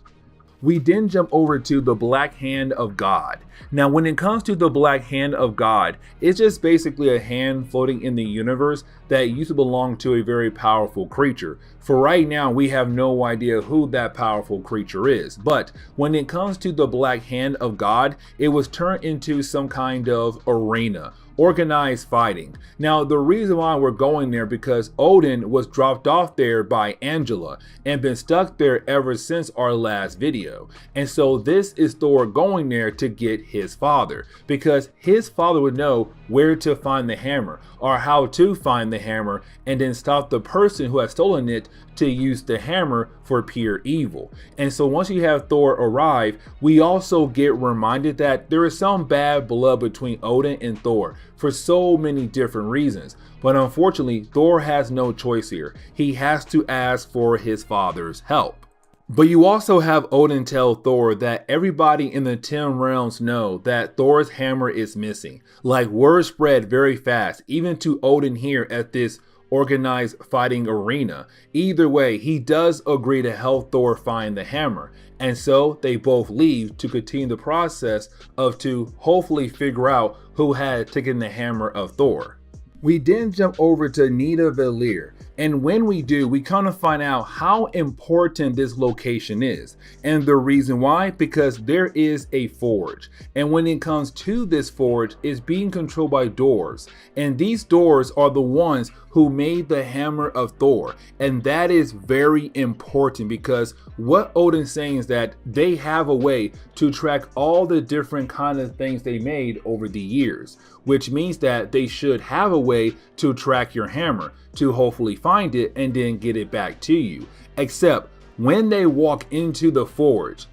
We then jump over to the Black Hand of God. Now, when it comes to the Black Hand of God, it's just basically a hand floating in the universe that used to belong to a very powerful creature. For right now, we have no idea who that powerful creature is. But when it comes to the Black Hand of God, it was turned into some kind of arena. Organized fighting. Now, the reason why we're going there because Odin was dropped off there by Angela and been stuck there ever since our last video. And so this is Thor going there to get his father, because his father would know where to find the hammer or how to find the hammer and then stop the person who has stolen it to use the hammer for pure evil. And so once you have Thor arrive, we also get reminded that there is some bad blood between Odin and Thor for so many different reasons. But unfortunately, Thor has no choice here. He has to ask for his father's help. But you also have Odin tell Thor that everybody in the 10 realms know that Thor's hammer is missing. Like, word spread very fast, even to Odin here at this organized fighting arena. Either way, he does agree to help Thor find the hammer. And so they both leave to continue the process of to hopefully figure out who had taken the hammer of Thor. We then jump over to Nidavellir. And when we do, we kind of find out how important this location is. And the reason why, because there is a forge. And when it comes to this forge, it's being controlled by dwarves. And these dwarves are the ones who made the hammer of Thor. And that is very important because what Odin's saying is that they have a way to track all the different kind of things they made over the years, which means that they should have a way to track your hammer, to hopefully find it and then get it back to you. Except when they walk into the forge,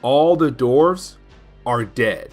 all the dwarves are dead.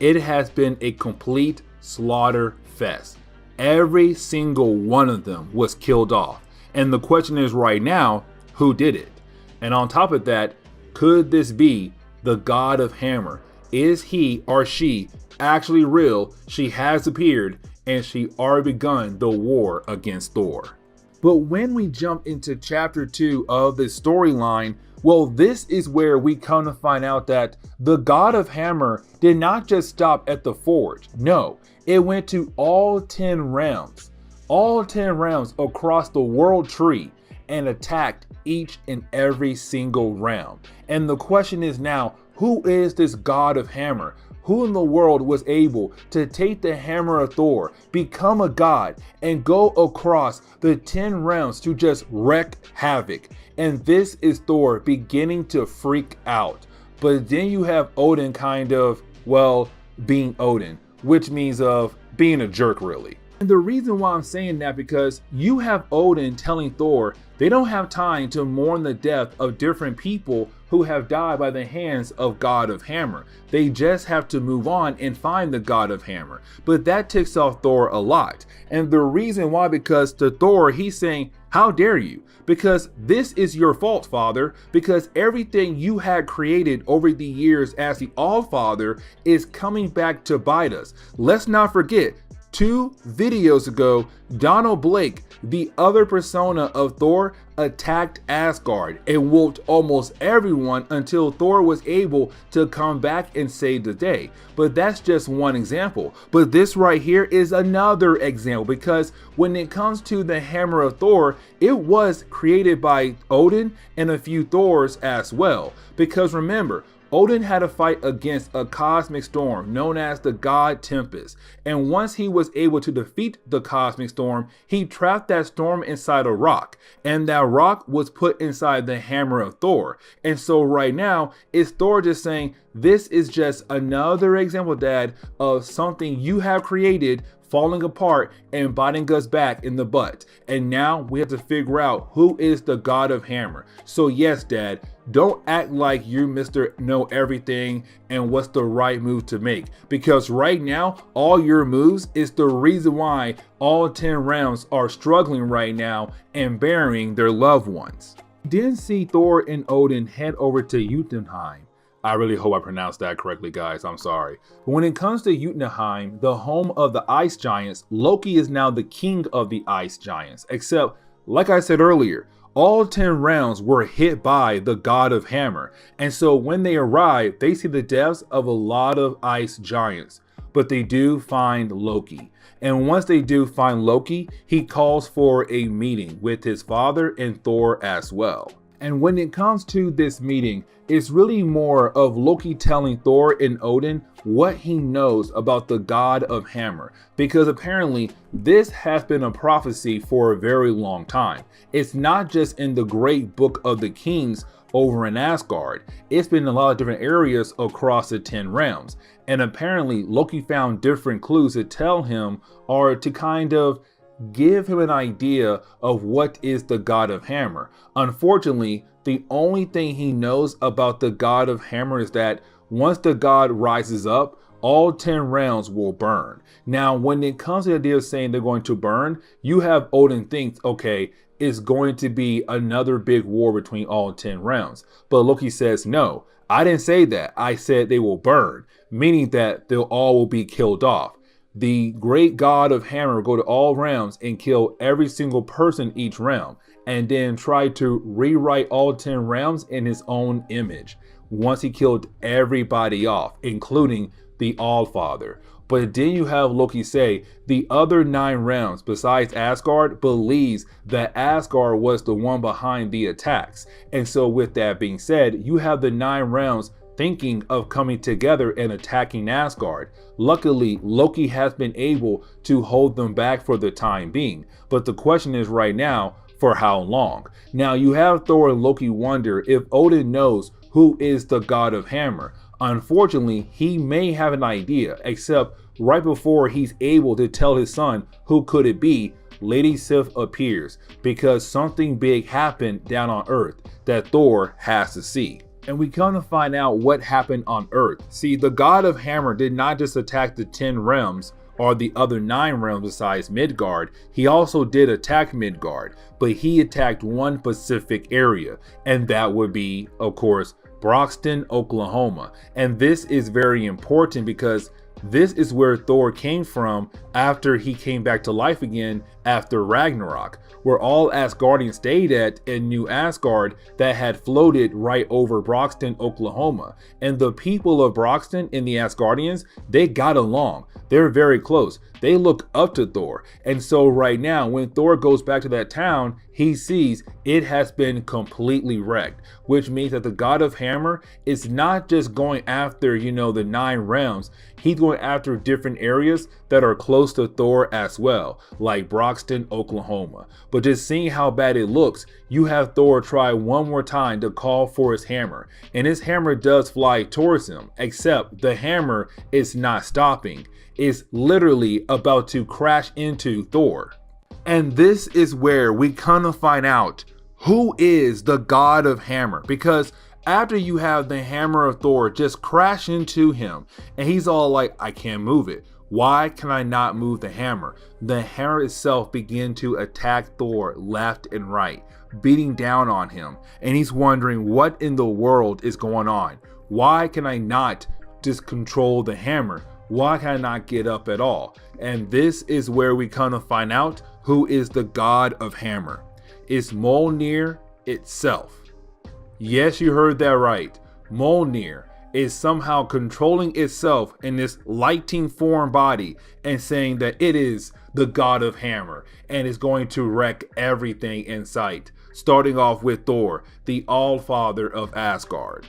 It has been a complete slaughter fest. Every single one of them was killed off. And the question is right now, who did it? And on top of that, could this be the God of Hammer? Is he or she actually real? She has appeared and she already begun the war against Thor. But when we jump into chapter 2 of the storyline, well, this is where we come to find out that the God of Hammer did not just stop at the forge. No, it went to all 10 realms across the world tree and attacked each and every single realm. And the question is now, who is this God of Hammer? Who in the world was able to take the hammer of Thor, become a god, and go across the 10 realms to just wreak havoc? And this is Thor beginning to freak out. But then you have Odin kind of, well, being Odin, which means of being a jerk really. And the reason why I'm saying that, because you have Odin telling Thor they don't have time to mourn the death of different people who have died by the hands of God of Hammer. They just have to move on and find the God of Hammer. But that ticks off Thor a lot. And the reason why, because to Thor, he's saying, how dare you? Because this is your fault, Father, because everything you had created over the years as the All-Father is coming back to bite us. Let's not forget, 2 videos ago, Donald Blake, the other persona of Thor, attacked Asgard and whooped almost everyone until Thor was able to come back and save the day. But that's just one example. But this right here is another example, because when it comes to the hammer of Thor, it was created by Odin and a few Thors as well. Because remember, Odin had a fight against a cosmic storm known as the god Tempest, and once he was able to defeat the cosmic storm, he trapped that storm inside a rock, and that rock was put inside the hammer of Thor. And so right now, it's Thor just saying, this is just another example, Dad, of something you have created falling apart and biting us back in the butt. And now we have to figure out who is the God of Hammer. So yes, Dad, don't act like you Mr. Know Everything and what's the right move to make. Because right now, all your moves is the reason why all 10 realms are struggling right now and burying their loved ones. Then see Thor and Odin head over to Jotunheim. I really hope I pronounced that correctly, guys. I'm sorry. But when it comes to Jotunheim, the home of the ice giants, Loki is now the king of the ice giants. Except, like I said earlier, all 10 realms were hit by the God of Hammer. And so when they arrive, they see the deaths of a lot of ice giants. But they do find Loki. And once they do find Loki, he calls for a meeting with his father and Thor as well. And when it comes to this meeting, it's really more of Loki telling Thor and Odin what he knows about the God of Hammer, because apparently this has been a prophecy for a very long time. It's not just in the great book of the kings over in Asgard. It's been in a lot of different areas across the 10 realms. And apparently Loki found different clues to tell him, or to kind of give him an idea of what is the God of Hammer. Unfortunately, the only thing he knows about the God of Hammer is that once the god rises up, all 10 realms will burn. Now, when it comes to the idea of saying they're going to burn, you have Odin thinks, okay, it's going to be another big war between all 10 realms. But Loki says, no, I didn't say that. I said they will burn, meaning that they'll all will be killed off. The great God of Hammer will go to all realms and kill every single person in each realm, and then try to rewrite all 10 realms in his own image once he killed everybody off, including the All-Father. But then you have Loki say the other 9 realms besides Asgard believes that Asgard was the one behind the attacks. And so with that being said, you have the 9 realms thinking of coming together and attacking Asgard. Luckily, Loki has been able to hold them back for the time being. But the question is right now, for how long? Now you have Thor and Loki wonder if Odin knows who is the god of hammer. Unfortunately, he may have an idea, except right before he's able to tell his son who could it be, Lady Sif appears because something big happened down on Earth that Thor has to see. And we come to find out what happened on Earth. See, the god of hammer did not just attack the 10 realms or the other 9 realms besides Midgard. He also did attack Midgard, but he attacked one specific area, and that would be, of course, Broxton, Oklahoma. And this is very important because this is where Thor came from after he came back to life again after Ragnarok, where all Asgardians stayed at in New Asgard that had floated right over Broxton, Oklahoma. And the people of Broxton and the Asgardians, they got along. They're very close. They look up to Thor. And so right now, when Thor goes back to that town, he sees it has been completely wrecked, which means that the god of hammer is not just going after, the 9 realms. He's going after different areas that are close to Thor as well, like Broxton, Oklahoma. But just seeing how bad it looks, you have Thor try one more time to call for his hammer. And his hammer does fly towards him, except the hammer is not stopping. It's literally about to crash into Thor. And this is where we kind of find out who is the god of hammer, because after you have the hammer of Thor just crash into him and he's all like, I can't move it. Why can I not move the hammer? The hammer itself began to attack Thor left and right, beating down on him. And he's wondering what in the world is going on. Why can I not just control the hammer? Why can I not get up at all? And this is where we kind of find out who is the god of hammer. It's Mjolnir itself. Yes, you heard that right. Mjolnir is somehow controlling itself in this lighting form body and saying that it is the god of hammer and is going to wreck everything in sight, starting off with Thor, the All-Father of Asgard.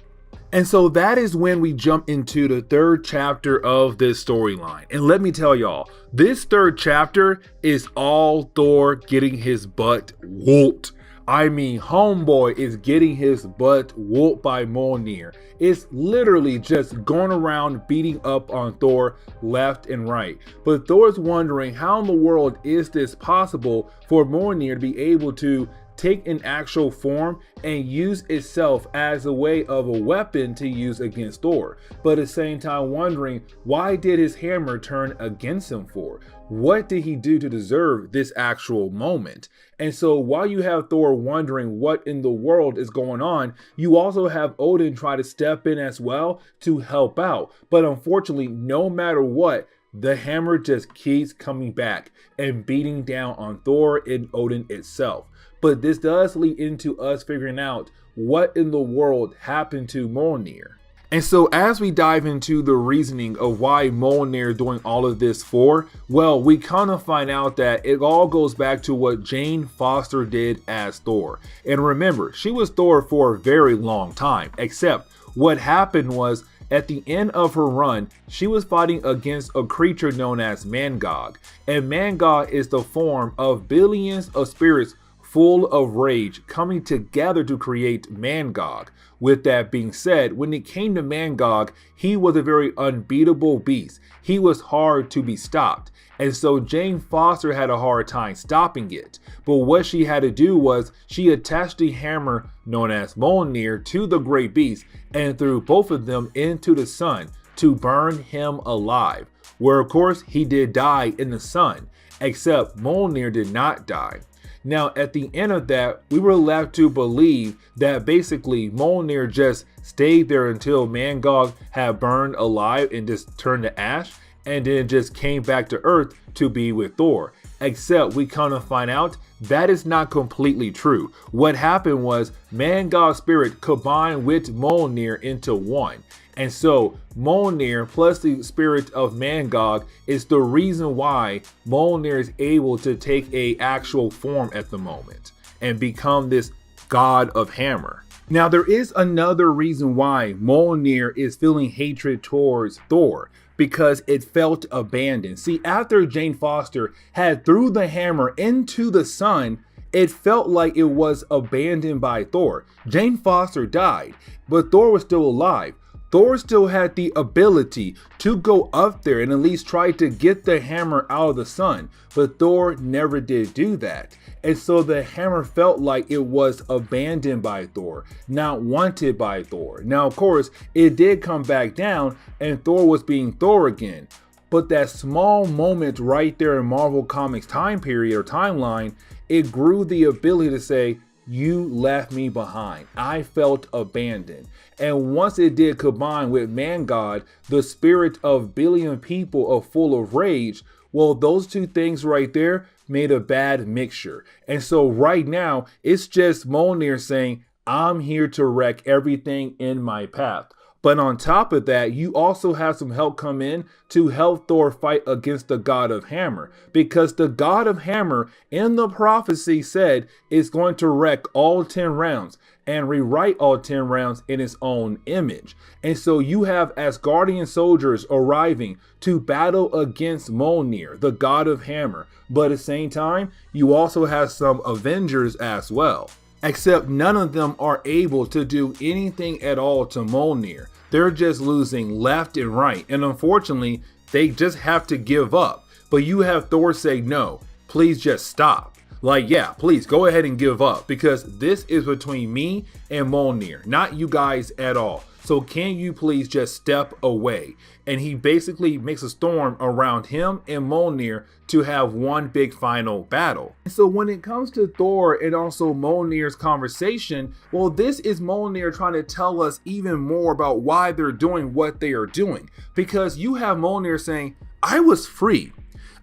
And so that is when we jump into the 3rd chapter of this storyline. And let me tell y'all, this 3rd chapter is all Thor getting his butt whooped. I mean, homeboy is getting his butt whooped by Mjolnir. It's literally just going around beating up on Thor left and right. But Thor's wondering how in the world is this possible for Mjolnir to be able to take an actual form and use itself as a way of a weapon to use against Thor, but at the same time wondering why did his hammer turn against him for? What did he do to deserve this actual moment? And so while you have Thor wondering what in the world is going on, you also have Odin try to step in as well to help out. But unfortunately, no matter what, the hammer just keeps coming back and beating down on Thor and Odin itself. But this does lead into us figuring out what in the world happened to Mjolnir. And so as we dive into the reasoning of why Mjolnir doing all of this for, well, we kind of find out that it all goes back to what Jane Foster did as Thor. And remember, she was Thor for a very long time, except what happened was at the end of her run, she was fighting against a creature known as Mangog. And Mangog is the form of billions of spirits full of rage coming together to create Mangog. With that being said, when it came to Mangog, he was a very unbeatable beast. He was hard to be stopped. And so Jane Foster had a hard time stopping it. But what she had to do was she attached the hammer known as Mjolnir to the great beast and threw both of them into the sun to burn him alive. Where of course he did die in the sun, except Mjolnir did not die. Now, at the end of that, we were left to believe that basically Mjolnir just stayed there until Mangog had burned alive and just turned to ash, and then just came back to Earth to be with Thor. Except we kind of find out that is not completely true. What happened was Mangog's spirit combined with Mjolnir into one. And so Mjolnir plus the spirit of Mangog is the reason why Mjolnir is able to take a actual form at the moment and become this god of hammer. Now there is another reason why Mjolnir is feeling hatred towards Thor, because it felt abandoned. See, after Jane Foster had threw the hammer into the sun, it felt like it was abandoned by Thor. Jane Foster died, but Thor was still alive. Thor still had the ability to go up there and at least try to get the hammer out of the sun, but Thor never did do that. And so the hammer felt like it was abandoned by Thor, not wanted by Thor. Now, of course, it did come back down and Thor was being Thor again. But that small moment right there in Marvel Comics time period or timeline, it grew the ability to say, you left me behind. I felt abandoned. And once it did combine with Mangog, the spirit of billion people are full of rage, well, those two things right there made a bad mixture. And so right now, it's just Mjolnir saying, I'm here to wreck everything in my path. But on top of that, you also have some help come in to help Thor fight against the God of Hammer. Because the God of Hammer in the prophecy said is going to wreck all 10 rounds and rewrite all 10 rounds in its own image. And so you have Asgardian soldiers arriving to battle against Mjolnir, the God of Hammer. But at the same time, you also have some Avengers as well. Except none of them are able to do anything at all to Mjolnir. They're just losing left and right. And unfortunately, they just have to give up. But you have Thor say, no, please just stop. Like, yeah, please go ahead and give up, because this is between me and Mjolnir, not you guys at all. So can you please just step away? And he basically makes a storm around him and Mjolnir to have one big final battle. And so when it comes to Thor and also Mjolnir's conversation, well, this is Mjolnir trying to tell us even more about why they're doing what they are doing. Because you have Mjolnir saying, I was free.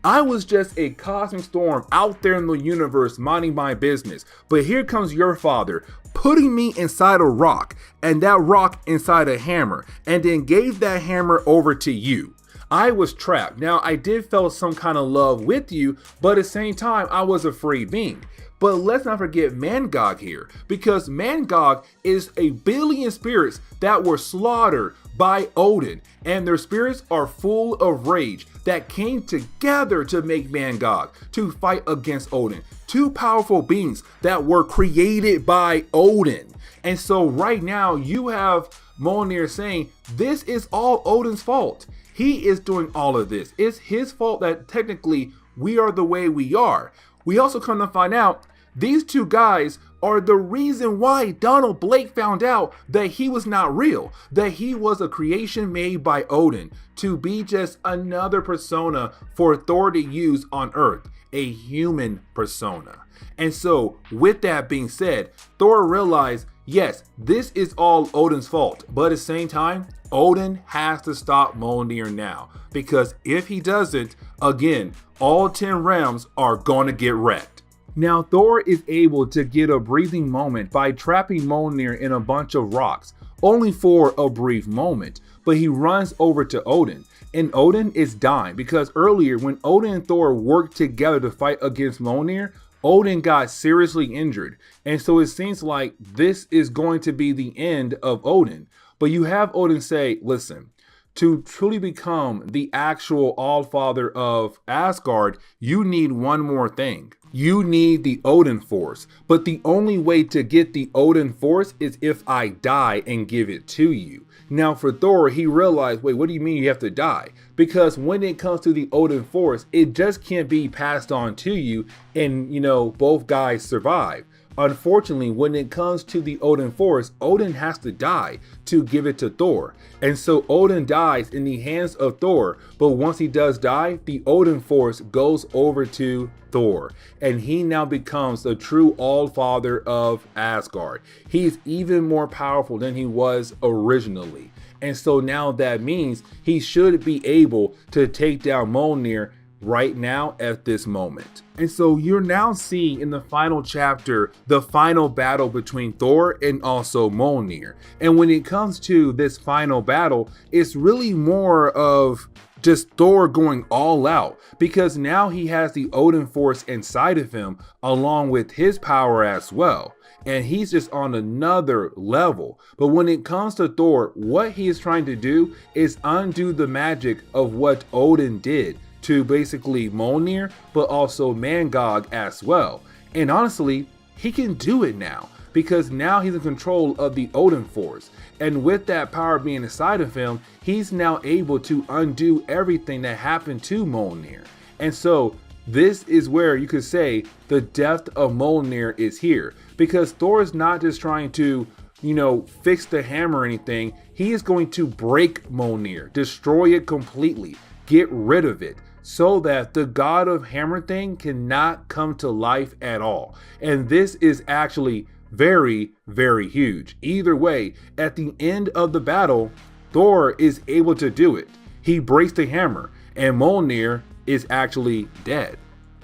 I was just a cosmic storm out there in the universe minding my business. But here comes your father putting me inside a rock, and that rock inside a hammer, and then gave that hammer over to you. I was trapped. Now, I did feel some kind of love with you, but at the same time, I was a free being. But let's not forget Mangog here, because Mangog is a billion spirits that were slaughtered by Odin, and their spirits are full of rage that came together to make Mangog to fight against Odin. Two powerful beings that were created by Odin. And so right now you have Mjolnir saying this is all Odin's fault. He is doing all of this. It's his fault that technically we are the way we are. We also come to find out these two guys are the reason why Donald Blake found out that he was not real, that he was a creation made by Odin to be just another persona for Thor to use on Earth, a human persona. And so with that being said, Thor realized, yes, this is all Odin's fault, but at the same time, Odin has to stop Mjolnir now, because if he doesn't, again, all 10 realms are going to get wrecked. Now, Thor is able to get a breathing moment by trapping Mjolnir in a bunch of rocks, only for a brief moment, but he runs over to Odin, and Odin is dying because earlier when Odin and Thor worked together to fight against Mjolnir, Odin got seriously injured, and so it seems like this is going to be the end of Odin. But you have Odin say, listen, to truly become the actual All-Father of Asgard, you need one more thing. You need the Odin Force, but the only way to get the Odin Force is if I die and give it to you. Now for Thor, he realized, wait, what do you mean you have to die? Because when it comes to the Odin Force, it just can't be passed on to you and, both guys survive. Unfortunately, when it comes to the Odin Force, Odin has to die to give it to Thor. And so Odin dies in the hands of Thor, but once he does die, the Odin Force goes over to Thor, and he now becomes the true All-Father of Asgard. He's even more powerful than he was originally. And so now that means he should be able to take down Mjolnir right now at this moment. And so you're now seeing in the final chapter the final battle between Thor and also Mjolnir. And when it comes to this final battle, it's really more of just Thor going all out, because now he has the Odin force inside of him along with his power as well. And he's just on another level. But when it comes to Thor, what he is trying to do is undo the magic of what Odin did to basically Mjolnir, but also Mangog as well. And honestly, he can do it now, because now he's in control of the Odin force. And with that power being inside of him, he's now able to undo everything that happened to Mjolnir. And so this is where you could say the death of Mjolnir is here, because Thor is not just trying to, fix the hammer or anything. He is going to break Mjolnir, destroy it completely, get rid of it, so that the god of hammer thing cannot come to life at all. And this is actually very, very huge. Either way, at the end of the battle, Thor is able to do it. He breaks the hammer and Mjolnir is actually dead.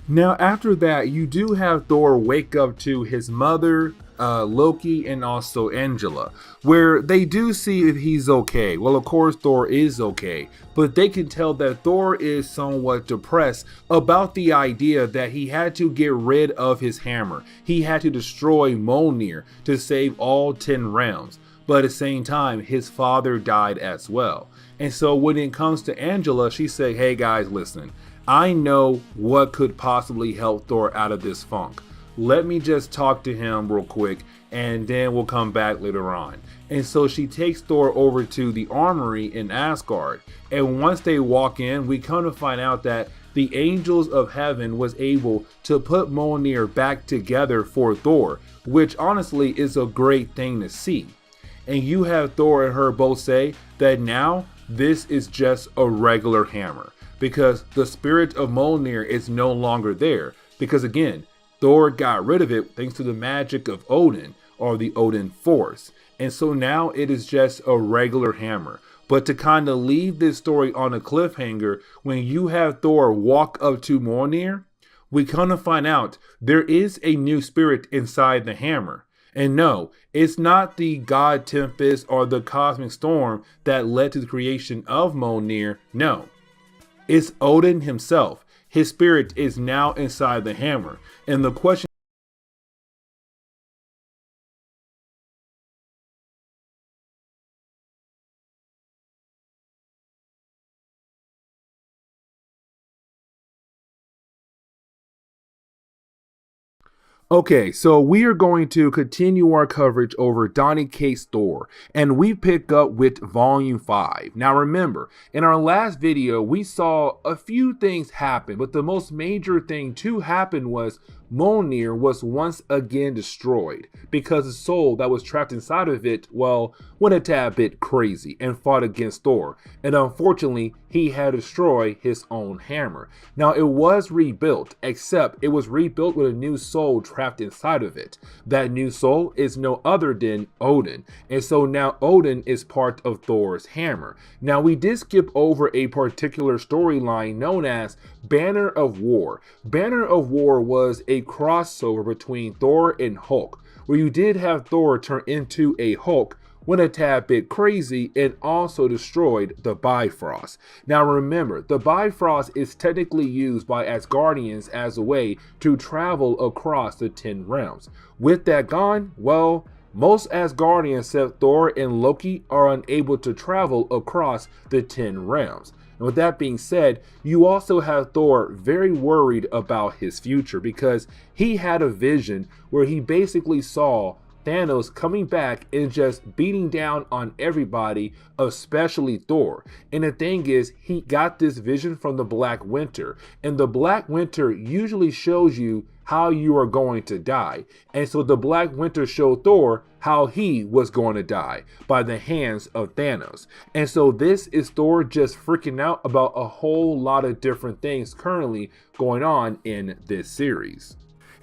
Now after that, you do have Thor wake up to his mother, Loki, and also Angela, where they do see if he's okay. Well, of course Thor is okay, but they can tell that Thor is somewhat depressed about the idea that he had to get rid of his hammer. He had to destroy Mjolnir to save all 10 realms, but at the same time his father died as well. And so when it comes to Angela, she said, hey guys, listen, I know what could possibly help Thor out of this funk. Let me just talk to him real quick and then we'll come back later on. And so she takes Thor over to the armory in Asgard. And once they walk in, we come to find out that the angels of heaven was able to put Mjolnir back together for Thor, which honestly is a great thing to see. And you have Thor and her both say that now this is just a regular hammer, because the spirit of Mjolnir is no longer there. Because again, Thor got rid of it thanks to the magic of Odin, or the Odin force. And so now it is just a regular hammer. But to kind of leave this story on a cliffhanger, when you have Thor walk up to Mjolnir, we kind of find out there is a new spirit inside the hammer. And no, it's not the god Tempest or the cosmic storm that led to the creation of Mjolnir. No, it's Odin himself. His spirit is now inside the hammer. And the question Okay, so we are going to continue our coverage over Donny Cates Thor, and we pick up with Volume 5. Now remember, in our last video, we saw a few things happen, but the most major thing to happen was Mjolnir was once again destroyed, because the soul that was trapped inside of it, well, went a tad bit crazy and fought against Thor, and unfortunately, he had to destroy his own hammer. Now, it was rebuilt, except it was rebuilt with a new soul trapped inside of it. That new soul is no other than Odin, and so now Odin is part of Thor's hammer. Now, we did skip over a particular storyline known as Banner of War. Banner of War was a crossover between Thor and Hulk, where you did have Thor turn into a Hulk, went a tad bit crazy, and also destroyed the Bifrost. Now remember, the Bifrost is technically used by Asgardians as a way to travel across the 10 realms. With that gone, well, most Asgardians except Thor and Loki are unable to travel across the 10 realms. And with that being said, you also have Thor very worried about his future, because he had a vision where he basically saw Thanos coming back and just beating down on everybody, especially Thor. And the thing is, he got this vision from the Black Winter, and the Black Winter usually shows you how you are going to die. And so the Black Winter showed Thor how he was going to die, by the hands of Thanos. And so this is Thor just freaking out about a whole lot of different things currently going on in this series.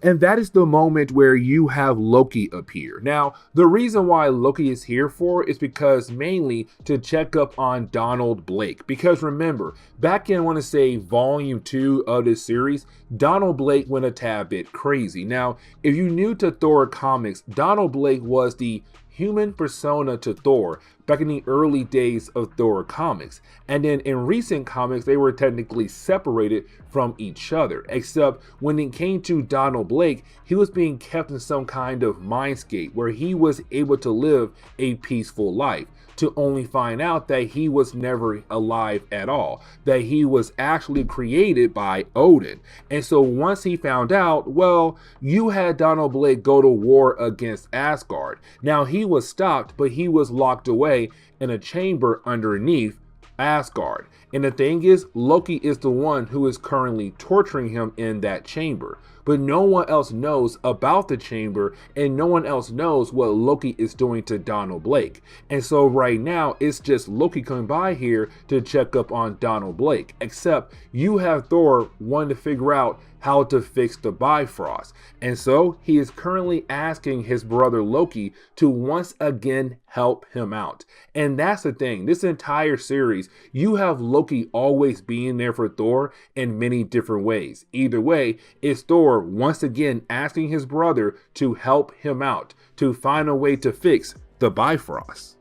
And that is the moment where you have Loki appear. Now, the reason why Loki is here for is because mainly to check up on Donald Blake. Because remember, back in, I want to say, volume 2 of this series, Donald Blake went a tad bit crazy. Now, if you're new to Thor comics, Donald Blake was the human persona to Thor back in the early days of Thor comics. And then in recent comics, they were technically separated from each other, except when it came to Donald Blake, he was being kept in some kind of mindscape where he was able to live a peaceful life, to only find out that he was never alive at all, that he was actually created by Odin. And so once he found out, well, you had Donald Blake go to war against Asgard. Now he was stopped, but he was locked away in a chamber underneath Asgard. And the thing is, Loki is the one who is currently torturing him in that chamber. But no one else knows about the chamber, and no one else knows what Loki is doing to Donald Blake. And so right now, it's just Loki coming by here to check up on Donald Blake. Except you have Thor wanting to figure out how to fix the Bifrost. And so he is currently asking his brother Loki to once again help him out. And that's the thing, this entire series, you have Loki always being there for Thor in many different ways. Either way, it's Thor once again asking his brother to help him out, to find a way to fix the Bifrost.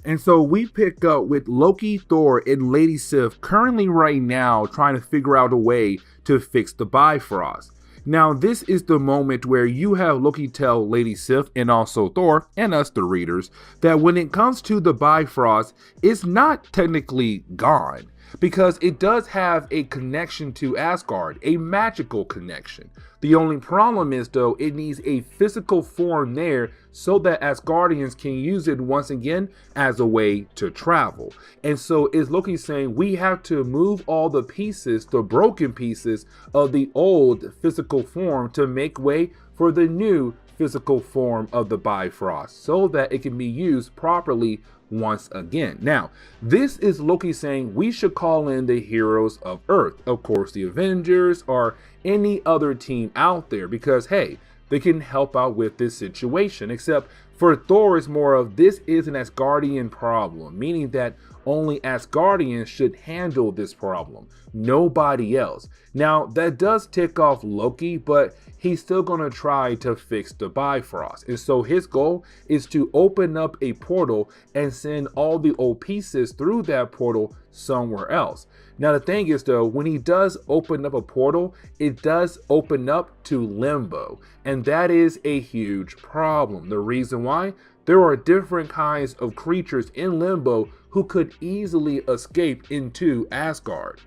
And so we pick up with Loki, Thor, and Lady Sif currently right now trying to figure out a way to fix the Bifrost. Now this is the moment where you have Loki tell Lady Sif and also Thor and us the readers that when it comes to the Bifrost, it's not technically gone, because it does have a connection to Asgard, a magical connection. The only problem is though, it needs a physical form there so that Asgardians can use it once again as a way to travel. And so is Loki saying we have to move all the pieces, the broken pieces of the old physical form to make way for the new physical form of the Bifrost so that it can be used properly once again. Now, this is Loki saying we should call in the heroes of Earth, of course the Avengers or any other team out there, because hey, they can help out with this situation. Except for Thor, it's more of this is an Asgardian problem, meaning that only Asgardians should handle this problem, nobody else. Now that does tick off Loki, but he's still going to try to fix the Bifrost. And so his goal is to open up a portal and send all the old pieces through that portal somewhere else. Now the thing is though, when he does open up a portal, it does open up to Limbo. And that is a huge problem. The reason why? There are different kinds of creatures in Limbo who could easily escape into Asgard.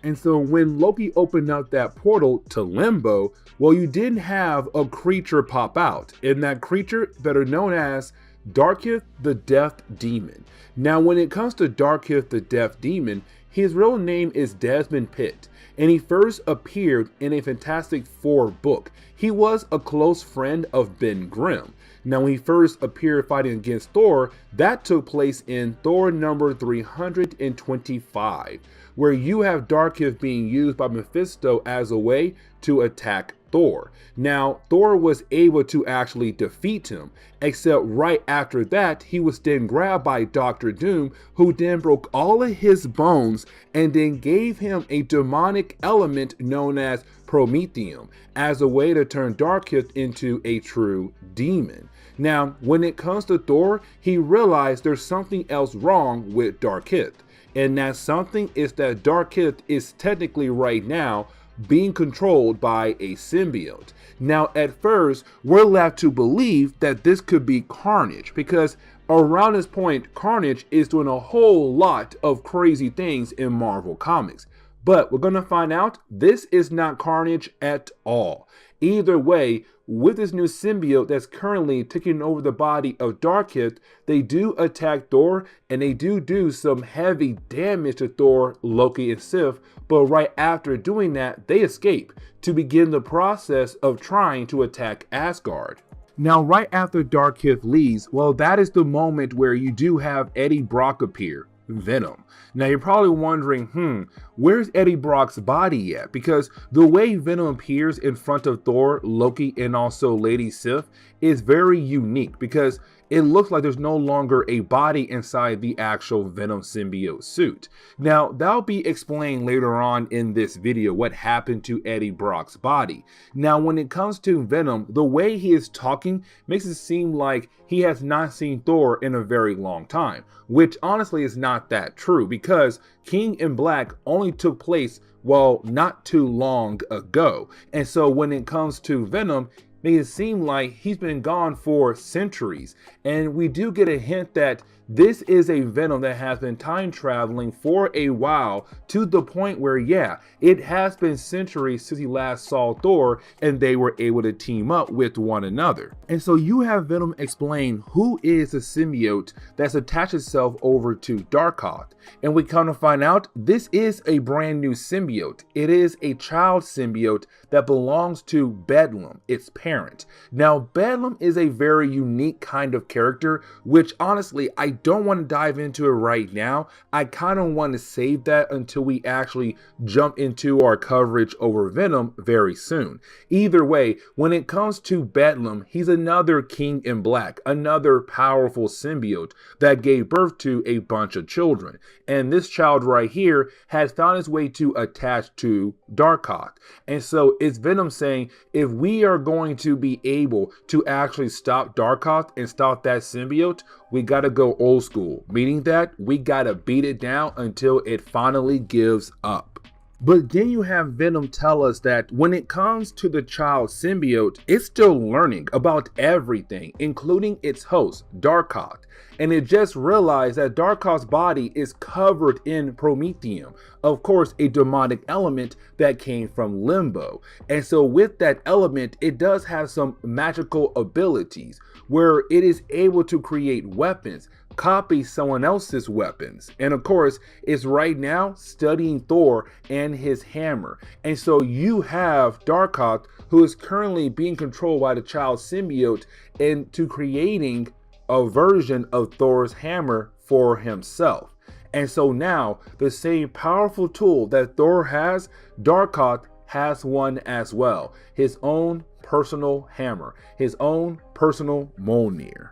And so when Loki opened up that portal to Limbo, well, you didn't have a creature pop out. And that creature that are known as Darkith the Death Demon. Now, when it comes to Darkith the Death Demon, his real name is Desmond Pitt, and he first appeared in a Fantastic Four book. He was a close friend of Ben Grimm. Now, when he first appeared fighting against Thor, that took place in Thor number 325, where you have Darkith being used by Mephisto as a way to attack Thor. Now, Thor was able to actually defeat him, except right after that, he was then grabbed by Doctor Doom, who then broke all of his bones and then gave him a demonic element known as Prometheum as a way to turn Darkith into a true demon. Now, when it comes to Thor, he realized there's something else wrong with Darkith, and that something is that Darkith is technically right now being controlled by a symbiote. Now, at first, we're left to believe that this could be Carnage, because around this point, Carnage is doing a whole lot of crazy things in Marvel Comics. But we're going to find out this is not Carnage at all. Either way, with this new symbiote that's currently taking over the body of Darkith, they do attack Thor and they do some heavy damage to Thor, Loki, and Sif. But right after doing that, they escape to begin the process of trying to attack Asgard. Now, right after Darkith leaves, well, that is the moment where you do have Eddie Brock appear. Venom. Now you're probably wondering, where's Eddie Brock's body at? Because the way Venom appears in front of Thor, Loki, and also Lady Sif is very unique because it looks like there's no longer a body inside the actual Venom symbiote suit. Now, that'll be explained later on in this video what happened to Eddie Brock's body. Now, when it comes to Venom, the way he is talking makes it seem like he has not seen Thor in a very long time, which honestly is not that true because King in Black only took place, well, not too long ago. And so when it comes to Venom, makes it seem like he's been gone for centuries. And we do get a hint that this is a Venom that has been time traveling for a while, to the point where, yeah, it has been centuries since he last saw Thor and they were able to team up with one another. And so you have Venom explain who is the symbiote that's attached itself over to Darkoth. And we come to find out this is a brand new symbiote. It is a child symbiote that belongs to Bedlam, its parent. Now, Bedlam is a very unique kind of character, which honestly, I don't want to dive into it right now. I kind of want to save that until we actually jump into our coverage over Venom very soon. Either way, when it comes to Bedlam, he's another King in Black, another powerful symbiote that gave birth to a bunch of children. And this child right here has found his way to attach to Darkoth. And so it's Venom saying, if we are going to be able to actually stop Darkoth and stop that symbiote, we gotta go old school, meaning that we gotta beat it down until it finally gives up. But then you have Venom tell us that when it comes to the child symbiote, it's still learning about everything, including its host, Darkoth. And it just realized that Darkoth's body is covered in promethium, of course, a demonic element that came from Limbo. And so with that element, it does have some magical abilities where it is able to create weapons, copy someone else's weapons, and of course is right now studying Thor and his hammer. And so you have Darkoth, who is currently being controlled by the child symbiote into creating a version of Thor's hammer for himself. And so now the same powerful tool that Thor has, Darkoth has one as well, his own personal hammer, his own personal Mjolnir.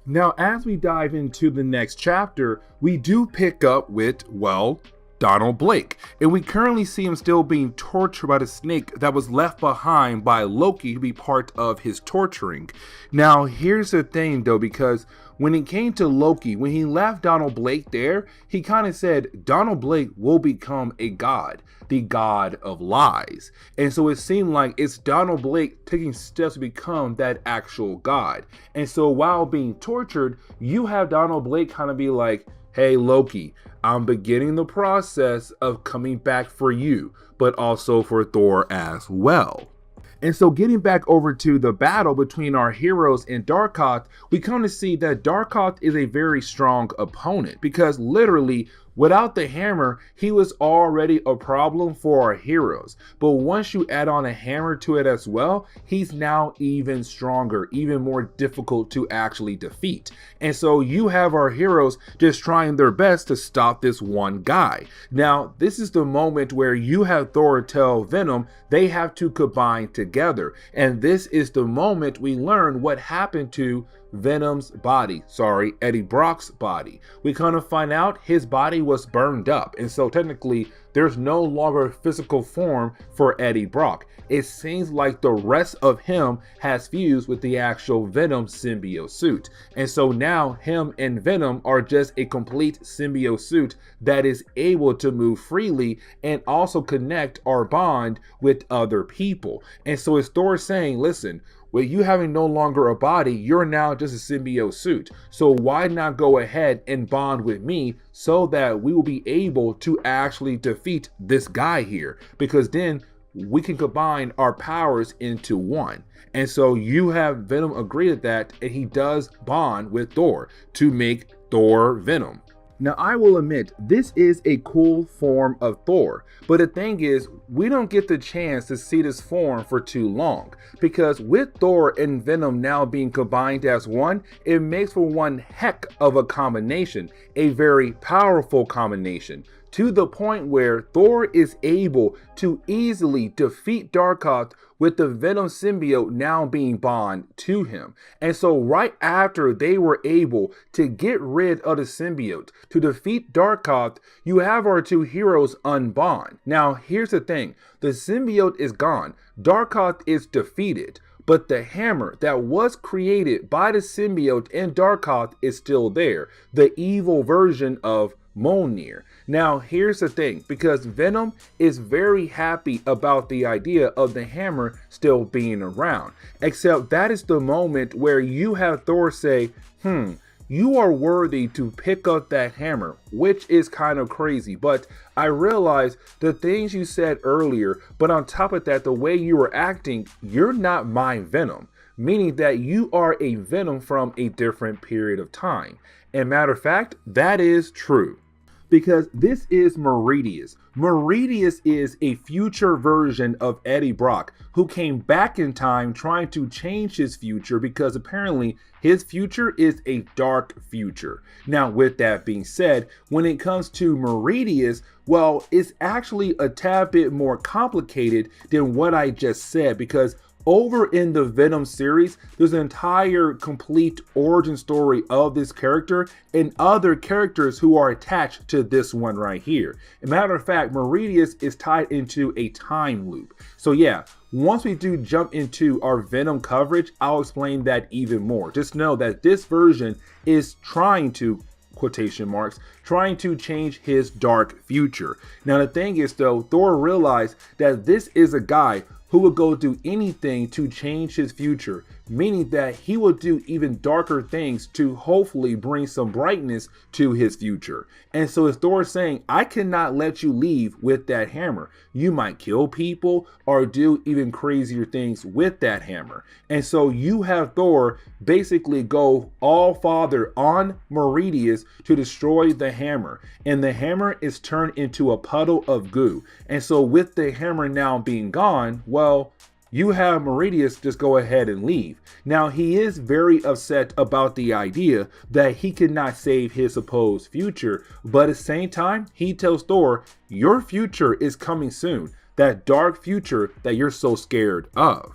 Now, as we dive into the next chapter, we do pick up with, well, Donald Blake, and we currently see him still being tortured by the snake that was left behind by Loki to be part of his torturing. Now, here's the thing though, because when it came to Loki, when he left Donald Blake there, he kind of said Donald Blake will become a god, the god of lies. And so it seemed like it's Donald Blake taking steps to become that actual god. And so while being tortured, you have Donald Blake kind of be like, hey Loki, I'm beginning the process of coming back for you, but also for Thor as well. And so getting back over to the battle between our heroes and Darkoth, we come to see that Darkoth is a very strong opponent because literally without the hammer, he was already a problem for our heroes. But once you add on a hammer to it as well, he's now even stronger, even more difficult to actually defeat. And so you have our heroes just trying their best to stop this one guy. Now, this is the moment where you have Thor tell Venom they have to combine together. And this is the moment we learn what happened to Venom's body, Eddie Brock's body. We kind of find out his body was burned up, and so technically there's no longer a physical form for Eddie Brock. It seems like the rest of him has fused with the actual Venom symbiote suit, and so now him and Venom are just a complete symbiote suit that is able to move freely and also connect or bond with other people. And so it's Thor saying, listen, with you having no longer a body, you're now just a symbiote suit. So why not go ahead and bond with me so that we will be able to actually defeat this guy here? Because then we can combine our powers into one. And so you have Venom agree to that, and he does bond with Thor to make Thor Venom. Now, I will admit, this is a cool form of Thor, but the thing is, we don't get the chance to see this form for too long, because with Thor and Venom now being combined as one, it makes for one heck of a combination, a very powerful combination, to the point where Thor is able to easily defeat Darkoth with the Venom symbiote now being bound to him. And so right after they were able to get rid of the symbiote to defeat Darkoth, you have our two heroes unbond. Now here's the thing, the symbiote is gone, Darkoth is defeated, but the hammer that was created by the symbiote and Darkoth is still there, the evil version of Mjolnir. Now here's the thing, because Venom is very happy about the idea of the hammer still being around, except that is the moment where you have Thor say, you are worthy to pick up that hammer, which is kind of crazy, but I realize the things you said earlier, but on top of that, the way you were acting, you're not my Venom, meaning that you are a Venom from a different period of time. And matter of fact, that is true. Because this is Meridius. Meridius is a future version of Eddie Brock who came back in time trying to change his future because apparently his future is a dark future. Now, with that being said, when it comes to Meridius, well, it's actually a tad bit more complicated than what I just said, because over in the Venom series, there's an entire complete origin story of this character and other characters who are attached to this one right here. As a matter of fact, Meridius is tied into a time loop. So yeah, once we do jump into our Venom coverage, I'll explain that even more. Just know that this version is trying to, quotation marks, trying to change his dark future. Now the thing is though, Thor realized that this is a guy who would go do anything to change his future, meaning that he will do even darker things to hopefully bring some brightness to his future. And so as Thor is saying, I cannot let you leave with that hammer. You might kill people or do even crazier things with that hammer. And so you have Thor basically go All-Father on Meridius to destroy the hammer. And the hammer is turned into a puddle of goo. And so with the hammer now being gone, well, you have Meridius just go ahead and leave. Now he is very upset about the idea that he cannot save his supposed future, but at the same time, he tells Thor, your future is coming soon, that dark future that you're so scared of.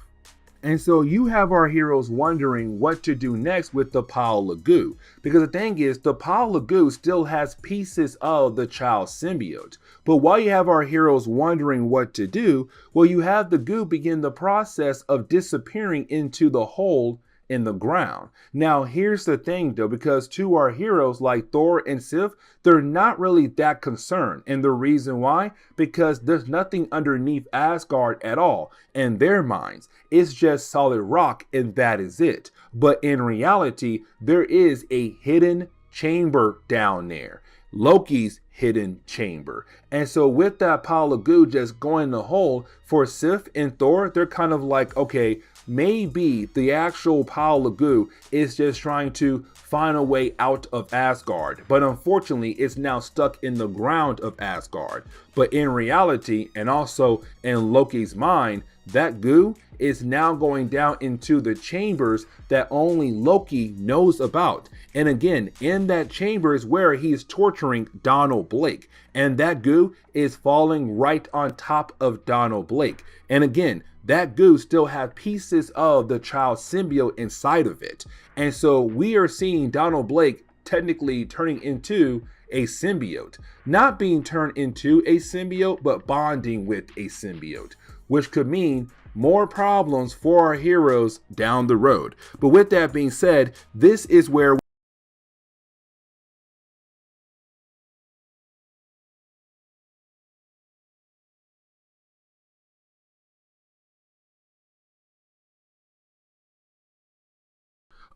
And so you have our heroes wondering what to do next with the pile of goo. Because the thing is, the pile of goo still has pieces of the child symbiote. But while you have our heroes wondering what to do, well, you have the goo begin the process of disappearing into the hole in the ground. Now, here's the thing though, because to our heroes like Thor and Sif, they're not really that concerned. And the reason why? Because there's nothing underneath Asgard at all in their minds. It's just solid rock and that is it. But in reality, there is a hidden chamber down there. Loki's hidden chamber. And so with that pile of goo just going in the hole, for Sif and Thor, they're kind of like, okay, maybe the actual pile of goo is just trying to find a way out of Asgard. But unfortunately, it's now stuck in the ground of Asgard. But in reality, and also in Loki's mind, that goo is now going down into the chambers that only Loki knows about. And again, in that chamber is where he's torturing Donald Blake. And that goo is falling right on top of Donald Blake. And again, that goo still have pieces of the child symbiote inside of it. And so we are seeing Donald Blake technically turning into a symbiote. Not being turned into a symbiote, but bonding with a symbiote, which could mean more problems for our heroes down the road. But with that being said, this is where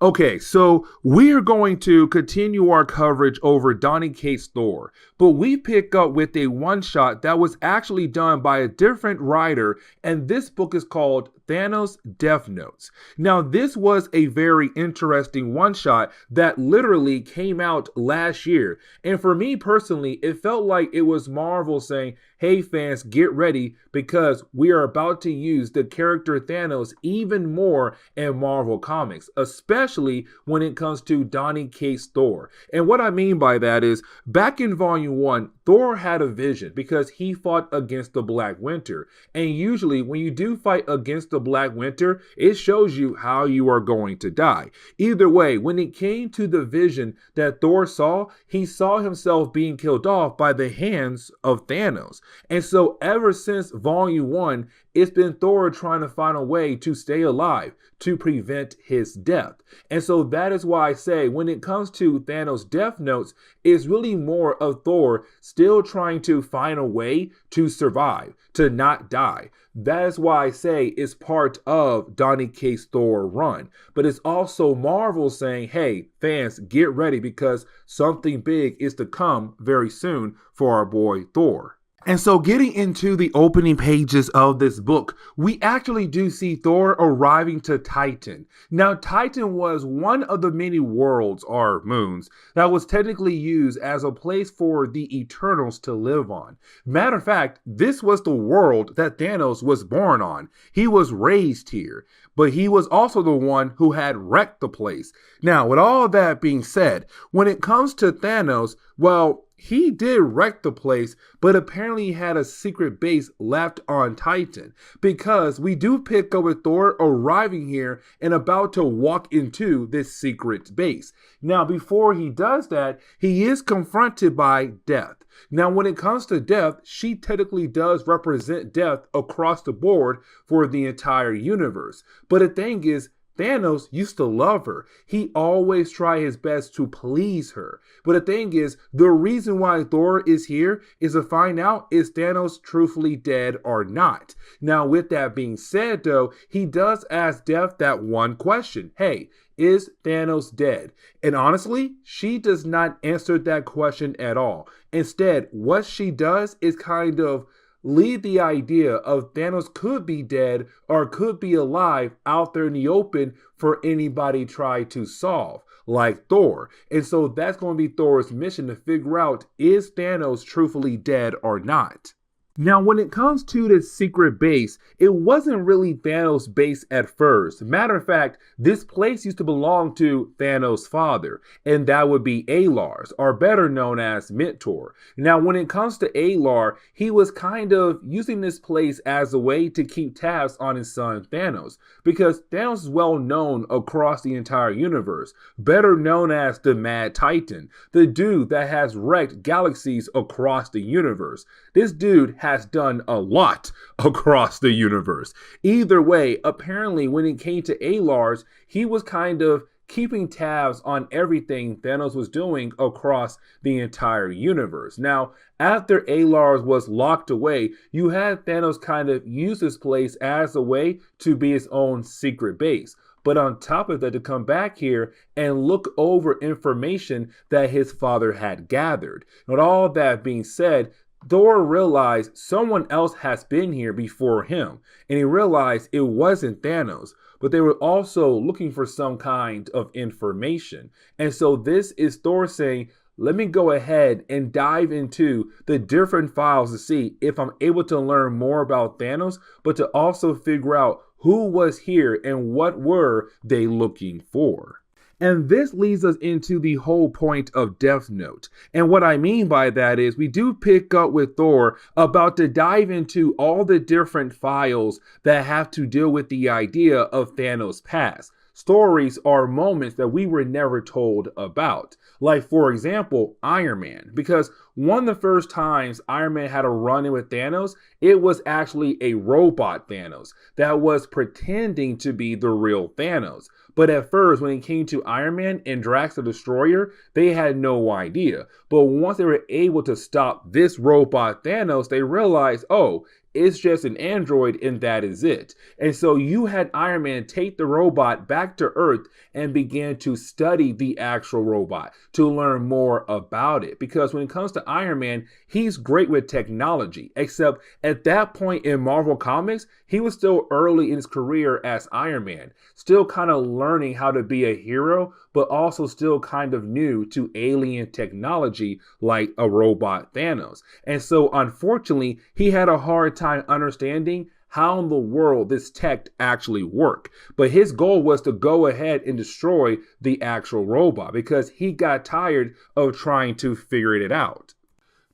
okay, so we are going to continue our coverage over Donny Cates Thor, but we pick up with a one-shot that was actually done by a different writer, and this book is called Thanos Death Notes. Now, this was a very interesting one-shot that literally came out last year. And for me personally, it felt like it was Marvel saying, hey fans, get ready because we are about to use the character Thanos even more in Marvel Comics, especially when it comes to Donny Cates Thor. And what I mean by that is, back in Volume 1, Thor had a vision because he fought against the Black Winter. And usually when you do fight against the Black Winter, it shows you how you are going to die. Either way, when it came to the vision that Thor saw, he saw himself being killed off by the hands of Thanos. And so ever since Volume 1, it's been Thor trying to find a way to stay alive, to prevent his death. And so that is why I say when it comes to Thanos' Death Notes, it's really more of Thor still trying to find a way to survive, to not die. That is why I say it's part of Donny Cates Thor run. But it's also Marvel saying, hey, fans, get ready because something big is to come very soon for our boy Thor. And so getting into the opening pages of this book, we actually do see Thor arriving to Titan. Now, Titan was one of the many worlds or moons that was technically used as a place for the Eternals to live on. Matter of fact, this was the world that Thanos was born on. He was raised here, but he was also the one who had wrecked the place. Now, with all that being said, when it comes to Thanos, well, he did wreck the place, but apparently he had a secret base left on Titan, because we do pick up with Thor arriving here and about to walk into this secret base. Now, before he does that, he is confronted by Death. Now, when it comes to Death, she technically does represent death across the board for the entire universe. But the thing is, Thanos used to love her. He always tried his best to please her. But the thing is, the reason why Thor is here is to find out is Thanos truthfully dead or not. Now, with that being said, though, he does ask Death that one question. Hey, is Thanos dead? And honestly, she does not answer that question at all. Instead, what she does is kind of leave the idea of Thanos could be dead or could be alive out there in the open for anybody try to solve, like Thor. And so that's going to be Thor's mission to figure out, is Thanos truthfully dead or not? Now, when it comes to this secret base, it wasn't really Thanos' base at first. Matter of fact, this place used to belong to Thanos' father, and that would be Alar's, or better known as Mentor. Now, when it comes to Alar, he was kind of using this place as a way to keep tabs on his son Thanos, because Thanos is well known across the entire universe, better known as the Mad Titan, the dude that has wrecked galaxies across the universe. This dude has done a lot across the universe. Either way, apparently when it came to Alar's, he was kind of keeping tabs on everything Thanos was doing across the entire universe. Now, after Alar's was locked away, you had Thanos kind of use this place as a way to be his own secret base. But on top of that, to come back here and look over information that his father had gathered. With all that being said, Thor realized someone else has been here before him, and he realized it wasn't Thanos, but they were also looking for some kind of information. And so this is Thor saying, let me go ahead and dive into the different files to see if I'm able to learn more about Thanos, but to also figure out who was here and what were they looking for. And this leads us into the whole point of Death Note. And what I mean by that is we do pick up with Thor about to dive into all the different files that have to deal with the idea of Thanos' past. Stories or moments that we were never told about. Like, for example, Iron Man. Because one of the first times Iron Man had a run-in with Thanos, it was actually a robot Thanos that was pretending to be the real Thanos. But at first, when it came to Iron Man and Drax the Destroyer, they had no idea. But once they were able to stop this robot Thanos, they realized, oh, it's just an android and that is it. And so you had Iron Man take the robot back to Earth and began to study the actual robot to learn more about it. Because when it comes to Iron Man, he's great with technology, except at that point in Marvel Comics, he was still early in his career as Iron Man, still kind of learning how to be a hero, but also still kind of new to alien technology like a robot Thanos. And so unfortunately, he had a hard time understanding how in the world this tech actually worked. But his goal was to go ahead and destroy the actual robot because he got tired of trying to figure it out.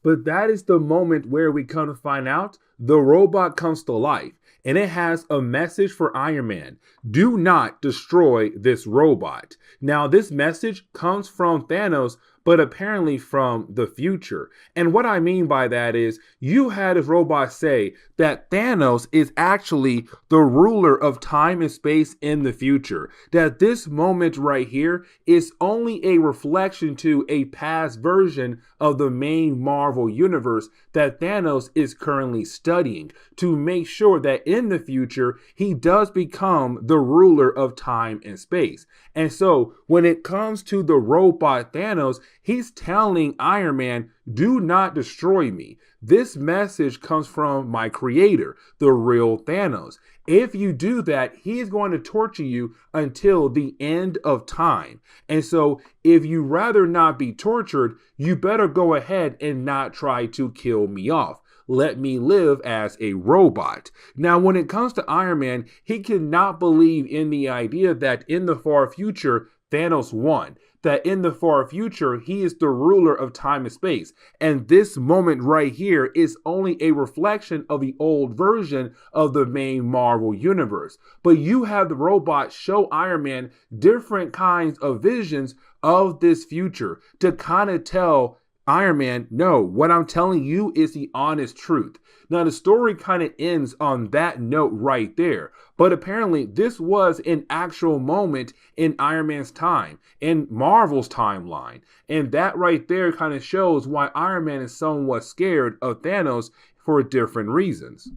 But that is the moment where we come to find out the robot comes to life and it has a message for Iron Man. Do not destroy this robot. Now, this message comes from Thanos, but apparently from the future. And what I mean by that is you had a robot say that Thanos is actually the ruler of time and space in the future. That this moment right here is only a reflection to a past version of the main Marvel universe that Thanos is currently studying to make sure that in the future he does become the ruler of time and space. And so when it comes to the robot Thanos, he's telling Iron Man, do not destroy me. This message comes from my creator, the real Thanos. If you do that, he is going to torture you until the end of time. And so if you rather not be tortured, you better go ahead and not try to kill me off. Let me live as a robot. Now, when it comes to Iron Man, he cannot believe in the idea that in the far future, Thanos won. That in the far future, he is the ruler of time and space. And this moment right here is only a reflection of the old version of the main Marvel universe. But you have the robot show Iron Man different kinds of visions of this future to kind of tell Iron Man, no, what I'm telling you is the honest truth. Now, the story kind of ends on that note right there. But apparently, this was an actual moment in Iron Man's time, in Marvel's timeline. And that right there kind of shows why Iron Man is somewhat scared of Thanos for different reasons.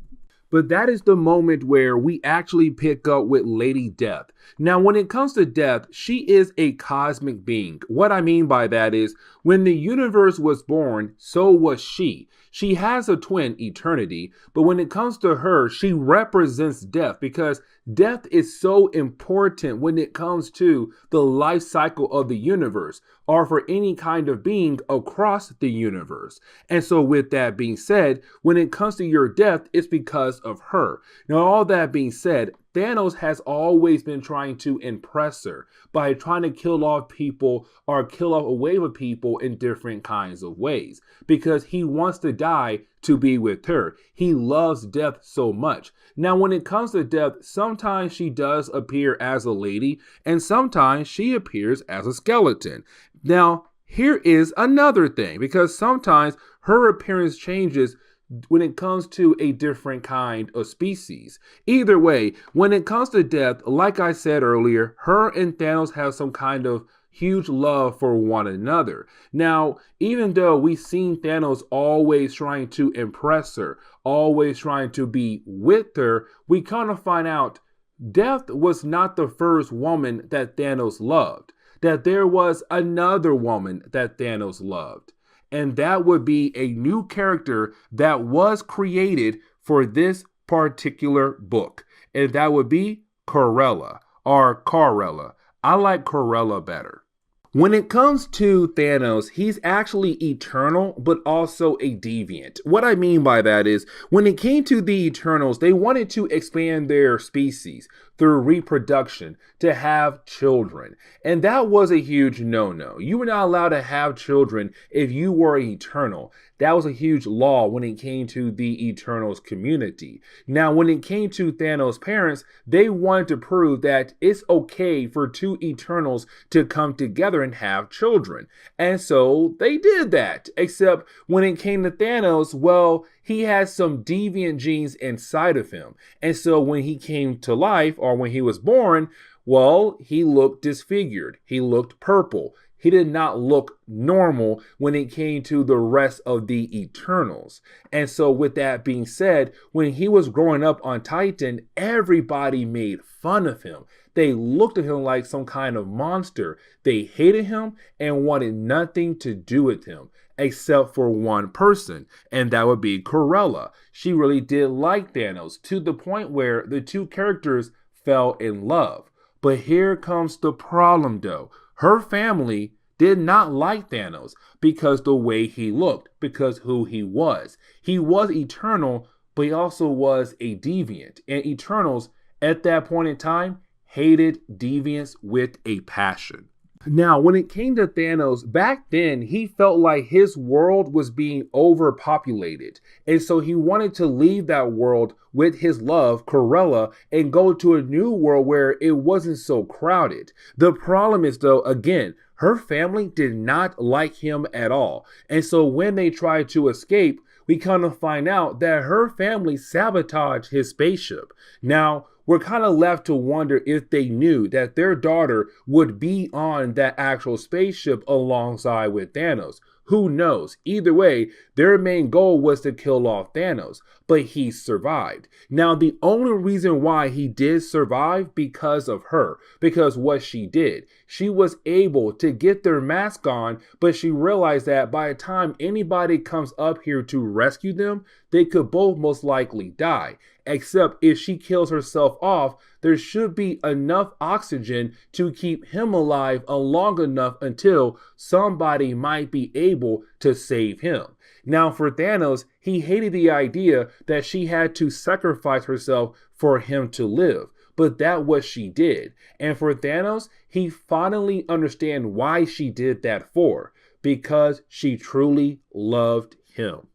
But that is the moment where we actually pick up with Lady Death. Now, when it comes to Death, she is a cosmic being. What I mean by that is, when the universe was born, so was she. She has a twin, Eternity, but when it comes to her, she represents death because death is so important when it comes to the life cycle of the universe or for any kind of being across the universe. And so with that being said, when it comes to your death, it's because of her. Now, all that being said, Thanos has always been trying to impress her by trying to kill off people or kill off a wave of people in different kinds of ways because he wants to die to be with her. He loves death so much. Now, when it comes to death, sometimes she does appear as a lady and sometimes she appears as a skeleton. Now, here is another thing because sometimes her appearance changes when it comes to a different kind of species. Either way, when it comes to death, like I said earlier, her and Thanos have some kind of huge love for one another. Now, even though we've seen Thanos always trying to impress her, always trying to be with her, we kind of find out Death was not the first woman that Thanos loved, that there was another woman that Thanos loved. And that would be a new character that was created for this particular book. And that would be Corella or Carella. I like Corella better. When it comes to Thanos, he's actually eternal, but also a deviant. What I mean by that is, when it came to the Eternals, they wanted to expand their species through reproduction to have children. And that was a huge no-no. You were not allowed to have children if you were eternal. That was a huge law when it came to the Eternals community. Now, when it came to Thanos' parents, they wanted to prove that it's okay for two Eternals to come together and have children. And so they did that. Except when it came to Thanos, well, he has some deviant genes inside of him. And so when he came to life, or when he was born, well, he looked disfigured. He looked purple. he did not look normal when it came to the rest of the Eternals. And so with that being said, when he was growing up on Titan, everybody made fun of him. They looked at him like some kind of monster. They hated him and wanted nothing to do with him, except for one person, and that would be Corella. She really did like Thanos, to the point where the two characters fell in love. But here comes the problem though. Her family did not like Thanos because the way he looked, because who he was. He was eternal, but he also was a deviant. And Eternals, at that point in time, hated deviants with a passion. Now, when it came to Thanos, back then, he felt like his world was being overpopulated. And so he wanted to leave that world with his love, Corella, and go to a new world where it wasn't so crowded. The problem is, though, again, her family did not like him at all. And so when they tried to escape, we kind of find out that her family sabotaged his spaceship. Now, we're kind of left to wonder if they knew that their daughter would be on that actual spaceship alongside with Thanos. Who knows? Either way, their main goal was to kill off Thanos, but he survived. Now, the only reason why he did survive because of her, because what she did, she was able to get their mask on, but she realized that by the time anybody comes up here to rescue them, they could both most likely die. Except if she kills herself off, there should be enough oxygen to keep him alive long enough until somebody might be able to save him. Now for Thanos, he hated the idea that she had to sacrifice herself for him to live. But that what she did. And for Thanos, he finally understands why she did that for. Because she truly loved him.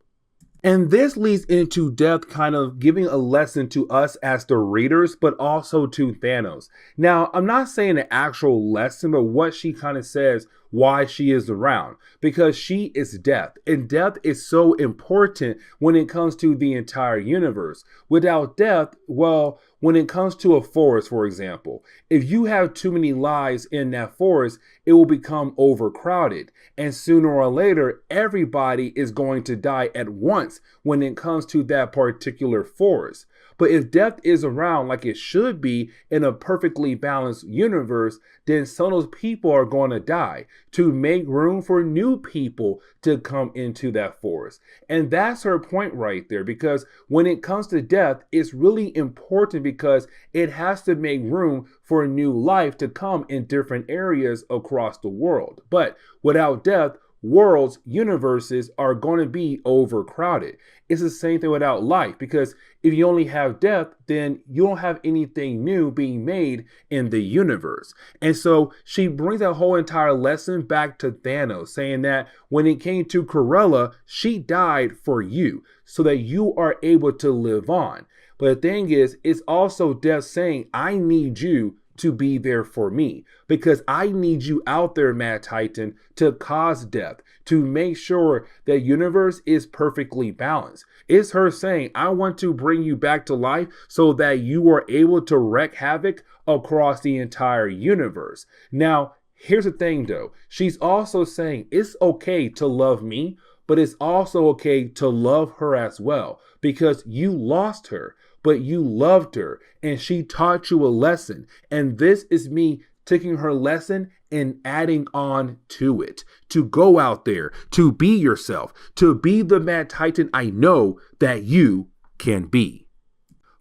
And this leads into Death kind of giving a lesson to us as the readers, but also to Thanos. Now, I'm not saying an actual lesson, but what she kind of says why she is around, because she is Death, and Death is so important when it comes to the entire universe. Without Death, well, when it comes to a forest, for example, if you have too many lives in that forest, it will become overcrowded, and sooner or later, everybody is going to die at once when it comes to that particular forest. But if Death is around like it should be in a perfectly balanced universe, then some of those people are going to die to make room for new people to come into that forest. And that's her point right there, because when it comes to Death, it's really important because it has to make room for new life to come in different areas across the world. But without Death, worlds, universes are going to be overcrowded. It's the same thing without life, because if you only have Death, then you don't have anything new being made in the universe. And so she brings that whole entire lesson back to Thanos, saying that when it came to Corella, she died for you so that you are able to live on. But the thing is, it's also Death saying, I need you to be there for me, because I need you out there, Mad Titan, to cause death, to make sure that universe is perfectly balanced. It's her saying, I want to bring you back to life so that you are able to wreak havoc across the entire universe. Now, here's the thing though. She's also saying it's okay to love me, but it's also okay to love her as well, because you lost her, but you loved her and she taught you a lesson. And this is me taking her lesson and adding on to it, to go out there, to be yourself, to be the Mad Titan I know that you can be.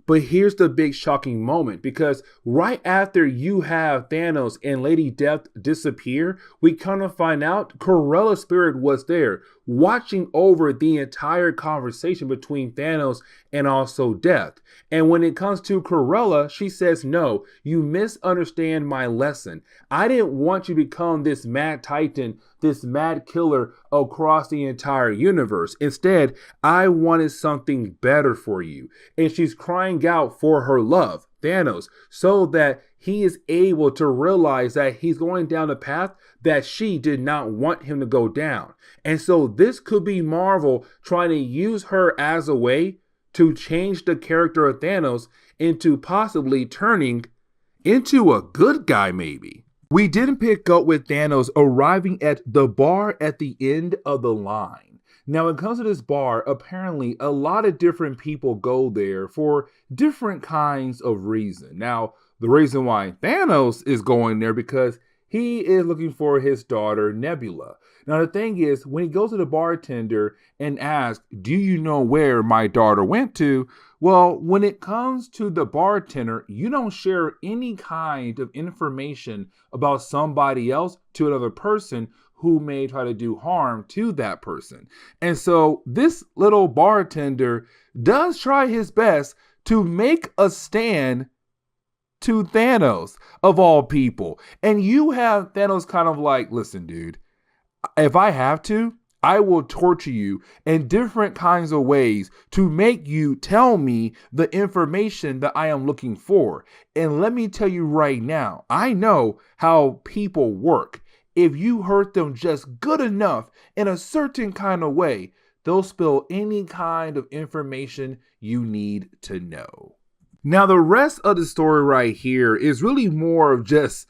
But here's the big shocking moment, because right after you have Thanos and Lady Death disappear, we kind of find out Corella's spirit was there, watching over the entire conversation between Thanos and also Death. And when it comes to Corella, she says, no, you misunderstand my lesson. I didn't want you to become this Mad Titan, this mad killer across the entire universe. Instead, I wanted something better for you. And she's crying out for her love, Thanos, so that he is able to realize that he's going down a path that she did not want him to go down. And so this could be Marvel trying to use her as a way to change the character of Thanos into possibly turning into a good guy maybe. We didn't pick up with Thanos arriving at the bar at the end of the line. Now, when it comes to this bar, apparently a lot of different people go there for different kinds of reason. Now, the reason why Thanos is going there because he is looking for his daughter, Nebula. Now, the thing is, when he goes to the bartender and asks, "Do you know where my daughter went to?" Well, when it comes to the bartender, you don't share any kind of information about somebody else to another person who may try to do harm to that person. And so this little bartender does try his best to make a stand to Thanos, of all people. And you have Thanos kind of like, listen, dude, if I have to, I will torture you in different kinds of ways to make you tell me the information that I am looking for. And let me tell you right now, I know how people work. If you hurt them just good enough in a certain kind of way, they'll spill any kind of information you need to know. Now, the rest of the story right here is really more of just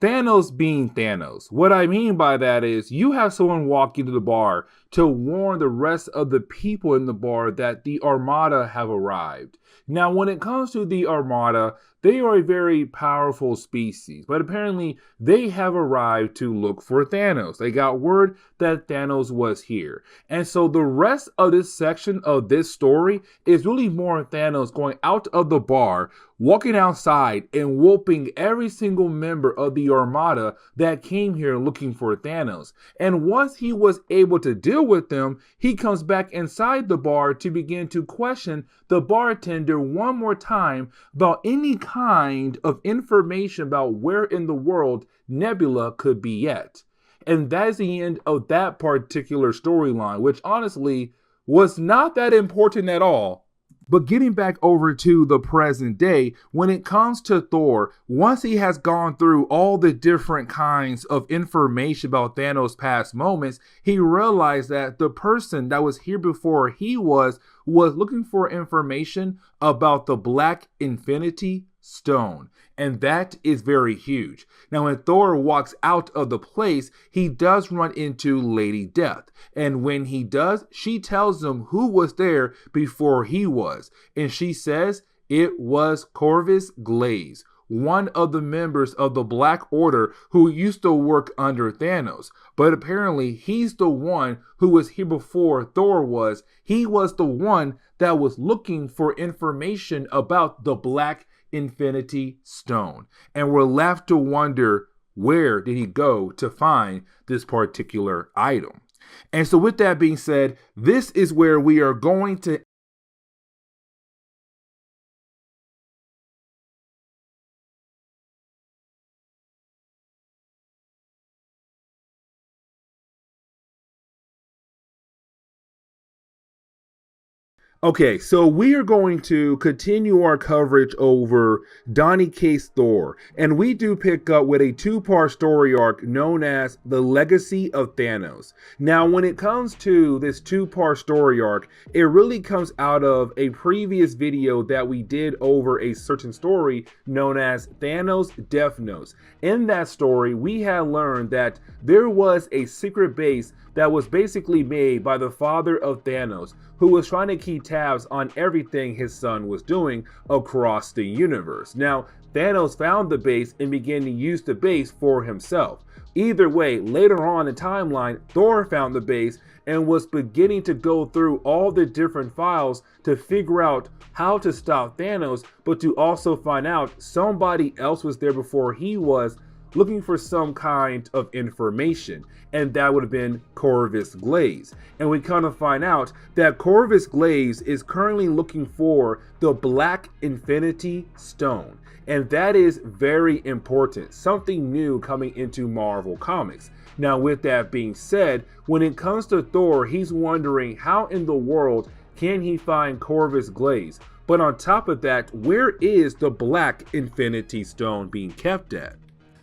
Thanos being Thanos. What I mean by that is you have someone walk into the bar to warn the rest of the people in the bar that the Armada have arrived. Now, when it comes to the Armada, they are a very powerful species, but apparently they have arrived to look for Thanos. They got word that Thanos was here. And so the rest of this section of this story is really more Thanos going out of the bar, walking outside and whooping every single member of the Armada that came here looking for Thanos. And once he was able to deal with them, he comes back inside the bar to begin to question the bartender one more time about any kind of information about where in the world Nebula could be at. And that's the end of that particular storyline, which honestly was not that important at all. But getting back over to the present day, when it comes to Thor, once he has gone through all the different kinds of information about Thanos' past moments, he realized that the person that was here before he was looking for information about the Black Infinity Stone. And that is very huge. Now, when Thor walks out of the place, he does run into Lady Death. And when he does, she tells him who was there before he was. And she says it was Corvus Glaive, one of the members of the Black Order who used to work under Thanos. But apparently he's the one who was here before Thor was. He was the one that was looking for information about the Black Infinity Stone. And we're left to wonder, where did he go to find this particular item? And so with that being said, this is where we are going to Okay, so we are going to continue our coverage over Donny Cates Thor, and we do pick up with a two-part story arc known as The Legacy of Thanos. Now, when it comes to this two-part story arc, it really comes out of a previous video that we did over a certain story known as Thanos Death Notes. In that story, we had learned that there was a secret base that was basically made by the father of Thanos, who was trying to keep tabs on everything his son was doing across the universe. Now, Thanos found the base and began to use the base for himself. Either way, later on in the timeline, Thor found the base and was beginning to go through all the different files to figure out how to stop Thanos, but to also find out somebody else was there before he was, looking for some kind of information, and that would have been Corvus Glaive. And we kind of find out that Corvus Glaive is currently looking for the Black Infinity Stone, and that is very important, something new coming into Marvel Comics. Now, with that being said, when it comes to Thor, he's wondering how in the world can he find Corvus Glaive? But on top of that, where is the Black Infinity Stone being kept at?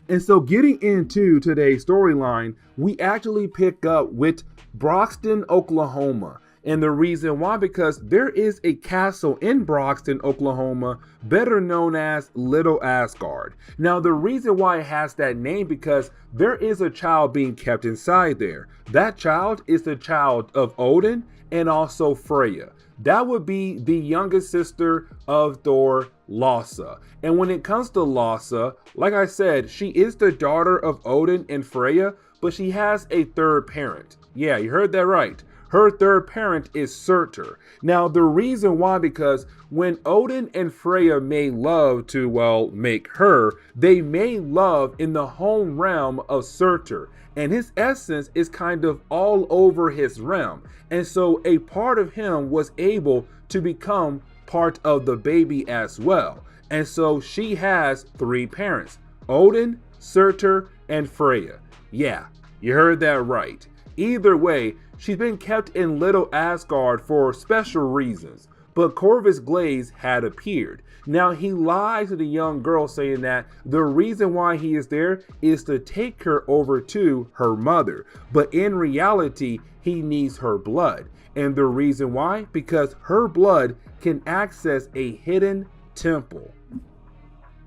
And so getting into today's storyline, we actually pick up with Broxton, Oklahoma. And the reason why, because there is a castle in Broxton, Oklahoma, better known as Little Asgard. Now, the reason why it has that name, because there is a child being kept inside there. That child is the child of Odin and also Freya. That would be the youngest sister of Thor, Lossa. And when it comes to Lossa, like I said, she is the daughter of Odin and Freya, but she has a third parent. Yeah, you heard that right. Her third parent is Surtur. Now, the reason why, because when Odin and Freya made love to, well, make her, they made love in the home realm of Surtur. And his essence is kind of all over his realm. And so a part of him was able to become part of the baby as well. And so she has three parents: Odin, Surtur, and Freya. Yeah, you heard that right. Either way, she's been kept in Little Asgard for special reasons. But Corvus Glaive had appeared. Now, he lies to the young girl, saying that the reason why he is there is to take her over to her mother. But in reality, he needs her blood. And the reason why? Because her blood can access a hidden temple.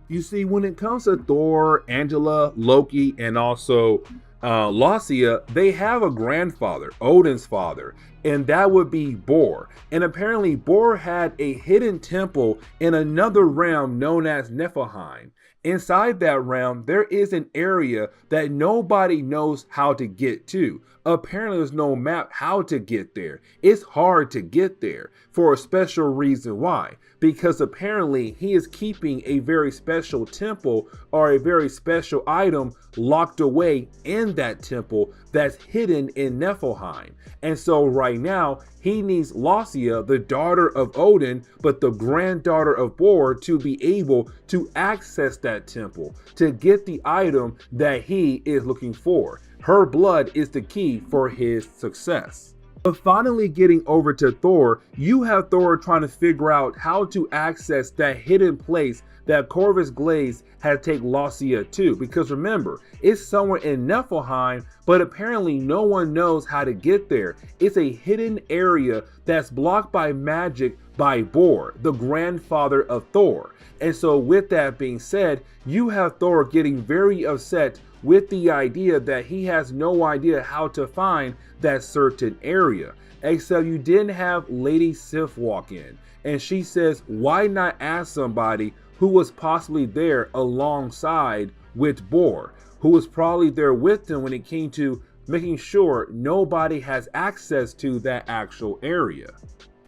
You see, when it comes to Thor, Angela, Loki, and also Loki, they have a grandfather, Odin's father, and that would be Bor. And apparently Bor had a hidden temple in another realm known as Niflheim. Inside that realm, there is an area that nobody knows how to get to. Apparently there's no map how to get there. It's hard to get there for a special reason. Why? Because apparently he is keeping a very special temple or a very special item locked away in that temple that's hidden in Niflheim. And so right now he needs Loki, the daughter of Odin, but the granddaughter of Bor, to be able to access that temple to get the item that he is looking for. Her blood is the key for his success. But finally getting over to Thor, you have Thor trying to figure out how to access that hidden place that Corvus Glaive had to take Loki to. Because remember, it's somewhere in Niflheim, but apparently no one knows how to get there. It's a hidden area that's blocked by magic by Bor, the grandfather of Thor. And so with that being said, you have Thor getting very upset with the idea that he has no idea how to find that certain area. Except you didn't have Lady Sif walk in, and she says, why not ask somebody who was possibly there alongside with Bor, who was probably there with him when it came to making sure nobody has access to that actual area.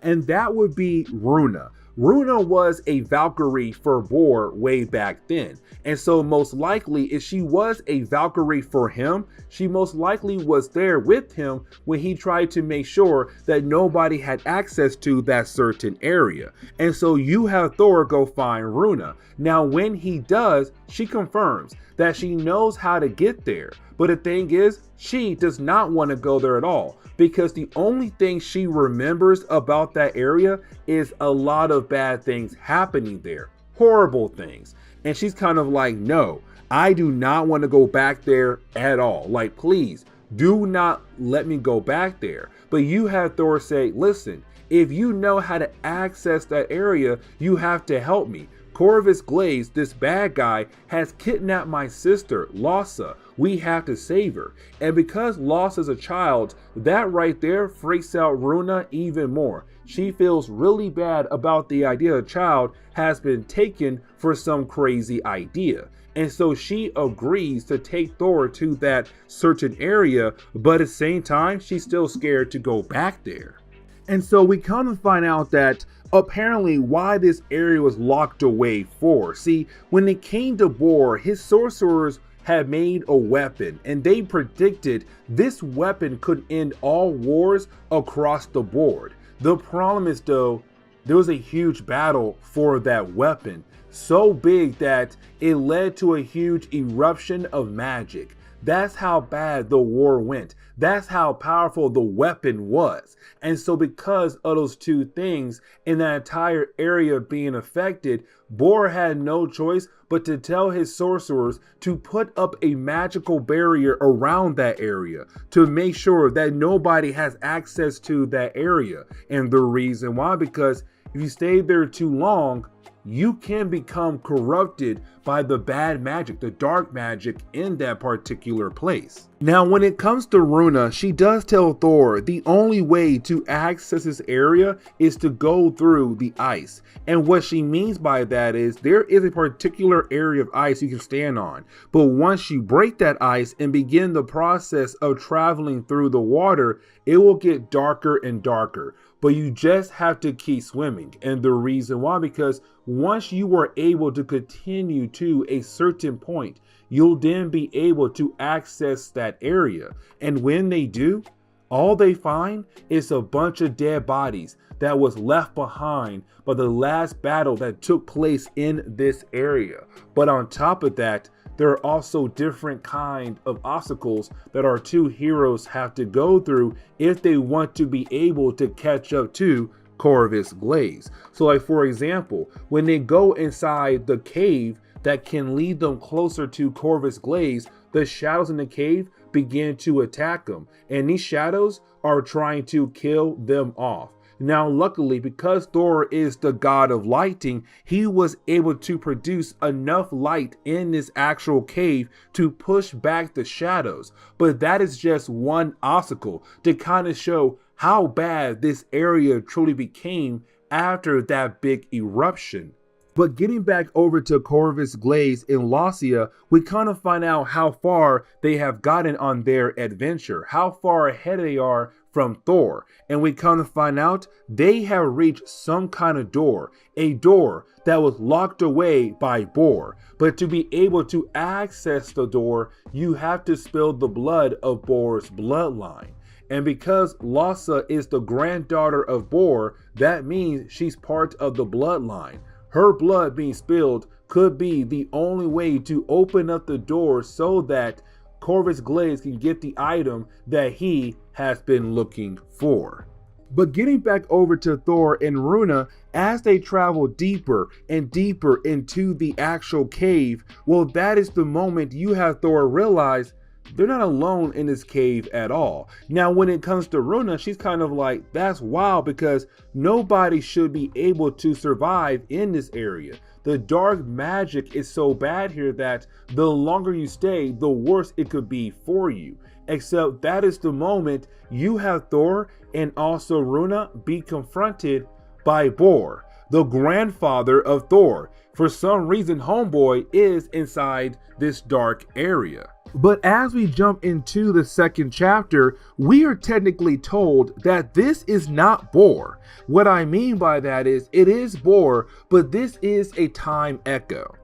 And that would be Runa. Runa was a Valkyrie for Bor way back then. And so most likely, if she was a Valkyrie for him, she most likely was there with him when he tried to make sure that nobody had access to that certain area. And so you have Thor go find Runa. Now, when he does, she confirms that she knows how to get there. But the thing is, she does not want to go there at all, because the only thing she remembers about that area is a lot of bad things happening there, horrible things. And she's kind of like, no, I do not want to go back there at all. Like, please do not let me go back there. But you have Thor say, listen, if you know how to access that area, you have to help me. Corvus Glaive, this bad guy, has kidnapped my sister, Lossa. We have to save her. And because Lossa's a child, that right there freaks out Runa even more. She feels really bad about the idea a child has been taken for some crazy idea. And so she agrees to take Thor to that certain area, but at the same time, she's still scared to go back there. And so we come to find out that apparently why this area was locked away for. See, when it came to Bor, his sorcerers had made a weapon, and they predicted this weapon could end all wars across the board. The problem is, though, there was a huge battle for that weapon, so big that it led to a huge eruption of magic. That's how bad the war went. That's how powerful the weapon was. And so because of those two things and that entire area being affected, Bor had no choice but to tell his sorcerers to put up a magical barrier around that area to make sure that nobody has access to that area. And the reason why, because if you stay there too long, you can become corrupted by the bad magic, the dark magic in that particular place. Now, when it comes to Runa, she does tell Thor the only way to access this area is to go through the ice. And what she means by that is there is a particular area of ice you can stand on. But once you break that ice and begin the process of traveling through the water, it will get darker and darker. But you just have to keep swimming. And the reason why, because once you are able to continue to a certain point, you'll then be able to access that area. And when they do, all they find is a bunch of dead bodies that was left behind by the last battle that took place in this area. But on top of that, there are also different kind of obstacles that our two heroes have to go through if they want to be able to catch up to Corvus Glaive. So like, for example, when they go inside the cave that can lead them closer to Corvus Glaive, the shadows in the cave begin to attack them. And these shadows are trying to kill them off. Now, luckily, because Thor is the god of lighting, he was able to produce enough light in this actual cave to push back the shadows. But that is just one obstacle to kind of show how bad this area truly became after that big eruption. But getting back over to Corvus Glaive in Lacia, we kind of find out how far they have gotten on their adventure, how far ahead they are from Thor. And we kind of find out they have reached some kind of door, a door that was locked away by Bor. But to be able to access the door, you have to spill the blood of Bor's bloodline. And because Lacia is the granddaughter of Bor, that means she's part of the bloodline. Her blood being spilled could be the only way to open up the door so that Corvus Glaive can get the item that he has been looking for. But getting back over to Thor and Runa, as they travel deeper and deeper into the actual cave, well, that is the moment you have Thor realize they're not alone in this cave at all. Now, when it comes to Runa, she's kind of like, that's wild, because nobody should be able to survive in this area. The dark magic is so bad here that the longer you stay, the worse it could be for you. Except that is the moment you have Thor and also Runa be confronted by Bor, the grandfather of Thor. For some reason, homeboy is inside this dark area. But as we jump into the second chapter, we are technically told that this is not Bor. What I mean by that is, it is Bor, but this is a time echo.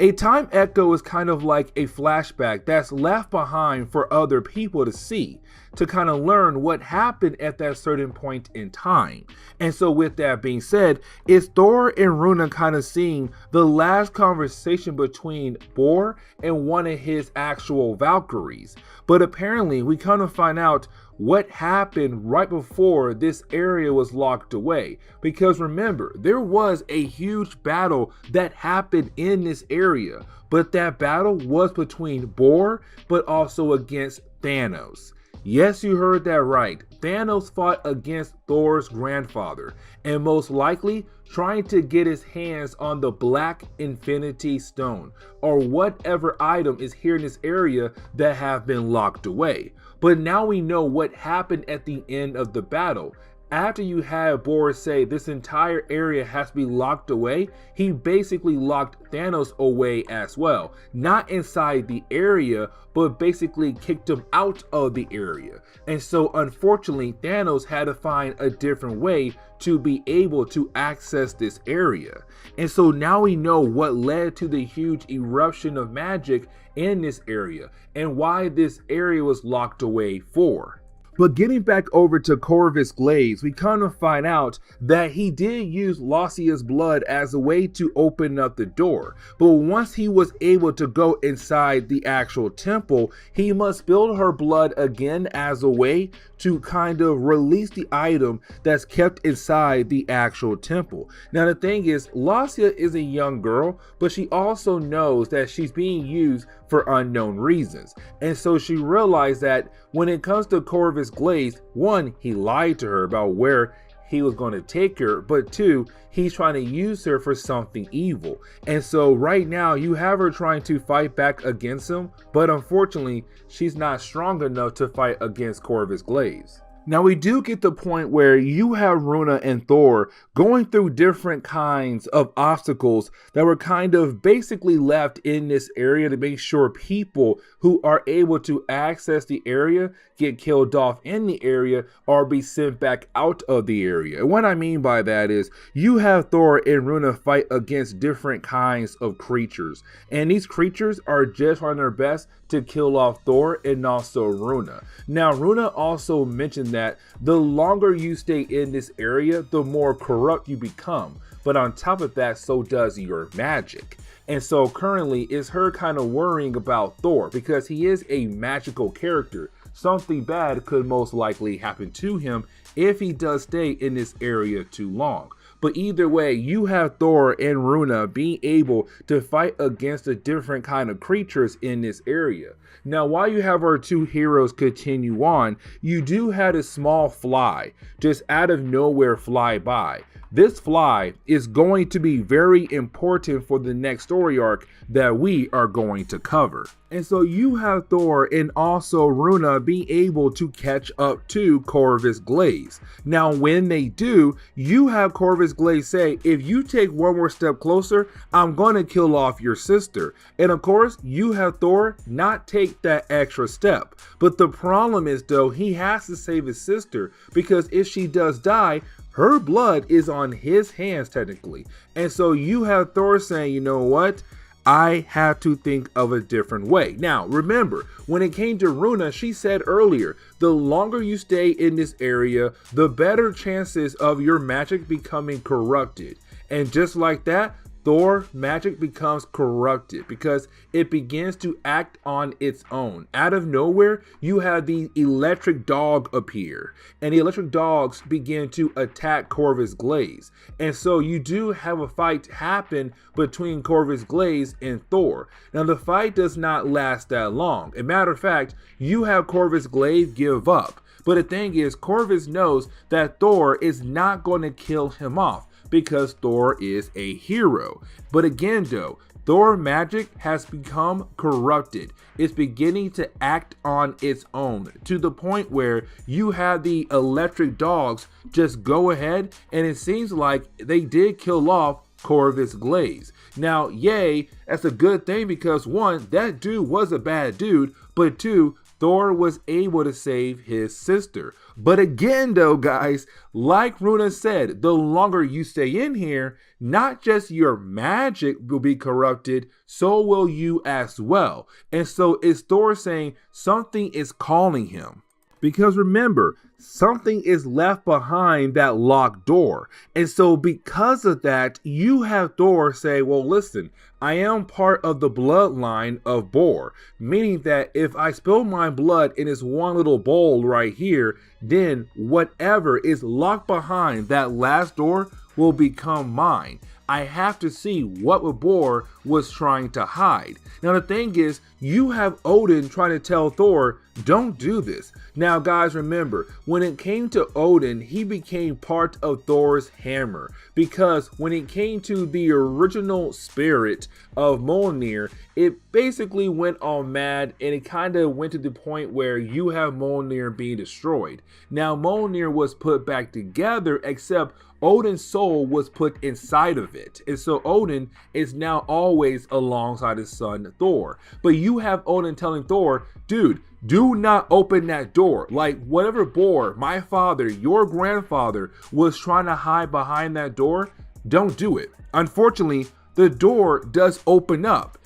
A time echo is kind of like a flashback that's left behind for other people to see, to kind of learn what happened at that certain point in time. And so with that being said, it's Thor and Runa kind of seeing the last conversation between Bor and one of his actual Valkyries. But apparently we kind of find out what happened right before this area was locked away. Because remember, there was a huge battle that happened in this area, but that battle was between Bor, but also against Thanos. Yes, you heard that right. Thanos fought against Thor's grandfather, and most likely trying to get his hands on the Black Infinity Stone, or whatever item is here in this area that have been locked away. But now we know what happened at the end of the battle. After you had Bor say this entire area has to be locked away, he basically locked Thanos away as well. Not inside the area, but basically kicked him out of the area. And so unfortunately, Thanos had to find a different way to be able to access this area. And so now we know what led to the huge eruption of magic in this area and why this area was locked away for. But getting back over to Corvus Glaive, we kind of find out that he did use Lacia's blood as a way to open up the door. But once he was able to go inside the actual temple, he must spill her blood again as a way to kind of release the item that's kept inside the actual temple. Now the thing is, Lacia is a young girl, but she also knows that she's being used for unknown reasons. And so she realized that when it comes to Corvus Glaive, one, he lied to her about where he was going to take her, but two, he's trying to use her for something evil. And so right now you have her trying to fight back against him, but unfortunately she's not strong enough to fight against Corvus Glaive. Now we do get the point where you have Runa and Thor going through different kinds of obstacles that were kind of basically left in this area to make sure people who are able to access the area get killed off in the area or be sent back out of the area. And what I mean by that is you have Thor and Runa fight against different kinds of creatures, and these creatures are just on their best to kill off Thor and also Runa. Now Runa also mentioned that the longer you stay in this area, the more corrupt you become. But on top of that, so does your magic. And so currently it's her kind of worrying about Thor because he is a magical character. Something bad could most likely happen to him if he does stay in this area too long. But either way, you have Thor and Runa being able to fight against the different kind of creatures in this area. Now, while you have our two heroes continue on, you do have a small fly just out of nowhere fly by. This fly is going to be very important for the next story arc that we are going to cover. And so you have Thor and also Runa being able to catch up to Corvus Glaive. Now when they do, you have Corvus Glaive say, if you take one more step closer, I'm going to kill off your sister. And of course, you have Thor not take that extra step. But the problem is though, he has to save his sister because if she does die, her blood is on his hands technically. And so you have Thor saying, you know what? I have to think of a different way. Now, remember, when it came to Runa, she said earlier, the longer you stay in this area, the better chances of your magic becoming corrupted. And just like that, Thor magic becomes corrupted because it begins to act on its own. Out of nowhere, you have the electric dog appear, and the electric dogs begin to attack Corvus Glaive. And so you do have a fight happen between Corvus Glaive and Thor. Now the fight does not last that long. As a matter of fact, you have Corvus Glaive give up. But the thing is, Corvus knows that Thor is not going to kill him off, because Thor is a hero. But again though, Thor magic has become corrupted. It's beginning to act on its own to the point where you have the electric dogs just go ahead, and it seems like they did kill off Corvus Glaive. Now, yay, that's a good thing because one, that dude was a bad dude, but two, Thor was able to save his sister. But again though, guys, like Runa said, the longer you stay in here, not just your magic will be corrupted, so will you as well. And so it's Thor saying something is calling him. Because remember, something is left behind that locked door. And so because of that, you have Thor say, well, listen, I am part of the bloodline of Bor, meaning that if I spill my blood in this one little bowl right here, then whatever is locked behind that last door will become mine. I have to see what Bor was trying to hide. Now the thing is, you have Odin trying to tell Thor, don't do this. Now guys, remember, when it came to Odin, he became part of Thor's hammer, because when it came to the original spirit of Mjolnir, it basically went all mad, and it kind of went to the point where you have Mjolnir being destroyed. Now Mjolnir was put back together, except Odin's soul was put inside of it. And so Odin is now always alongside his son Thor. But you have Odin telling Thor, dude, do not open that door. Like whatever Bor, my father, your grandfather was trying to hide behind that door, don't do it. Unfortunately, the door does open up.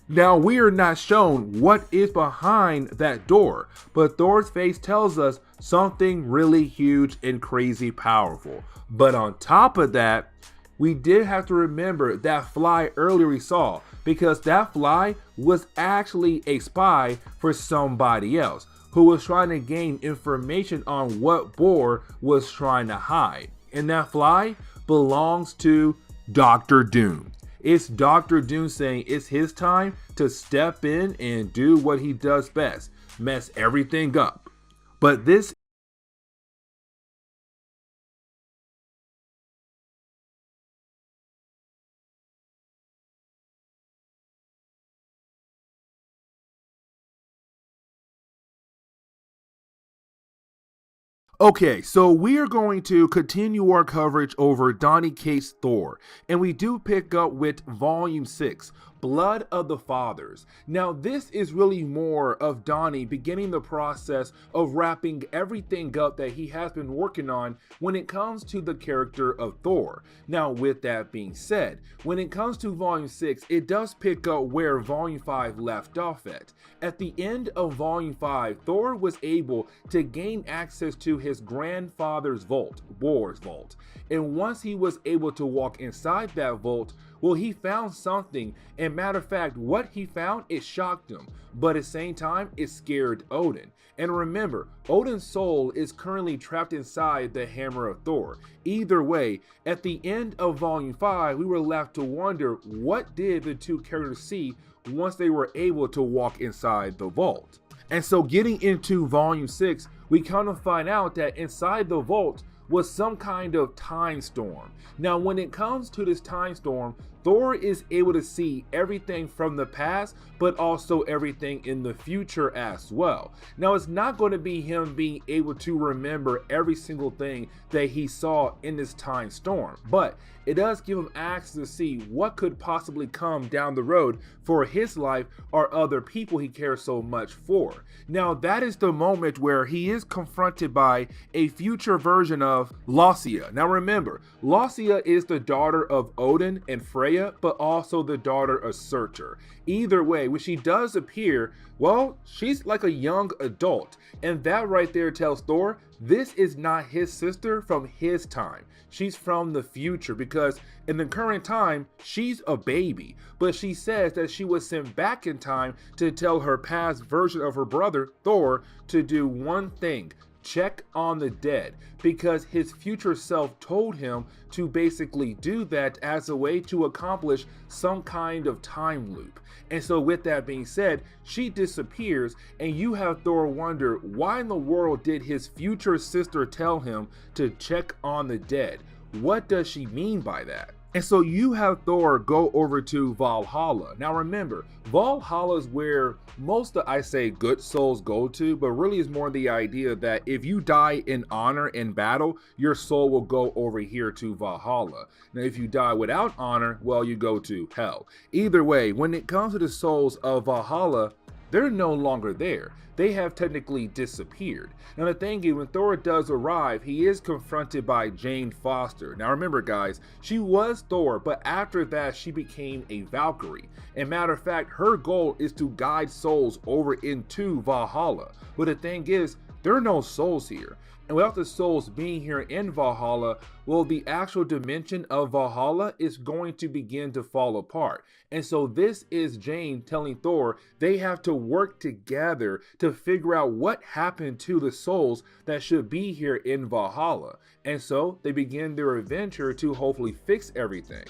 Now, we are not shown what is behind that door, but Thor's face tells us something really huge and crazy powerful. But on top of that, we did have to remember that fly earlier we saw, because that fly was actually a spy for somebody else who was trying to gain information on what Bor was trying to hide. And that fly belongs to Doctor Doom. It's Doctor Doom saying it's his time to step in and do what he does best, mess everything up. But this Okay, so we are going to continue our coverage over Donny Cates Thor, and we do pick up with Volume 6, Blood of the Fathers. Now, this is really more of Donny beginning the process of wrapping everything up that he has been working on when it comes to the character of Thor. Now, with that being said, when it comes to Volume 6, it does pick up where Volume 5 left off at. At the end of Volume 5, Thor was able to gain access to his grandfather's vault, Bor's vault. And once he was able to walk inside that vault, well, he found something. And matter of fact, what he found, it shocked him. But at the same time, it scared Odin. And remember, Odin's soul is currently trapped inside the hammer of Thor. Either way, at the end of Volume 5, we were left to wonder, what did the two characters see once they were able to walk inside the vault? And so getting into Volume 6, we kind of find out that inside the vault was some kind of time storm. Now, when it comes to this time storm, Thor is able to see everything from the past, but also everything in the future as well. Now, it's not going to be him being able to remember every single thing that he saw in this time storm, but it does give him access to see what could possibly come down the road for his life or other people he cares so much for. Now, that is the moment where he is confronted by a future version of Lausea. Now remember, Lausea is the daughter of Odin and Freya, but also the daughter of Surtur. Either way, when she does appear, well, she's like a young adult. And that right there tells Thor this is not his sister from his time. She's from the future, because in the current time, she's a baby. But she says that she was sent back in time to tell her past version of her brother, Thor, to do one thing: check on the dead, because his future self told him to basically do that as a way to accomplish some kind of time loop. And so with that being said, she disappears, and you have Thor wonder, why in the world did his future sister tell him to check on the dead? What does she mean by that? And so you have Thor go over to Valhalla. Now remember, Valhalla is where most of, I say, good souls go to, but really is more the idea that if you die in honor in battle, your soul will go over here to Valhalla. Now if you die without honor, well, you go to hell. Either way, when it comes to the souls of Valhalla, they're no longer there. They have technically disappeared. Now the thing is, when Thor does arrive, he is confronted by Jane Foster. Now remember guys, she was Thor, but after that she became a Valkyrie. And matter of fact, her goal is to guide souls over into Valhalla. But the thing is, there are no souls here. And without the souls being here in Valhalla, well, the actual dimension of Valhalla is going to begin to fall apart. And so this is Jane telling Thor they have to work together to figure out what happened to the souls that should be here in Valhalla. And so they begin their adventure to hopefully fix everything.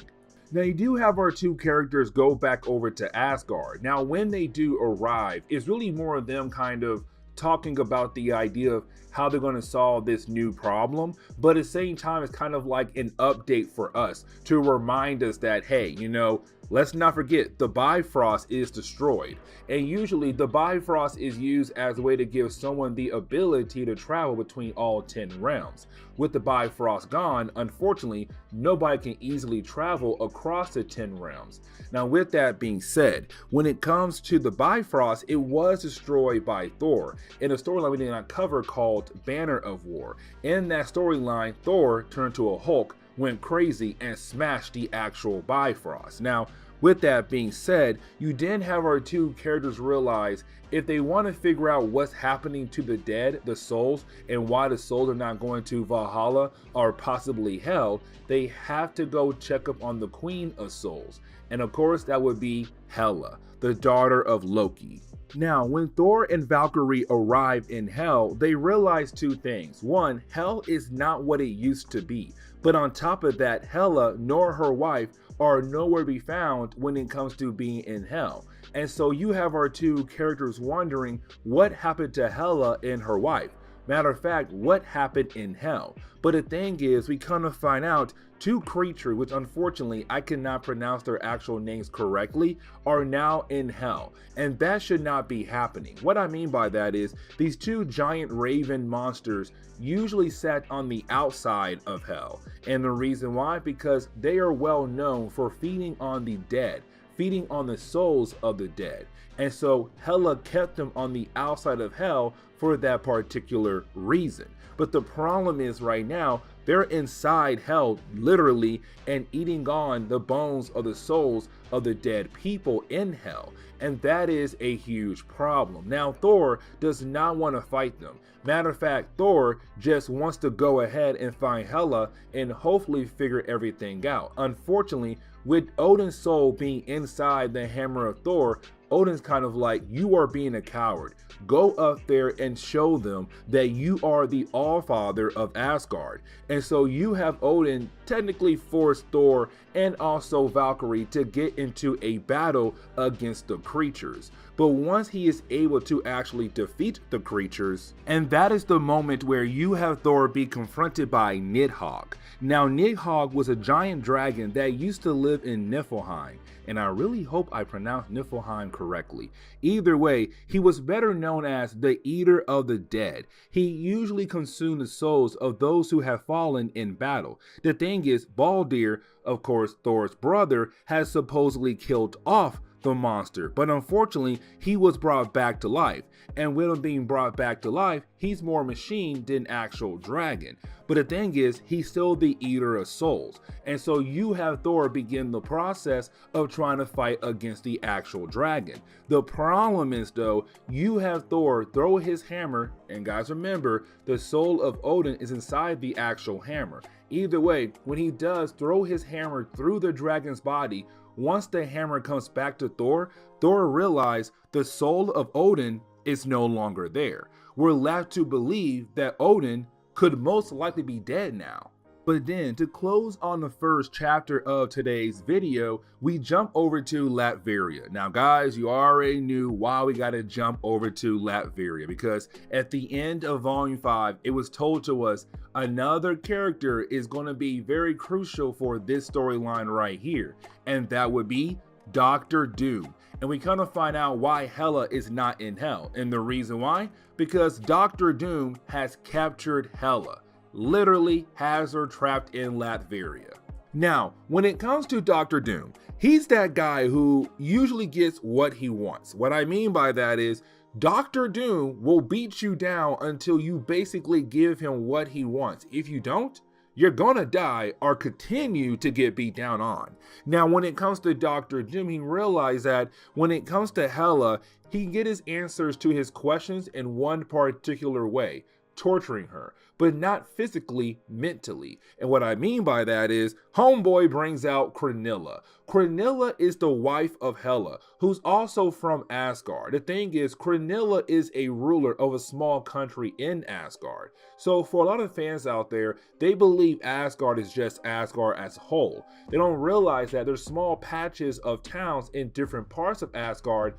Now you do have our two characters go back over to Asgard. Now when they do arrive, it's really more of them kind of talking about the idea of how they're going to solve this new problem, but at the same time it's kind of like an update for us to remind us that, hey, you know, let's not forget the Bifrost is destroyed, and usually the Bifrost is used as a way to give someone the ability to travel between all 10 realms. With the Bifrost gone, unfortunately, nobody can easily travel across the 10 realms. Now with that being said, when it comes to the Bifrost, it was destroyed by Thor in a storyline we did not cover called Banner of War. In that storyline, Thor turned to a Hulk, went crazy, and smashed the actual Bifrost. Now, With that being said, you then have our two characters realize if they want to figure out what's happening to the dead, the souls, and why the souls are not going to Valhalla or possibly Hell, they have to go check up on the Queen of Souls. And of course, that would be Hela, the daughter of Loki. Now, when Thor and Valkyrie arrive in Hell, they realize two things. One, Hell is not what it used to be. But on top of that, Hela nor her wife are nowhere to be found when it comes to being in Hell. And so you have our two characters wondering what happened to Hela and her wife. Matter of fact, what happened in Hell? But the thing is, we kind of find out two creatures, which unfortunately I cannot pronounce their actual names correctly, are now in Hell. And that should not be happening. What I mean by that is, these two giant raven monsters usually sat on the outside of Hell. And the reason why? Because they are well known for feeding on the dead, feeding on the souls of the dead. And so Hela kept them on the outside of Hell for that particular reason. But the problem is right now, they're inside Hell, literally, and eating on the bones of the souls of the dead people in Hell. And that is a huge problem. Now, Thor does not want to fight them. Matter of fact, Thor just wants to go ahead and find Hela and hopefully figure everything out. Unfortunately, with Odin's soul being inside the hammer of Thor, Odin's kind of like, you are being a coward. Go up there and show them that you are the All-Father of Asgard. And so you have Odin technically force Thor and also Valkyrie to get into a battle against the creatures. But once he is able to actually defeat the creatures, and that is the moment where you have Thor be confronted by Nidhogg. Now, Nidhogg was a giant dragon that used to live in Niflheim, and I really hope I pronounced Niflheim correctly. Either way, he was better known as the Eater of the Dead. He usually consumed the souls of those who have fallen in battle. The thing is, Baldur, of course Thor's brother, has supposedly killed off the monster, but unfortunately he was brought back to life, and with him being brought back to life, he's more machine than actual dragon. But the thing is, he's still the Eater of Souls, and so you have Thor begin the process of trying to fight against the actual dragon. The problem is though, you have Thor throw his hammer, and guys remember, the soul of Odin is inside the actual hammer. Either way, when he does throw his hammer through the dragon's body, once the hammer comes back to Thor, Thor realizes the soul of Odin is no longer there. We're left to believe that Odin could most likely be dead now. But then, to close on the first chapter of today's video, we jump over to Latveria. Now guys, you already knew why we gotta jump over to Latveria, because at the end of Volume 5, it was told to us another character is gonna be very crucial for this storyline right here, and that would be Dr. Doom. And we kind of find out why Hela is not in Hell, and the reason why? Because Dr. Doom has captured Hela. Literally has her trapped in Latveria. Now, when it comes to Dr. Doom, he's that guy who usually gets what he wants. What I mean by that is, Dr. Doom will beat you down until you basically give him what he wants. If you don't, you're gonna die or continue to get beat down on. Now, when it comes to Dr. Doom, he realized that when it comes to Hela, he can get his answers to his questions in one particular way, torturing her, but not physically, mentally. And what I mean by that is, homeboy brings out Krenilla. Krenilla is the wife of Hela, who's also from Asgard. The thing is, Krenilla is a ruler of a small country in Asgard. So for a lot of fans out there, they believe Asgard is just Asgard as a whole. They don't realize that there's small patches of towns in different parts of Asgard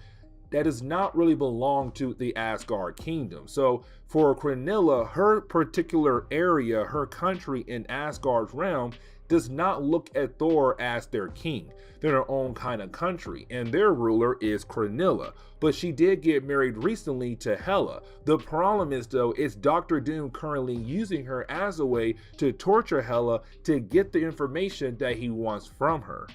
that does not really belong to the Asgard kingdom. So for Krenilla, her particular area, her country in Asgard's realm, does not look at Thor as their king. They're their own kind of country, and their ruler is Krenilla. But she did get married recently to Hela. The problem is though, is Dr. Doom currently using her as a way to torture Hela to get the information that he wants from her.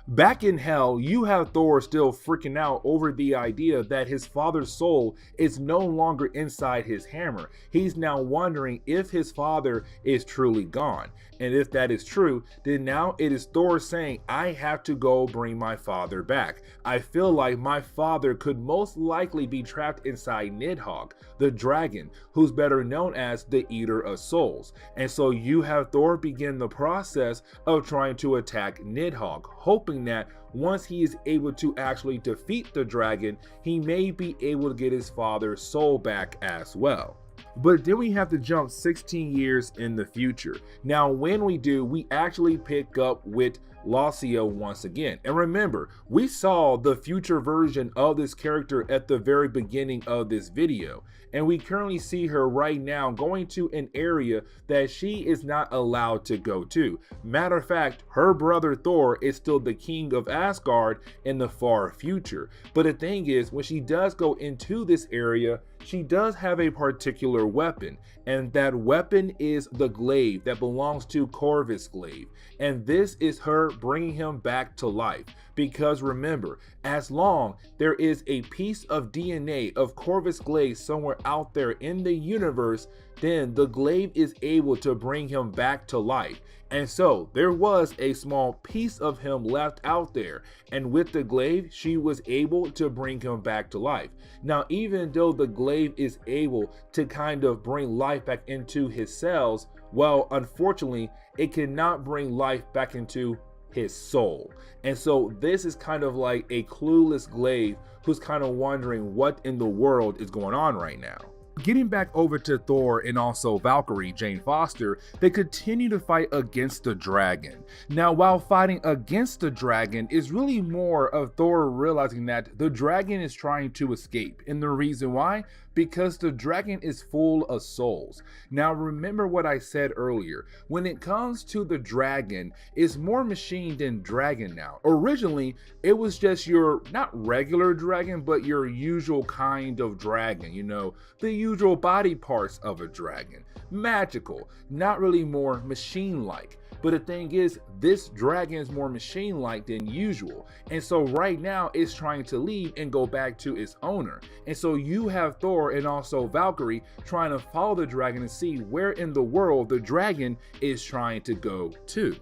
Back in Hell, you have Thor still freaking out over the idea that his father's soul is no longer inside his hammer. He's now wondering if his father is truly gone. And if that is true, then now it is Thor saying, I have to go bring my father back. I feel like my father could most likely be trapped inside Nidhogg, the dragon, who's better known as the Eater of Souls. And so you have Thor begin the process of trying to attack Nidhogg, hoping that once he is able to actually defeat the dragon, he may be able to get his father's soul back as well. But then we have to jump 16 years in the future. Now, when we do, we actually pick up with Loki once again. And remember, we saw the future version of this character at the very beginning of this video. And we currently see her right now going to an area that she is not allowed to go to. Matter of fact, her brother Thor is still the King of Asgard in the far future. But the thing is, when she does go into this area, she does have a particular weapon, and that weapon is the Glaive that belongs to Corvus Glaive. And this is her bringing him back to life. Because remember, as long there is a piece of DNA of Corvus Glaive somewhere out there in the universe, then the Glaive is able to bring him back to life. And so there was a small piece of him left out there, and with the Glaive, she was able to bring him back to life. Now, even though the Glaive is able to kind of bring life back into his cells, well, unfortunately, it cannot bring life back into his soul. And so this is kind of like a clueless Glaive who's kind of wondering what in the world is going on right now. Getting back over to Thor and also Valkyrie, Jane Foster, they continue to fight against the dragon. Now, while fighting against the dragon is really more of Thor realizing that the dragon is trying to escape. And the reason why? Because the dragon is full of souls. Now, remember what I said earlier. When it comes to the dragon, it's more machine than dragon now. Originally, it was just your, not regular dragon, but your usual kind of dragon, you know, the usual body parts of a dragon. Magical, not really more machine-like. But the thing is, this dragon is more machine-like than usual. And so right now it's trying to leave and go back to its owner. And so you have Thor and also Valkyrie trying to follow the dragon and see where in the world the dragon is trying to go to.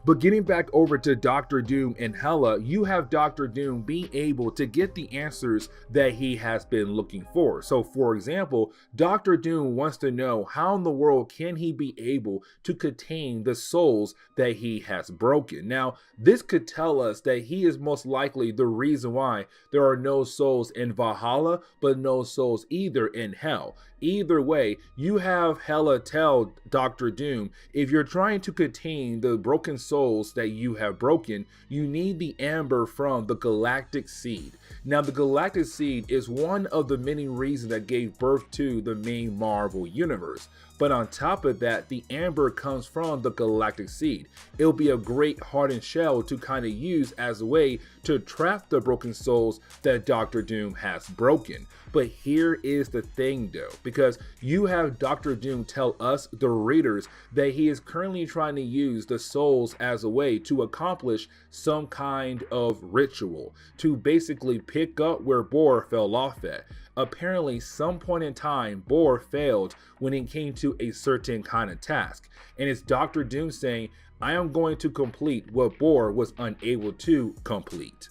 But getting back over to Doctor Doom and Hela, you have Doctor Doom being able to get the answers that he has been looking for. So for example, Doctor Doom wants to know how in the world can he be able to contain the souls that he has broken. Now, this could tell us that he is most likely the reason why there are no souls in Valhalla, but no souls either in Hell. Either way, you have Hela tell Doctor Doom, if you're trying to contain the broken souls that you have broken, you need the amber from the galactic seed. Now, the galactic seed is one of the many reasons that gave birth to the main Marvel universe. But on top of that, the amber comes from the galactic seed. It'll be a great hardened shell to kind of use as a way to trap the broken souls that Doctor Doom has broken. But here is the thing though, because you have Doctor Doom tell us, the readers, that he is currently trying to use the souls as a way to accomplish some kind of ritual, to basically pick up where Bor fell off at. Apparently, some point in time, Bor failed when it came to a certain kind of task. And it's Doctor Doom saying, I am going to complete what Bor was unable to complete.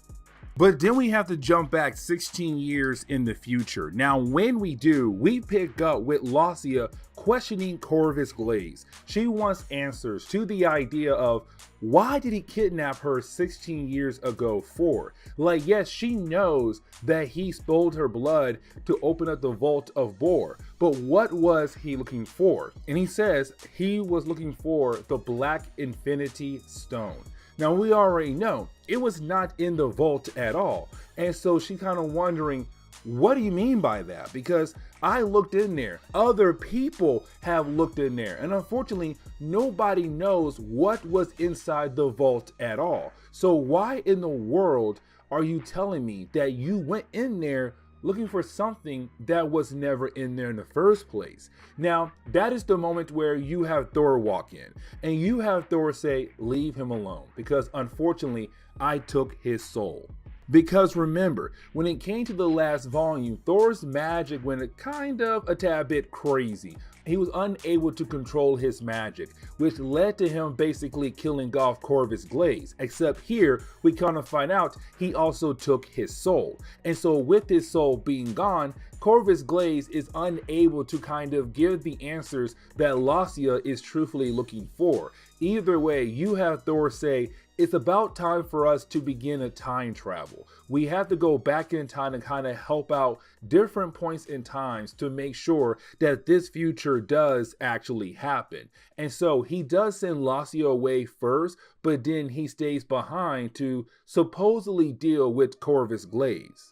But then we have to jump back 16 years in the future. Now, when we do, we pick up with Loki questioning Corvus Glaive. She wants answers to the idea of, why did he kidnap her 16 years ago for? Like, yes, she knows that he stole her blood to open up the vault of Bor, but what was he looking for? And he says he was looking for the Black Infinity Stone. Now, we already know it was not in the vault at all. And so she's kind of wondering, what do you mean by that? Because I looked in there, other people have looked in there, and unfortunately, nobody knows what was inside the vault at all. So why in the world are you telling me that you went in there looking for something that was never in there in the first place. Now, that is the moment where you have Thor walk in, and you have Thor say, leave him alone, because unfortunately, I took his soul. Because remember, when it came to the last volume, Thor's magic went kind of a tad bit crazy. He was unable to control his magic, which led to him basically killing off Corvus Glaive. Except here, we kind of find out he also took his soul. And so with his soul being gone, Corvus Glaive is unable to kind of give the answers that Lacia is truthfully looking for. Either way, you have Thor say, it's about time for us to begin a time travel. We have to go back in time and kind of help out different points in times to make sure that this future does actually happen. And so he does send Lacia away first, but then he stays behind to supposedly deal with Corvus Glaive.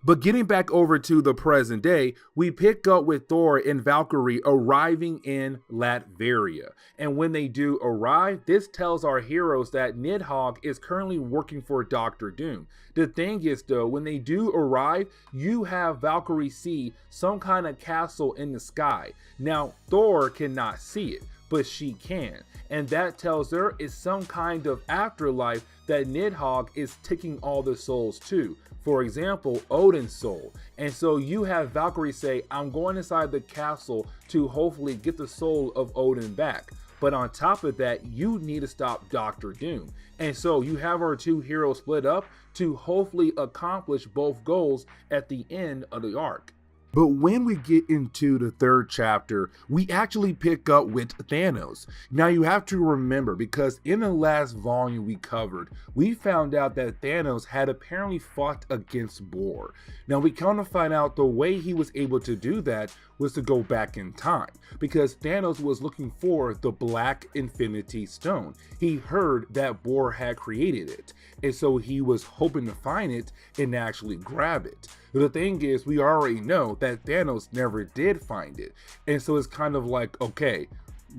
But getting back over to the present day, we pick up with Thor and Valkyrie arriving in Latveria. And when they do arrive, this tells our heroes that Nidhogg is currently working for Doctor Doom. The thing is though, when they do arrive, you have Valkyrie see some kind of castle in the sky. Now, Thor cannot see it, but she can. And that tells her it's some kind of afterlife that Nidhogg is taking all the souls to. For example, Odin's soul. And so you have Valkyrie say, I'm going inside the castle to hopefully get the soul of Odin back. But on top of that, you need to stop Doctor Doom. And so you have our two heroes split up to hopefully accomplish both goals at the end of the arc. But when we get into the third chapter, we actually pick up with Thanos. Now you have to remember, because in the last volume we covered, we found out that Thanos had apparently fought against Bor. Now we kind of find out the way he was able to do that was to go back in time, because Thanos was looking for the Black Infinity Stone. He heard that Bor had created it, and so he was hoping to find it and actually grab it. The thing is, we already know that Thanos never did find it, and so it's kind of like, okay,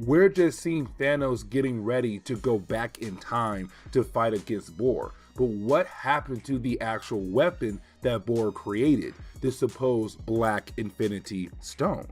we're just seeing Thanos getting ready to go back in time to fight against Bor. But what happened to the actual weapon that Bor created, the supposed Black Infinity Stone?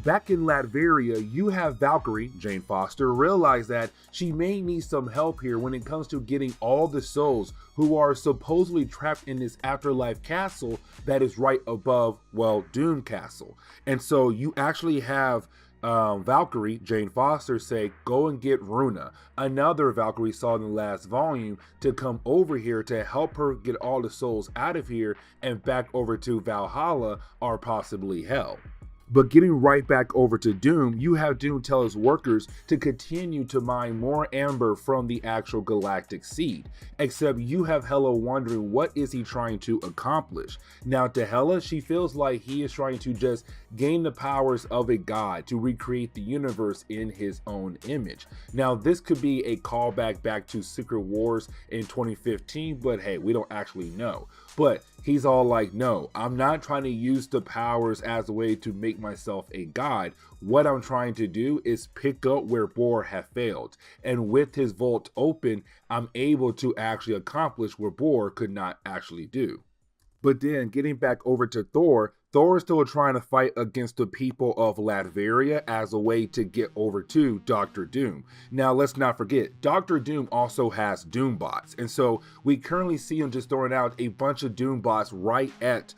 Back in Latveria, you have Valkyrie, Jane Foster, realize that she may need some help here when it comes to getting all the souls who are supposedly trapped in this afterlife castle that is right above, well, Doom Castle. And so you actually have Valkyrie, Jane Foster, say, go and get Runa, another Valkyrie saw in the last volume, to come over here to help her get all the souls out of here and back over to Valhalla or possibly Hell. But getting right back over to Doom, you have Doom tell his workers to continue to mine more amber from the actual galactic seed. Except you have Hela wondering what is he trying to accomplish. Now to Hela, she feels like he is trying to just gain the powers of a god to recreate the universe in his own image. Now this could be a callback back to Secret Wars in 2015, but hey, we don't actually know. But he's all like, no, I'm not trying to use the powers as a way to make myself a god. What I'm trying to do is pick up where Bor had failed. And with his vault open, I'm able to actually accomplish what Bor could not actually do. But then getting back over to Thor, Thor is still trying to fight against the people of Latveria as a way to get over to Doctor Doom. Now let's not forget, Doctor Doom also has Doombots, and so we currently see him just throwing out a bunch of Doombots right at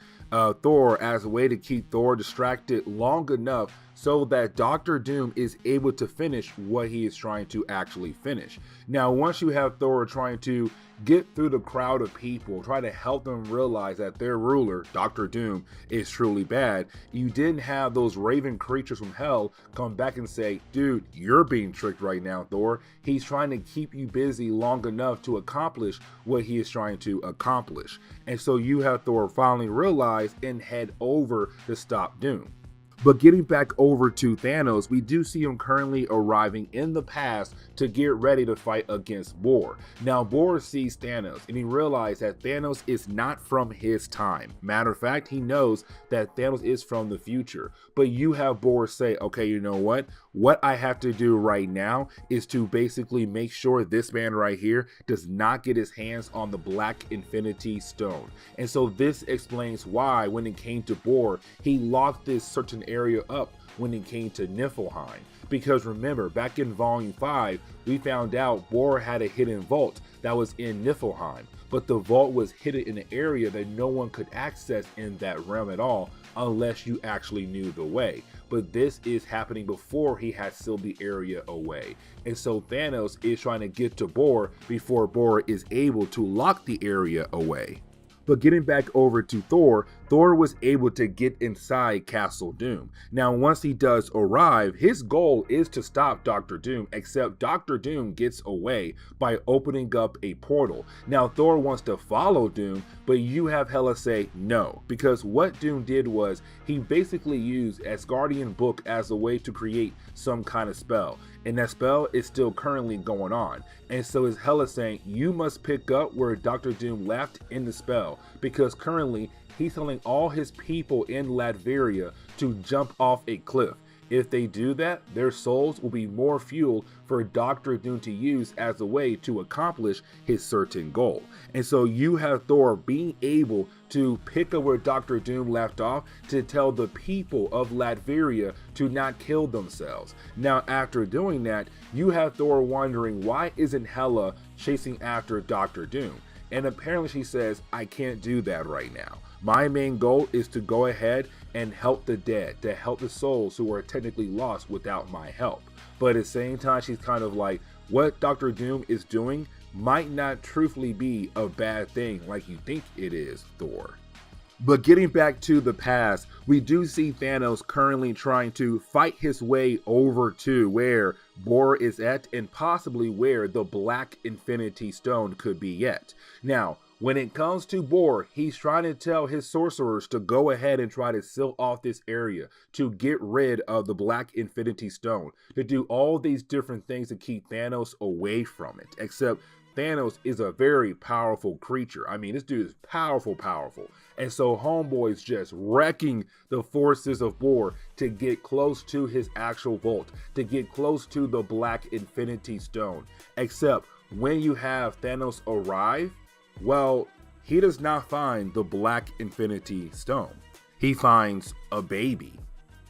Thor as a way to keep Thor distracted long enough so that Doctor Doom is able to finish what he is trying to actually finish. Now once you have Thor trying to get through the crowd of people, try to help them realize that their ruler, Doctor Doom, is truly bad, you didn't have those raven creatures from hell come back and say, dude, you're being tricked right now, Thor. He's trying to keep you busy long enough to accomplish what he is trying to accomplish. And so you have Thor finally realize and head over to stop Doom. But getting back over to Thanos, we do see him currently arriving in the past to get ready to fight against Bor. Now, Bor sees Thanos and he realizes that Thanos is not from his time. Matter of fact, he knows that Thanos is from the future. But you have Bor say, okay, you know what? What I have to do right now is to basically make sure this man right here does not get his hands on the Black Infinity Stone. And so this explains why when it came to Bor, he locked this certain area up when it came to Niflheim. Because remember, back in Volume 5, we found out Bor had a hidden vault that was in Niflheim. But the vault was hidden in an area that no one could access in that realm at all unless you actually knew the way. But this is happening before he had sealed the area away. And so Thanos is trying to get to Bor before Bor is able to lock the area away. But getting back over to Thor, Thor was able to get inside Castle Doom. Now, once he does arrive, his goal is to stop Doctor Doom, except Doctor Doom gets away by opening up a portal. Now, Thor wants to follow Doom, but you have Hela say no, because what Doom did was he basically used Asgardian book as a way to create some kind of spell. And that spell is still currently going on. And so is Hela saying, you must pick up where Doctor Doom left in the spell, because currently he's telling all his people in Latveria to jump off a cliff. If they do that, their souls will be more fuel for Doctor Doom to use as a way to accomplish his certain goal. And so you have Thor being able to pick up where Doctor Doom left off to tell the people of Latveria to not kill themselves. Now, after doing that, you have Thor wondering, why isn't Hela chasing after Doctor Doom? And apparently she says, I can't do that right now. My main goal is to go ahead and help the dead, to help the souls who are technically lost without my help. But at the same time, she's kind of like, what Doctor Doom is doing might not truthfully be a bad thing like you think it is, Thor. But getting back to the past, we do see Thanos currently trying to fight his way over to where Bor is at and possibly where the Black Infinity Stone could be at. Now, when it comes to Bor, he's trying to tell his sorcerers to go ahead and try to seal off this area, to get rid of the Black Infinity Stone, to do all these different things to keep Thanos away from it. Except Thanos is a very powerful creature. I mean, this dude is powerful. And so Homeboy's just wrecking the forces of Bor to get close to his actual vault, to get close to the Black Infinity Stone. Except when you have Thanos arrive, well, he does not find the Black Infinity Stone. He finds a baby.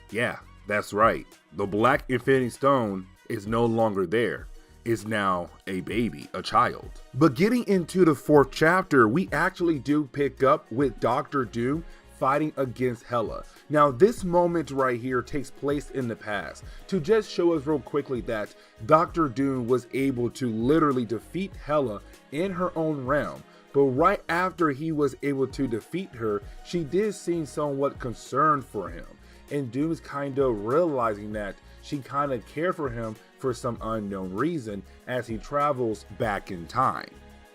Yeah, that's right. The Black Infinity Stone is no longer there. Is now a baby, a child. But getting into the 4th chapter, we actually do pick up with Doctor Doom fighting against Hela. Now, this moment right here takes place in the past to just show us real quickly that Doctor Doom was able to literally defeat Hela in her own realm. But right after he was able to defeat her, she did seem somewhat concerned for him. And Doom's kind of realizing that she kind of cared for him for some unknown reason as he travels back in time.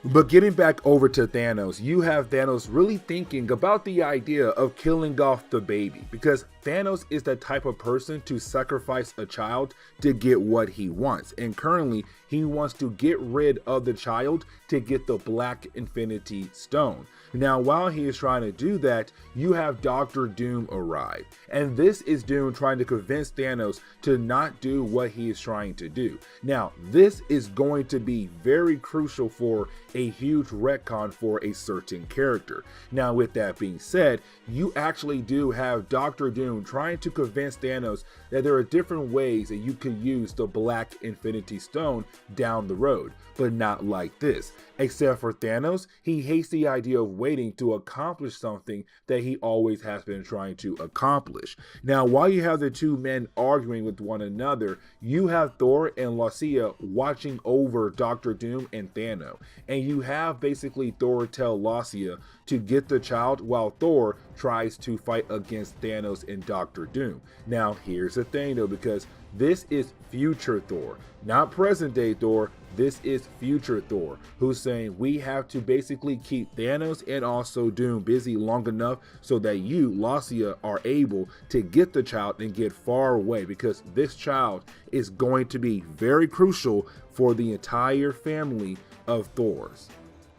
But getting back over to Thanos, you have Thanos really thinking about the idea of killing off the baby, because Thanos is the type of person to sacrifice a child to get what he wants. And currently, he wants to get rid of the child to get the Black Infinity Stone. Now, while he is trying to do that, you have Doctor Doom arrive. And this is Doom trying to convince Thanos to not do what he is trying to do. Now, this is going to be very crucial for a huge retcon for a certain character. Now, with that being said, you actually do have Doctor Doom trying to convince Thanos that there are different ways that you could use the Black Infinity Stone down the road, but not like this. Except for Thanos, he hates the idea of waiting to accomplish something that he always has been trying to accomplish. Now, while you have the two men arguing with one another, you have Thor and Lucia watching over Doctor Doom and Thanos. And you have basically Thor tell Lucia to get the child while Thor tries to fight against Thanos and Doctor Doom. Now, here's the thing though, because this is future Thor, not present day Thor. This is future Thor, who's saying we have to basically keep Thanos and also Doom busy long enough so that you, Lacia, are able to get the child and get far away, because this child is going to be very crucial for the entire family of Thors.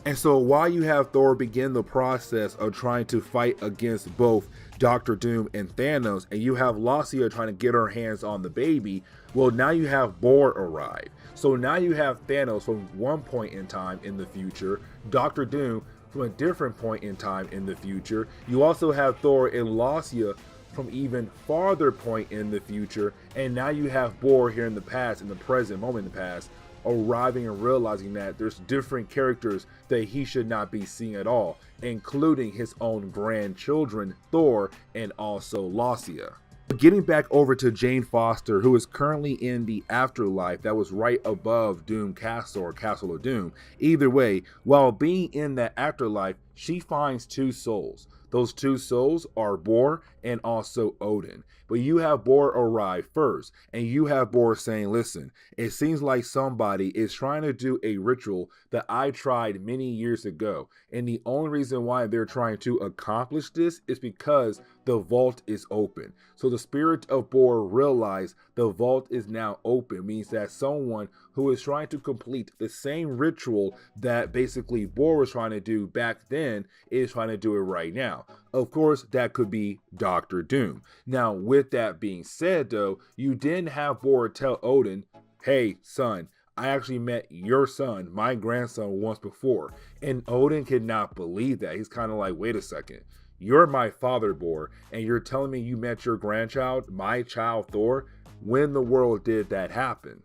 And so while you have Thor begin the process of trying to fight against both Doctor Doom and Thanos, and you have Lacia trying to get her hands on the baby, well, now you have Bor arrive. So now you have Thanos from one point in time in the future, Doctor Doom from a different point in time in the future. You also have Thor and Lacia from even farther point in the future, and now you have Bor here in the past, in the present moment in the past, arriving and realizing that there's different characters that he should not be seeing at all, including his own grandchildren, Thor and also Lacia. Getting back over to Jane Foster, who is currently in the afterlife that was right above Doom Castle or Castle of Doom. Either way, while being in that afterlife, she finds two souls. Those two souls are Bor and also Odin. But you have Bor arrive first, and you have Bor saying, listen, it seems like somebody is trying to do a ritual that I tried many years ago. And the only reason why they're trying to accomplish this is because the vault is open. So the spirit of Bor realized the vault is now open, means that someone who is trying to complete the same ritual that basically Bor was trying to do back then is trying to do it right now. Of course, that could be Doctor Doom. Now, with that being said, though, you didn't have Bor tell Odin, hey, son, I actually met your son, my grandson, once before. And Odin could not believe that. He's kind of like, wait a second. You're my father, Bor, and you're telling me you met your grandchild, my child, Thor? When the world did that happen?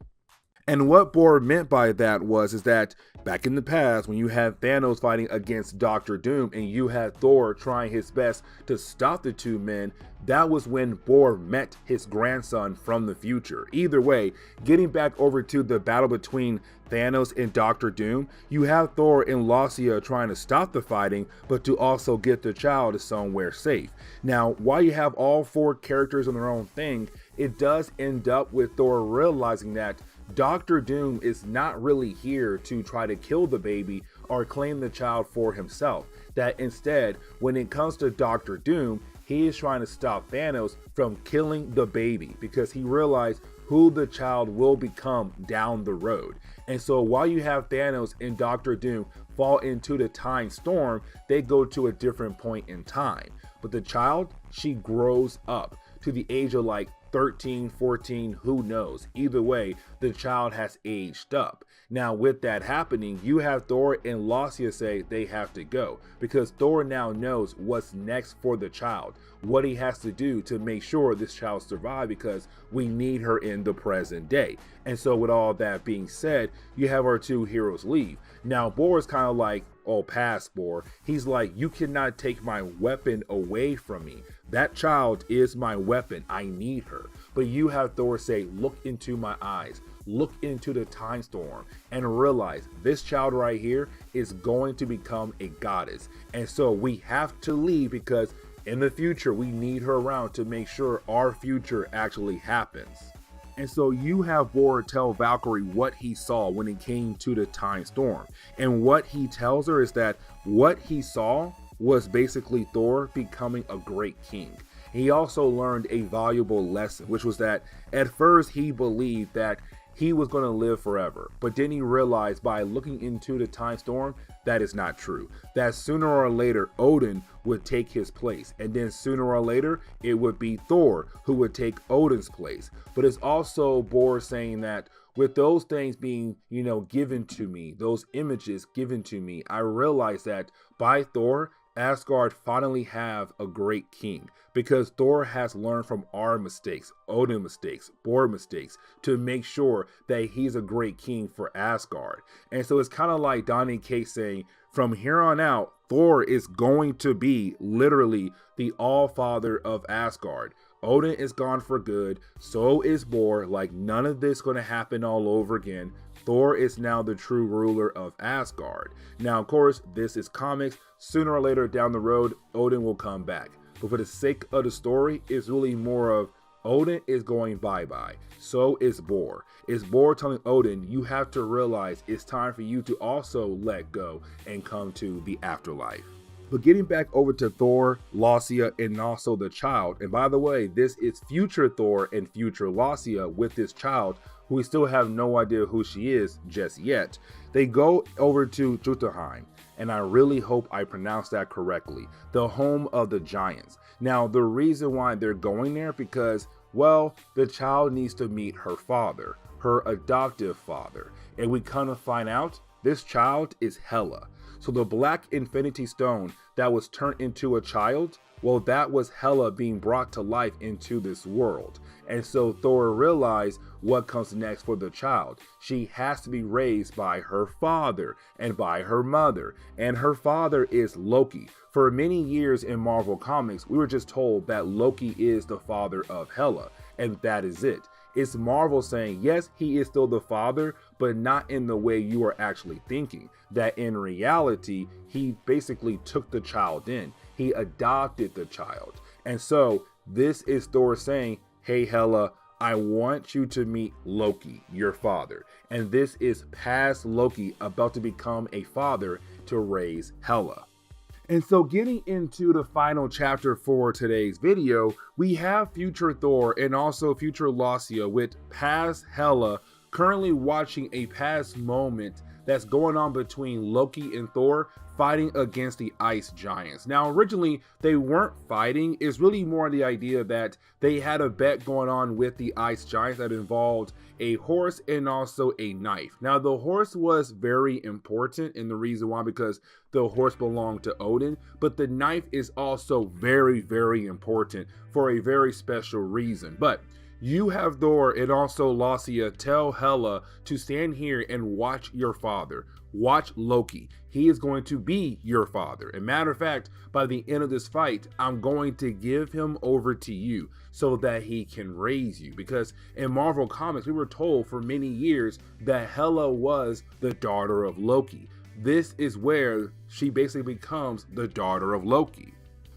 And what Bor meant by that is that back in the past, when you had Thanos fighting against Doctor Doom and you had Thor trying his best to stop the two men, that was when Bor met his grandson from the future. Either way, getting back over to the battle between Thanos and Doctor Doom, you have Thor and Lacia trying to stop the fighting, but to also get the child to somewhere safe. Now, while you have all four characters on their own thing, it does end up with Thor realizing that Doctor Doom is not really here to try to kill the baby or claim the child for himself. That instead, when it comes to Doctor Doom, he is trying to stop Thanos from killing the baby because he realized who the child will become down the road. And so while you have Thanos and Doctor Doom fall into the time storm, they go to a different point in time. But the child, she grows up to the age of like 13, 14, who knows? Either way, the child has aged up. Now, with that happening, you have Thor and Lacia say they have to go because Thor now knows what's next for the child, what he has to do to make sure this child survives because we need her in the present day. And so with all that being said, you have our two heroes leave. Now, Bor is kind of like, oh, pass, Bor. He's like, you cannot take my weapon away from me. That child is my weapon. I need her. But you have Thor say, look into my eyes, look into the time storm, and realize this child right here is going to become a goddess. And so we have to leave because in the future, we need her around to make sure our future actually happens. And so you have Bor tell Valkyrie what he saw when it came to the time storm. And what he tells her is that what he saw was basically Thor becoming a great king. He also learned a valuable lesson, which was that at first he believed that he was going to live forever. But then he realized by looking into the time storm, that is not true. That sooner or later, Odin would take his place. And then sooner or later, it would be Thor who would take Odin's place. But it's also Bor saying that with those things being, given to me, those images given to me, I realized that by Thor, Asgard finally have a great king because Thor has learned from our mistakes, Odin mistakes, Bor mistakes to make sure that he's a great king for Asgard. And so it's kind of like Donny Cates saying, from here on out, Thor is going to be literally the All-Father of Asgard. Odin is gone for good, so is Bor, like none of this going to happen all over again. Thor is now the true ruler of Asgard. Now, of course, this is comics. Sooner or later down the road, Odin will come back. But for the sake of the story, it's really more of Odin is going bye-bye. So is Bor. It's Bor telling Odin, you have to realize it's time for you to also let go and come to the afterlife. But getting back over to Thor, Lausea, and also the child. And by the way, this is future Thor and future Lausea with this child, who we still have no idea who she is just yet. They go over to Jotunheim, and I really hope I pronounced that correctly, the home of the giants. Now, the reason why they're going there, because, well, the child needs to meet her father, her adoptive father. And we kind of find out this child is Hela. So the Black Infinity Stone that was turned into a child, well, that was Hela being brought to life into this world. And so Thor realized what comes next for the child. She has to be raised by her father and by her mother. And her father is Loki. For many years in Marvel Comics, we were just told that Loki is the father of Hela. And that is it. It's Marvel saying, yes, he is still the father, but not in the way you are actually thinking. That in reality, he basically took the child in. He adopted the child. And so this is Thor saying, hey, Hela, I want you to meet Loki, your father. And this is past Loki about to become a father to raise Hela. And so getting into the final chapter for today's video, we have future Thor and also future Lausea with past Hela currently watching a past moment that's going on between Loki and Thor fighting against the ice giants. Now, originally they weren't fighting. It's really more the idea that they had a bet going on with the ice giants that involved a horse and also a knife. Now, the horse was very important, and the reason why, because the horse belonged to Odin, but the knife is also very, very important for a very special reason. But you have Thor and also Lausea tell Hela to stand here and watch your father. Watch Loki. He is going to be your father. And matter of fact, by the end of this fight, I'm going to give him over to you so that he can raise you. Because in Marvel Comics, we were told for many years that Hela was the daughter of Loki. This is where she basically becomes the daughter of Loki.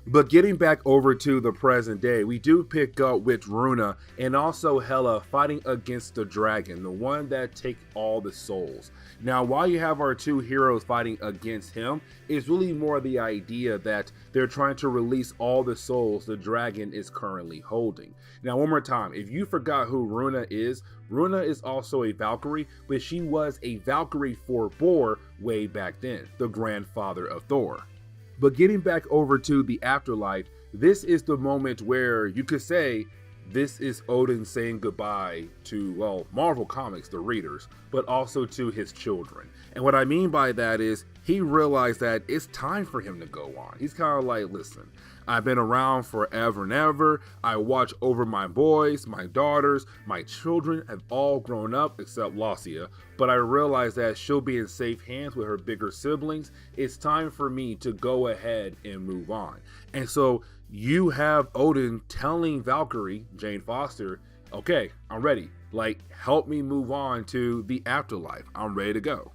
But getting back over to the present day, we do pick up with Runa and also Hela fighting against the dragon, the one that takes all the souls. Now, while you have our two heroes fighting against him, it's really more the idea that they're trying to release all the souls the dragon is currently holding. Now, one more time, if you forgot who Runa is also a Valkyrie, but she was a Valkyrie for Bor way back then, the grandfather of Thor. But getting back over to the afterlife, this is the moment where you could say this is Odin saying goodbye to, well, Marvel Comics, the readers, but also to his children. And what I mean by that is he realized that it's time for him to go on. He's kind of like, listen, I've been around forever and ever. I watch over my boys, my daughters, my children have all grown up except Lausea. But I realize that she'll be in safe hands with her bigger siblings. It's time for me to go ahead and move on. And so you have Odin telling Valkyrie, Jane Foster, okay, I'm ready. Like, help me move on to the afterlife. I'm ready to go.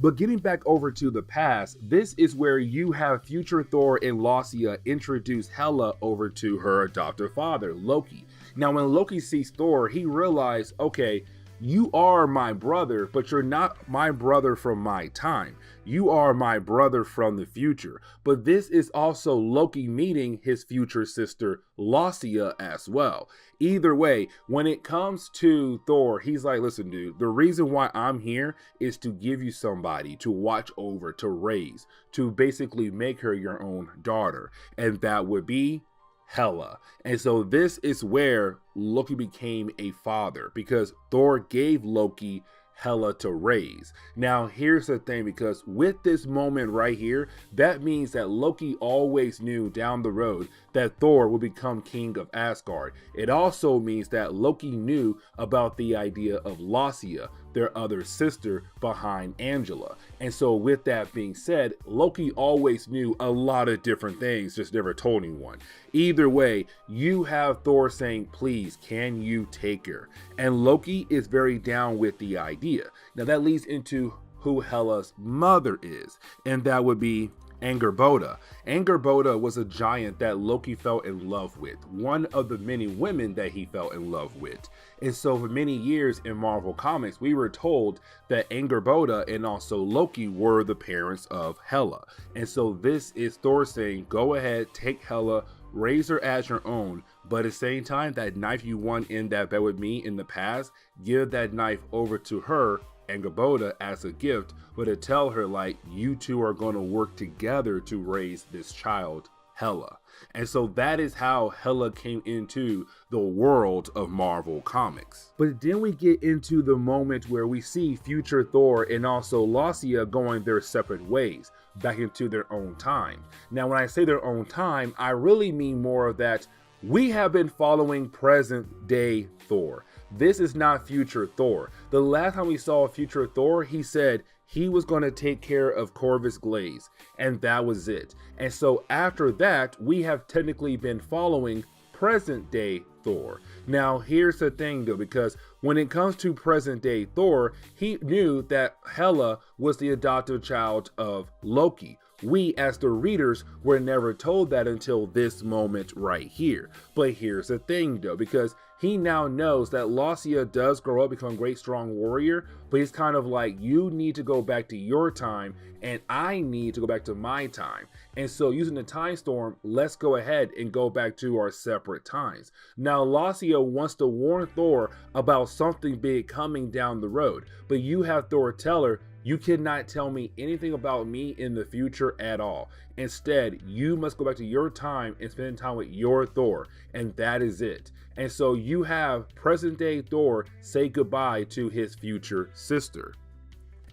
But getting back over to the past, this is where you have future Thor and Lausea introduce Hela over to her adoptive father, Loki. Now, when Loki sees Thor, he realized, okay, you are my brother, but you're not my brother from my time. You are my brother from the future. But this is also Loki meeting his future sister, Lausea, as well. Either way, when it comes to Thor, he's like, listen, dude, the reason why I'm here is to give you somebody to watch over, to raise, to basically make her your own daughter. And that would be Hela. And so this is where Loki became a father, because Thor gave Loki Hela to raise. Now here's the thing, because with this moment right here, that means that Loki always knew down the road that Thor would become King of Asgard. It also means that Loki knew about the idea of Lausea, their other sister behind Angela. And so with that being said, Loki always knew a lot of different things, just never told anyone. Either way, you have Thor saying, please, can you take her? And Loki is very down with the idea. Now that leads into who Hela's mother is, and that would be Angerboda. Angerboda was a giant that Loki fell in love with, one of the many women that he fell in love with. And so for many years in Marvel Comics, we were told that Angerboda and also Loki were the parents of Hela. And so this is Thor saying, go ahead, take Hela, raise her as your own, but at the same time, that knife you won in that bet with me in the past, give that knife over to her, Angerboda, as a gift, but to tell her, like, you two are going to work together to raise this child, Hela. And so that is how Hela came into the world of Marvel Comics. But then we get into the moment where we see future Thor and also Lausea going their separate ways, back into their own time. Now, when I say their own time, I really mean more of that we have been following present day Thor. This is not future Thor. The last time we saw future Thor, he said he was going to take care of Corvus Glaive, and that was it. And so after that, we have technically been following present day Thor. Now, here's the thing though, because when it comes to present day Thor, he knew that Hela was the adopted child of Loki. We, as the readers, were never told that until this moment right here. But here's the thing though, because he now knows that Lausea does grow up, become a great strong warrior, but he's kind of like, you need to go back to your time and I need to go back to my time. And so using the time storm, let's go ahead and go back to our separate times. Now Lausea wants to warn Thor about something big coming down the road, but you have Thor tell her, you cannot tell me anything about me in the future at all. Instead, you must go back to your time and spend time with your Thor, and that is it. And so you have present day Thor say goodbye to his future sister.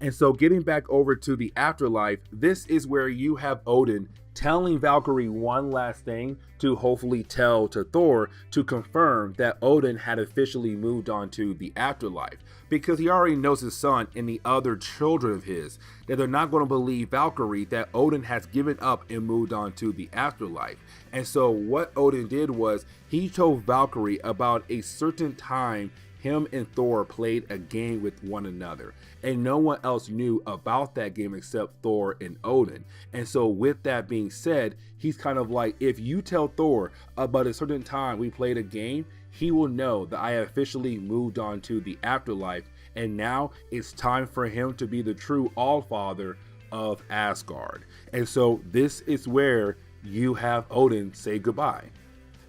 And so getting back over to the afterlife, this is where you have Odin telling Valkyrie one last thing to hopefully tell to Thor to confirm that Odin had officially moved on to the afterlife, because he already knows his son and the other children of his that they're not going to believe Valkyrie that Odin has given up and moved on to the afterlife. And so what Odin did was he told Valkyrie about a certain time him and Thor played a game with one another, and no one else knew about that game except Thor and Odin. And so with that being said, he's kind of like, if you tell Thor about a certain time we played a game, he will know that I have officially moved on to the afterlife, and now it's time for him to be the true All-Father of Asgard. And so this is where you have Odin say goodbye.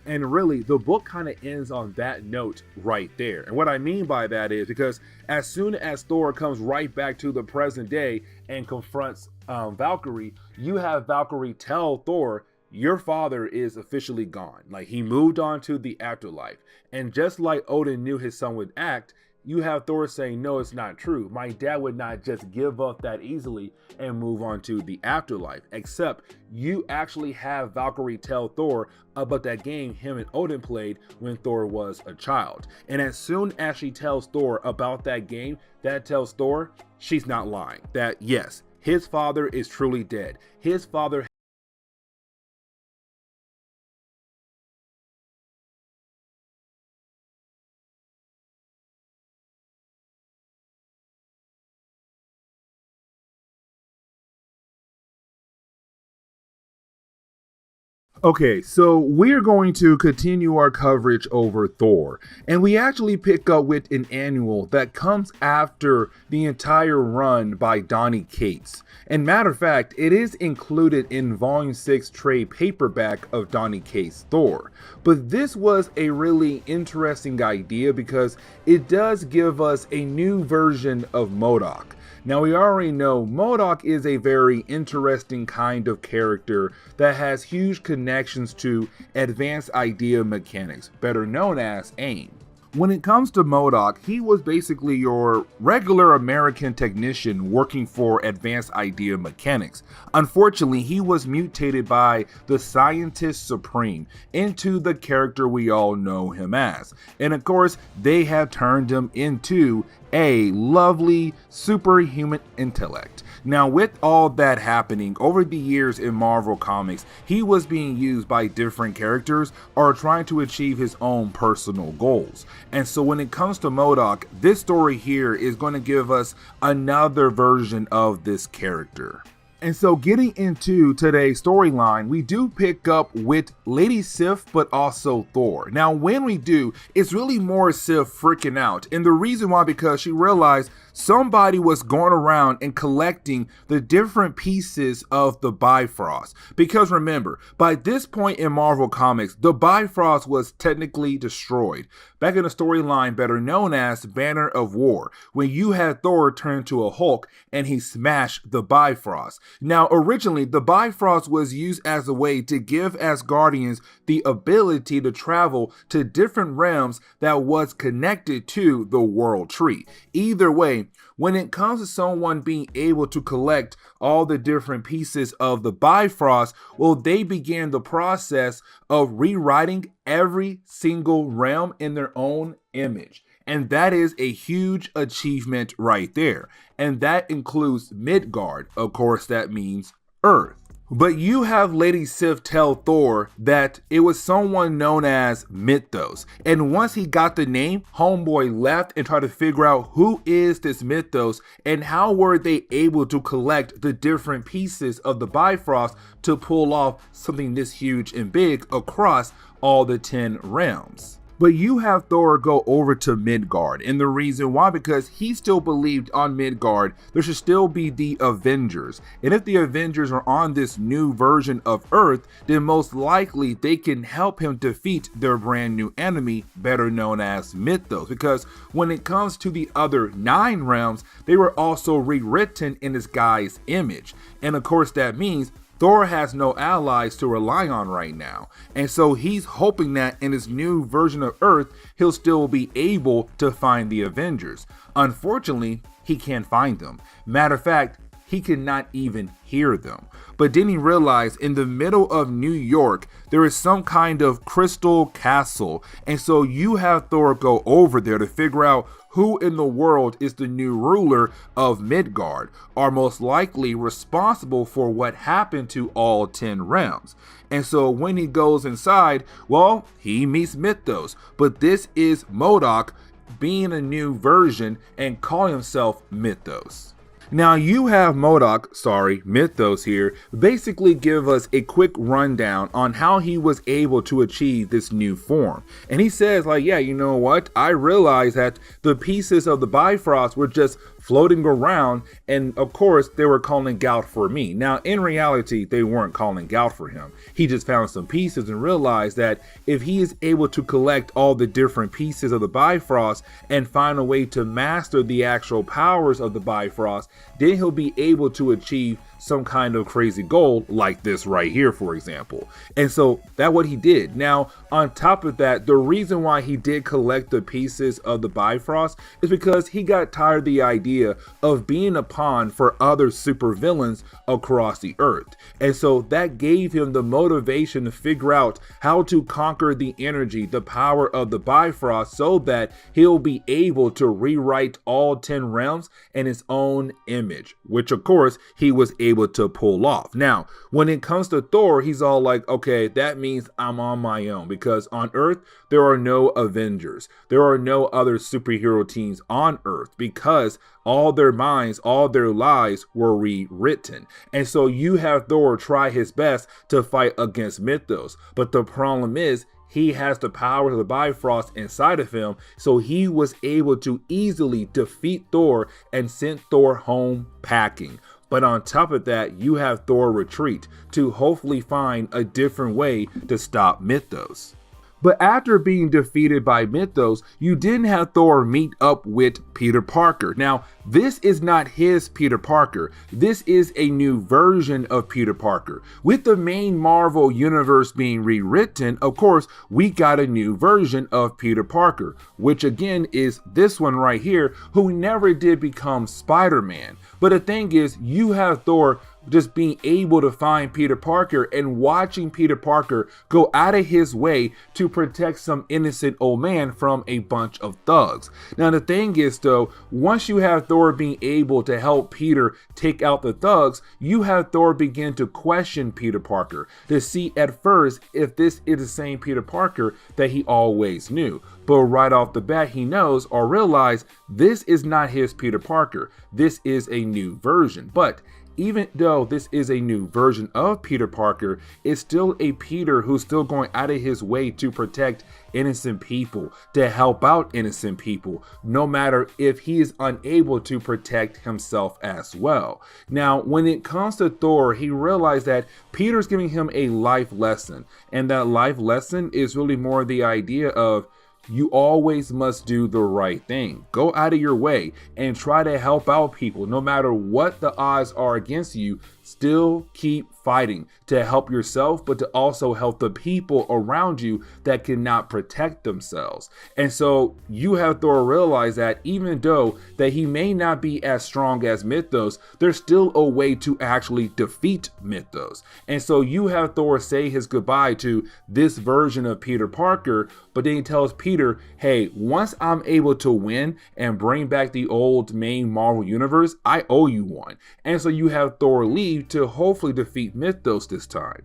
And really, the book kind of ends on that note right there. And what I mean by that is because as soon as Thor comes right back to the present day and confronts Valkyrie, you have Valkyrie tell Thor, your father is officially gone. Like, he moved on to the afterlife. And just like Odin knew his son would act, you have Thor saying, no, it's not true. My dad would not just give up that easily and move on to the afterlife. Except you actually have Valkyrie tell Thor about that game him and Odin played when Thor was a child. And as soon as she tells Thor about that game, that tells Thor she's not lying. That yes, his father is truly dead. His father Okay, so we're going to continue our coverage over Thor, and we actually pick up with an annual that comes after the entire run by Donny Cates. And matter of fact, it is included in Volume 6 trade paperback of Donny Cates Thor. But this was a really interesting idea because it does give us a new version of MODOK. Now, we already know MODOK is a very interesting kind of character that has huge connections to advanced idea mechanics, better known as AIM. When it comes to MODOK, he was basically your regular American technician working for Advanced Idea Mechanics. Unfortunately, he was mutated by the Scientist Supreme into the character we all know him as. And of course, they have turned him into a lovely superhuman intellect. Now, with all that happening over the years in Marvel Comics, he was being used by different characters or trying to achieve his own personal goals. And so when it comes to MODOK, this story here is going to give us another version of this character. And so getting into today's storyline, we do pick up with Lady Sif, but also Thor. Now, when we do, it's really more Sif freaking out. And the reason why, because she realized somebody was going around and collecting the different pieces of the Bifrost. Because remember, by this point in Marvel Comics, the Bifrost was technically destroyed. Back in the storyline better known as Banner of War, when you had Thor turn into a Hulk and he smashed the Bifrost. Now, originally, the Bifrost was used as a way to give Asgardians the ability to travel to different realms that was connected to the World Tree. Either way, when it comes to someone being able to collect all the different pieces of the Bifrost, well, they began the process of rewriting every single realm in their own image. And that is a huge achievement right there. And that includes Midgard. Of course, that means Earth. But you have Lady Sif tell Thor that it was someone known as Mythos. And once he got the name, homeboy left and tried to figure out who is this Mythos and how were they able to collect the different pieces of the Bifrost to pull off something this huge and big across all the 10 realms. But you have Thor go over to Midgard, and the reason why, because he still believed on Midgard there should still be the Avengers. And if the Avengers are on this new version of Earth, then most likely they can help him defeat their brand new enemy, better known as Mythos. Because when it comes to the other 9 realms, they were also rewritten in this guy's image. And of course that means Thor has no allies to rely on right now, and so he's hoping that in his new version of Earth, he'll still be able to find the Avengers. Unfortunately, he can't find them. Matter of fact, he cannot even hear them. But then he realized in the middle of New York, there is some kind of crystal castle, and so you have Thor go over there to figure out who in the world is the new ruler of Midgard, are most likely responsible for what happened to all 10 realms. And so when he goes inside, well, he meets Mythos, but this is MODOK being a new version and calling himself Mythos. Now you have Mythos here, basically give us a quick rundown on how he was able to achieve this new form. And he says like, yeah, you know what? I realized that the pieces of the Bifrost were just floating around, and of course they were calling out for me. Now in reality, they weren't calling out for him. He just found some pieces and realized that if he is able to collect all the different pieces of the Bifrost and find a way to master the actual powers of the Bifrost, then he'll be able to achieve some kind of crazy goal like this right here, for example. And so that's what he did. Now, on top of that, the reason why he did collect the pieces of the Bifrost is because he got tired of the idea of being a pawn for other supervillains across the earth. And so that gave him the motivation to figure out how to conquer the energy, the power of the Bifrost, so that he'll be able to rewrite all 10 realms in his own image, which of course he was able to pull off. Now, when it comes to Thor, he's all like, okay, that means I'm on my own, because on Earth, there are no Avengers. There are no other superhero teams on Earth, because all their minds, all their lives were rewritten. And so you have Thor try his best to fight against Mythos. But the problem is, he has the power of the Bifrost inside of him, so he was able to easily defeat Thor and send Thor home packing. But on top of that, you have Thor retreat to hopefully find a different way to stop Mythos. But after being defeated by Mythos, you didn't have Thor meet up with Peter Parker. Now, this is not his Peter Parker. This is a new version of Peter Parker. With the main Marvel universe being rewritten, of course, we got a new version of Peter Parker, which again is this one right here, who never did become Spider-Man. But the thing is, you have Thor just being able to find Peter Parker and watching Peter Parker go out of his way to protect some innocent old man from a bunch of thugs. Now the thing is though, once you have Thor being able to help Peter take out the thugs, you have Thor begin to question Peter Parker to see at first if this is the same Peter Parker that he always knew. But right off the bat, he knows or realizes this is not his Peter Parker. This is a new version. But even though this is a new version of Peter Parker, it's still a Peter who's still going out of his way to protect innocent people, to help out innocent people, no matter if he is unable to protect himself as well. Now, when it comes to Thor, he realized that Peter's giving him a life lesson, and that life lesson is really more the idea of you always must do the right thing. Go out of your way and try to help out people. No matter what the odds are against you, still keep fighting to help yourself, but to also help the people around you that cannot protect themselves. And so you have Thor realize that even though that he may not be as strong as Mythos, there's still a way to actually defeat Mythos. And so you have Thor say his goodbye to this version of Peter Parker, but then he tells Peter, hey, once I'm able to win and bring back the old main Marvel universe, I owe you one. And so you have Thor leave to hopefully defeat Mythos this time.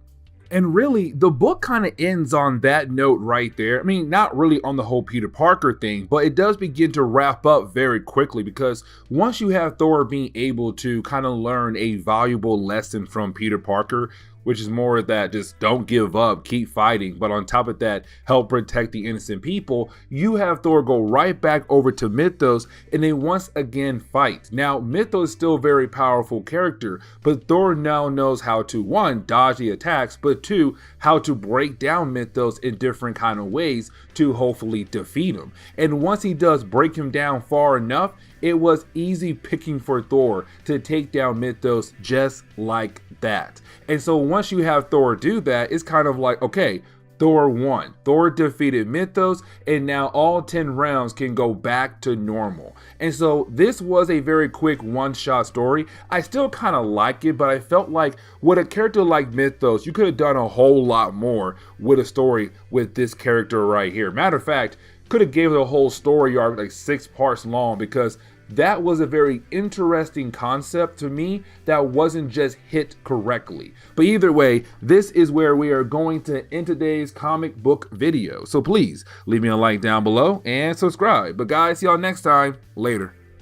And really, the book kind of ends on that note right there. I mean, not really on the whole Peter Parker thing, but it does begin to wrap up very quickly, because once you have Thor being able to kind of learn a valuable lesson from Peter Parker, which is more that just don't give up, keep fighting, but on top of that, help protect the innocent people, you have Thor go right back over to Mythos and then once again fight. Now, Mythos is still a very powerful character, but Thor now knows how to, one, dodge the attacks, but two, how to break down Mythos in different kind of ways to hopefully defeat him. And once he does break him down far enough, it was easy picking for Thor to take down Mythos just like that. And so once you have Thor do that, it's kind of like, okay, Thor won. Thor defeated Mythos, and now all 10 rounds can go back to normal. And so this was a very quick one-shot story. I still kind of like it, but I felt like with a character like Mythos, you could have done a whole lot more with a story with this character right here. Matter of fact, could have gave it a whole story arc like 6 parts long, because that was a very interesting concept to me that wasn't just hit correctly. But either way, this is where we are going to end today's comic book video. So please leave me a like down below and subscribe. But guys, see y'all next time. Later.